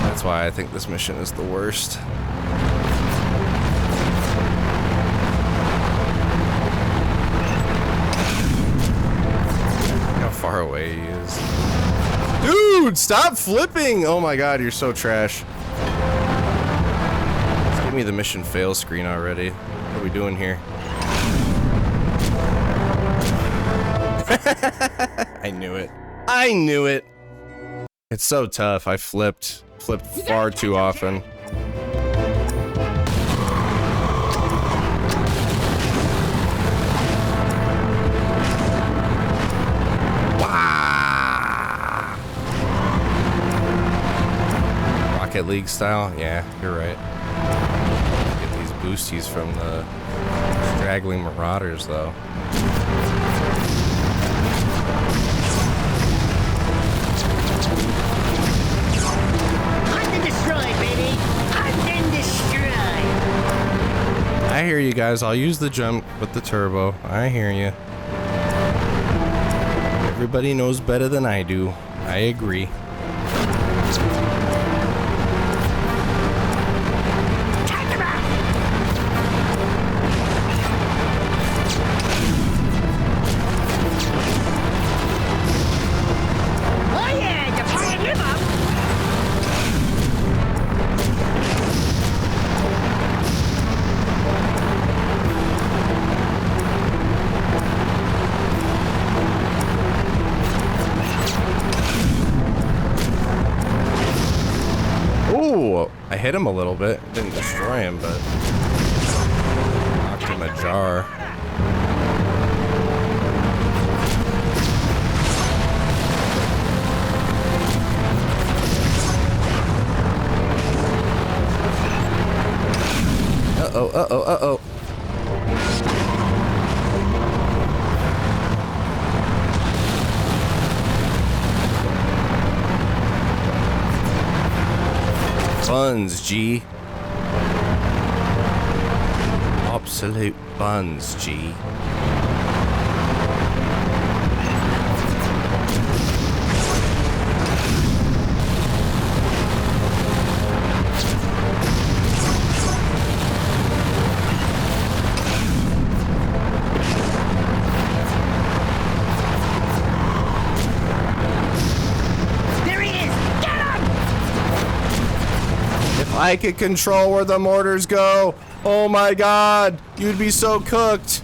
That's why I think this mission is the worst. Look how far away he is. Dude, stop flipping! Oh my god, you're so trash. Give me the mission fail screen already. What are we doing here? I knew it. I knew it. It's so tough. I flipped far too often. Wow. Rocket League style? Yeah, you're right. Boosties from the straggling marauders, though. Hunt and destroy, baby! Hunt and destroy! I hear you guys. I'll use the jump with the turbo. I hear you. Everybody knows better than I do. I agree. I hit him a little bit. Didn't destroy him, but knocked him ajar. Uh-oh, uh-oh, uh-oh. Buns, G. Absolute buns, G. I could control where the mortars go. Oh my god, you'd be so cooked.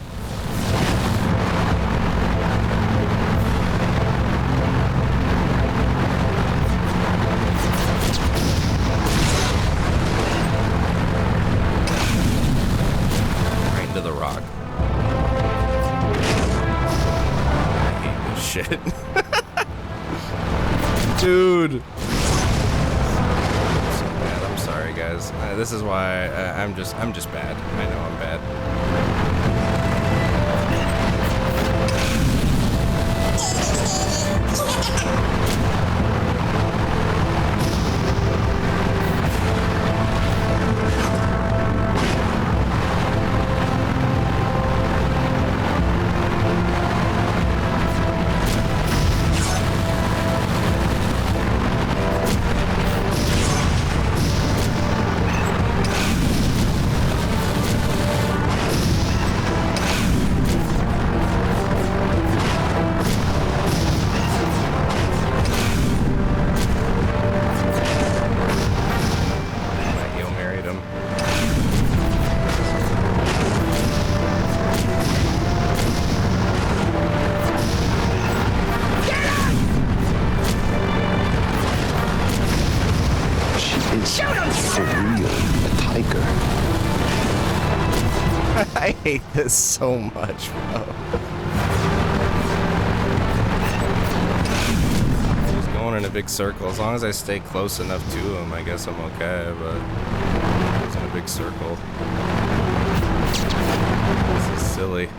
Right into the rock. I hate this shit. Dude. I'm sorry, guys. This is why I'm just bad. I know I'm bad. I hate this so much, bro. He's going in a big circle. As long as I stay close enough to him, I guess I'm okay, but he's in a big circle. This is silly.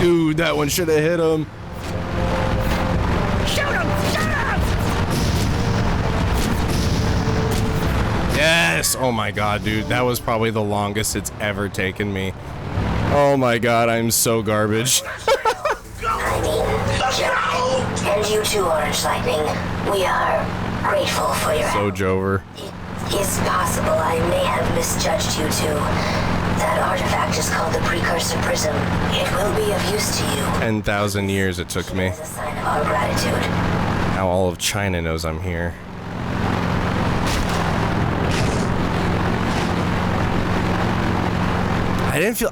Dude, that one should have hit him. Shoot him! Shoot him! Yes! Oh my god, dude. That was probably the longest it's ever taken me. Oh my god, I'm so garbage. And you too, Orange Lightning. We are grateful for your So help. Jover. It's possible I may have misjudged you two. That artifact is called the Precursor Prism. It will be of use to you. 10,000 years it took me. As a sign of our gratitude. Now all of China knows I'm here.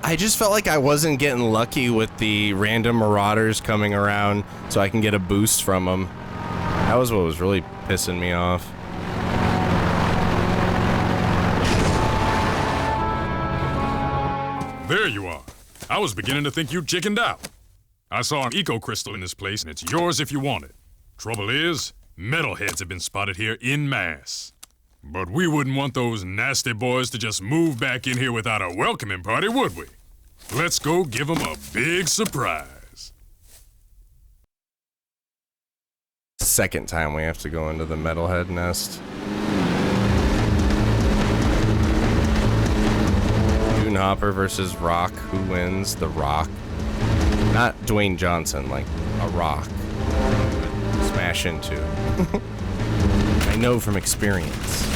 I just felt like I wasn't getting lucky with the random marauders coming around so I can get a boost from them. That was what was really pissing me off. There you are. I was beginning to think you chickened out. I saw an eco crystal in this place, and it's yours if you want it. Trouble is, metalheads have been spotted here en masse. But we wouldn't want those nasty boys to just move back in here without a welcoming party, would we? Let's go give them a big surprise. Second time we have to go into the metalhead nest. Hopper versus Rock. Who wins? The Rock. Not Dwayne Johnson, like a rock. Smash into. I know from experience.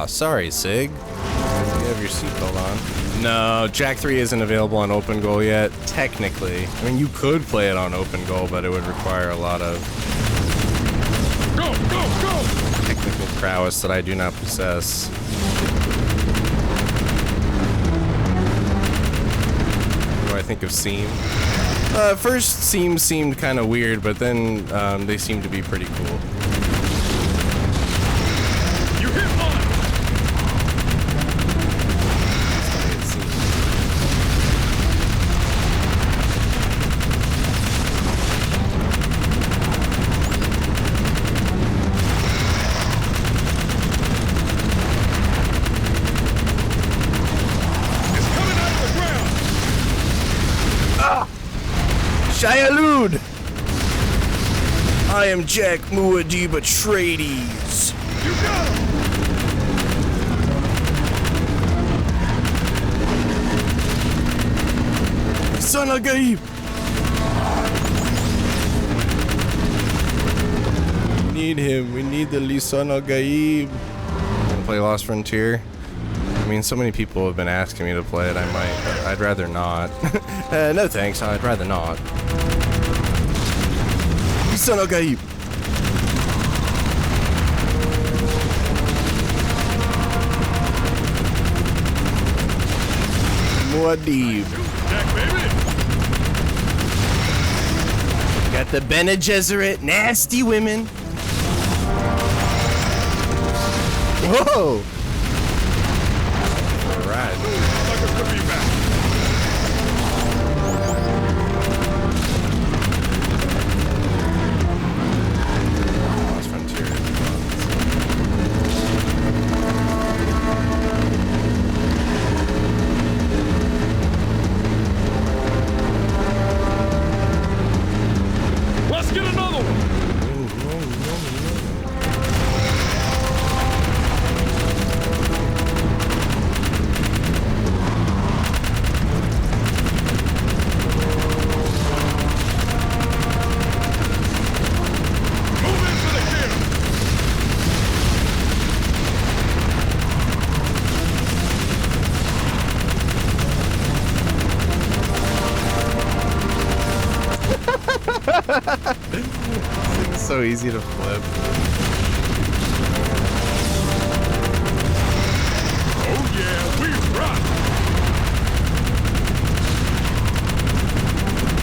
Sorry, Sig. You have your seatbelt on. No, Jak 3 isn't available on OpenGo yet, technically. I mean, you could play it on OpenGo, but it would require a lot of technical prowess that I do not possess. What do I think of Seam? First, Seam seemed kind of weird, but then they seem to be pretty cool. I am Jack Muad'Dib Atreides. You got him! Son of Gaib! We need him. We need the Lisan al-Gaib. Play Lost Frontier. I mean, so many people have been asking me to play it. I might, but I'd rather not. No thanks. I'd rather not. Lisan al-Gaib. Muad'Dib. Got the Bene Gesserit, nasty women. Whoa! All right. Lost Frontier. Let's get another one. It's so easy to flip. Oh yeah, we rock.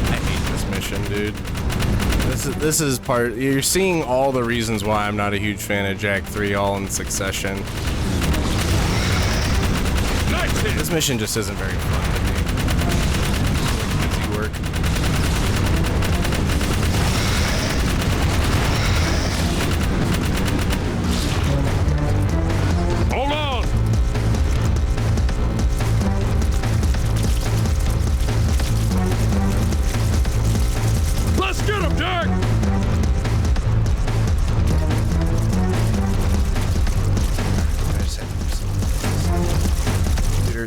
I hate this mission, dude. This is part. You're seeing all the reasons why I'm not a huge fan of Jak 3 all in succession. This mission just isn't very fun to me. Easy work. Hold on. Let's get him, Jack.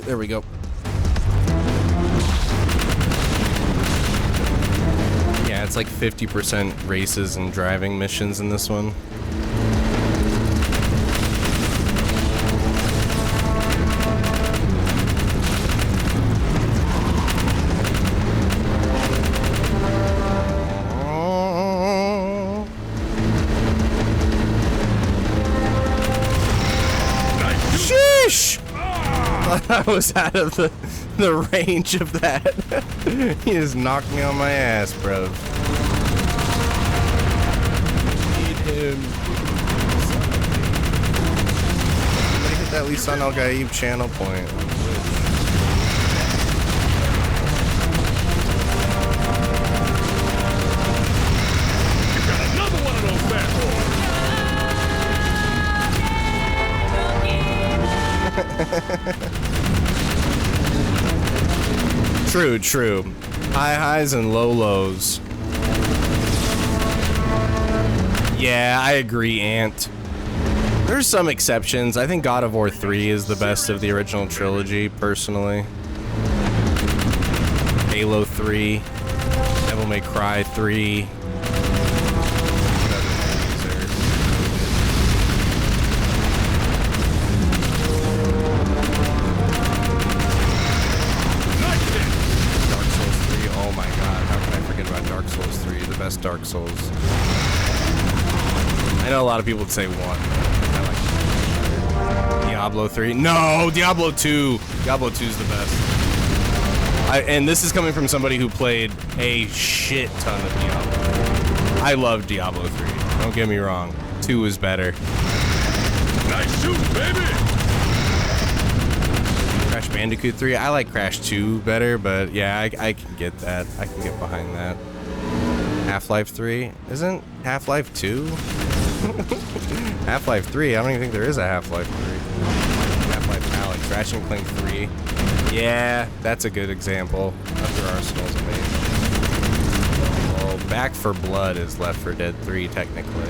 There we go. Yeah, it's like 50% races and driving missions in this one. Sheesh! I was out of the range of that. He just knocked me on my ass, bro. Need him. Somebody hit that Lisan al-Gaib channel point. You got another one of those bad True. High highs and low lows. Yeah, I agree, Ant. There's some exceptions. I think God of War 3 is the best of the original trilogy, personally. Halo 3. Devil May Cry 3. Dark Souls. I know a lot of people would say 1. I like Diablo 3. No, Diablo 2. Diablo 2 is the best. And this is coming from somebody who played a shit ton of Diablo. I love Diablo 3. Don't get me wrong. 2 is better. Nice shoot, baby. Crash Bandicoot 3. I like Crash 2 better, but yeah, I can get that. I can get behind that. Half-Life 3? Isn't Half-Life 2? Half-Life 3? I don't even think there is a Half-Life 3. Half-Life Alyx. Ratchet & Clank 3. Yeah, that's a good example. After Arsenal's amazing. Back for Blood is Left 4 Dead 3, technically.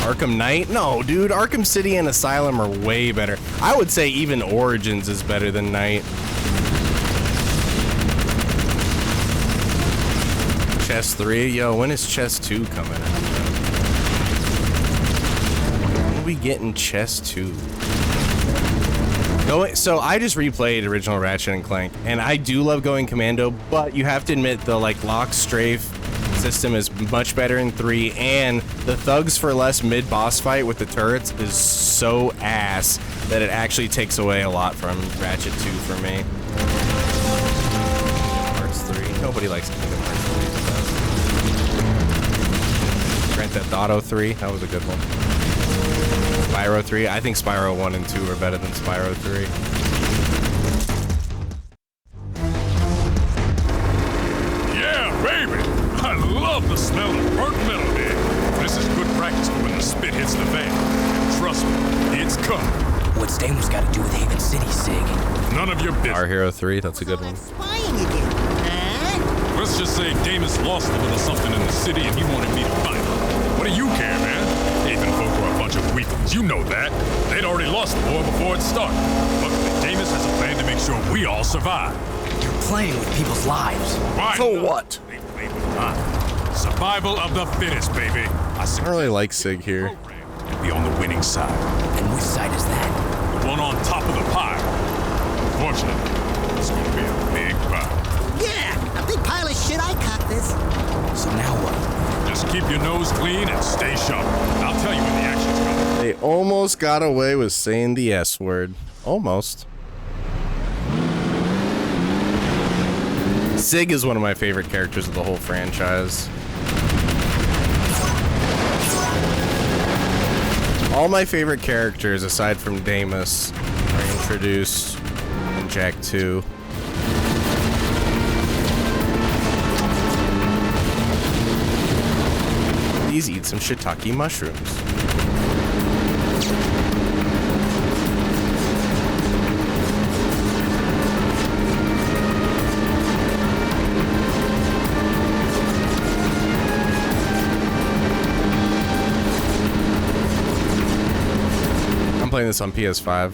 Arkham Knight? No, dude. Arkham City and Asylum are way better. I would say even Origins is better than Knight. Chess 3? Yo, when is Chess 2 coming out? When are we getting Chess 2? So I just replayed original Ratchet and Clank, and I do love going commando, but you have to admit the like lock strafe system is much better in 3, and the Thugs for Less mid boss fight with the turrets is so ass that it actually takes away a lot from Ratchet 2 for me. Hearts 3. Nobody likes Kingdom Hearts 3. Grand Theft Auto 3. That was a good one. Spyro 3. I think Spyro 1 and 2 are better than Spyro 3. Yeah, baby! I love the smell of burnt metal here. This is good practice for when the spit hits the fan. And trust me, it's coming. What's Deimos got to do with Haven City, Sig? None of your business. Our Hero 3. That's a good one. Let's just say Deimos lost a little something in the city and he wanted me to find it. What do you care, man? Haven folk are a bunch of weaklings. You know that. They'd already lost the war before it started. Luckily, Deimos has a plan to make sure we all survive. You're playing with people's lives. Why? So what? They played with mine. Survival of the fittest, baby. I don't really like Sig here. To be on the winning side. And which side is that? The one on top of the pile. Unfortunately, it's gonna be a big pile. Yeah, a big pile of shit. I caught this. So now what? Just keep your nose clean and stay sharp. I'll tell you when the action's coming. They almost got away with saying the S word. Almost. Sig is one of my favorite characters of the whole franchise. All my favorite characters, aside from Deimos, are introduced in Jak 2. Please eat some shiitake mushrooms. I'm playing this on PS5.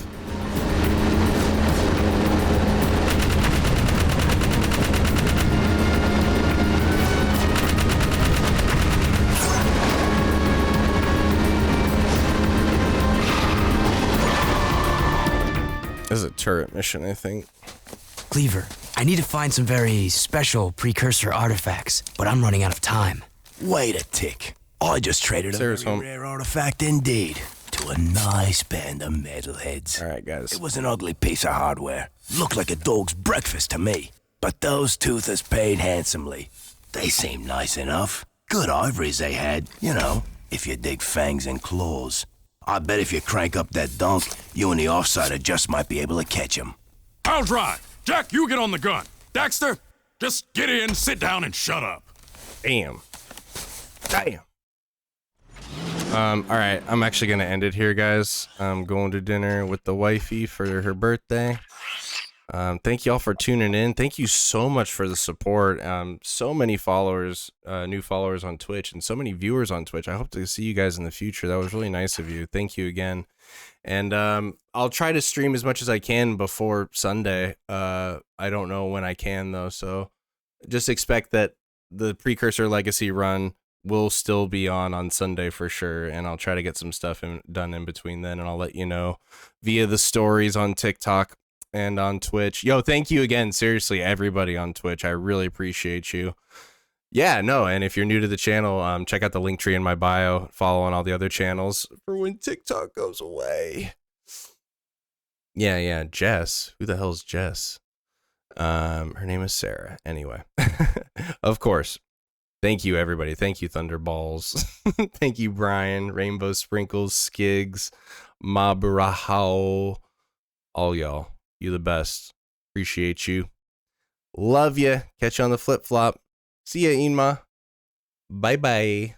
This is a turret mission, I think. Cleaver, I need to find some very special precursor artifacts, but I'm running out of time. Wait a tick. I just traded Sarah's a very home. rare artifact indeed to a nice band of metalheads. All right, guys. It was an ugly piece of hardware. Looked like a dog's breakfast to me. But those toothers paid handsomely. They seemed nice enough. Good ivories they had, you know, if you dig fangs and claws. I bet if you crank up that dunk, you and the offsider just might be able to catch him. I'll drive. Jack, you get on the gun. Daxter, just get in, sit down, and shut up. Damn. All right, I'm actually gonna end it here, guys. I'm going to dinner with the wifey for her birthday. Thank you all for tuning in. Thank you so much for the support. So many followers, new followers on Twitch, and so many viewers on Twitch. I hope to see you guys in the future. That was really nice of you. Thank you again. And I'll try to stream as much as I can before Sunday. I don't know when I can though, so just expect that the Precursor Legacy run will still be on Sunday for sure, and I'll try to get some stuff done in between then, and I'll let you know via the stories on TikTok and on Twitch. Yo, thank you again, seriously, everybody on Twitch. I really appreciate you. Yeah, no, and if you're new to the channel, check out the link tree in my bio, follow on all the other channels for when TikTok goes away. Yeah, Jess. Who the hell's Jess? Her name is Sarah. Anyway, of course. Thank you, everybody. Thank you, Thunderballs. Thank you, Brian, Rainbow Sprinkles, Skigs, Mabrahao. All y'all. You the best. Appreciate you. Love ya. Catch you on the flip-flop. See ya, Inma. Bye-bye.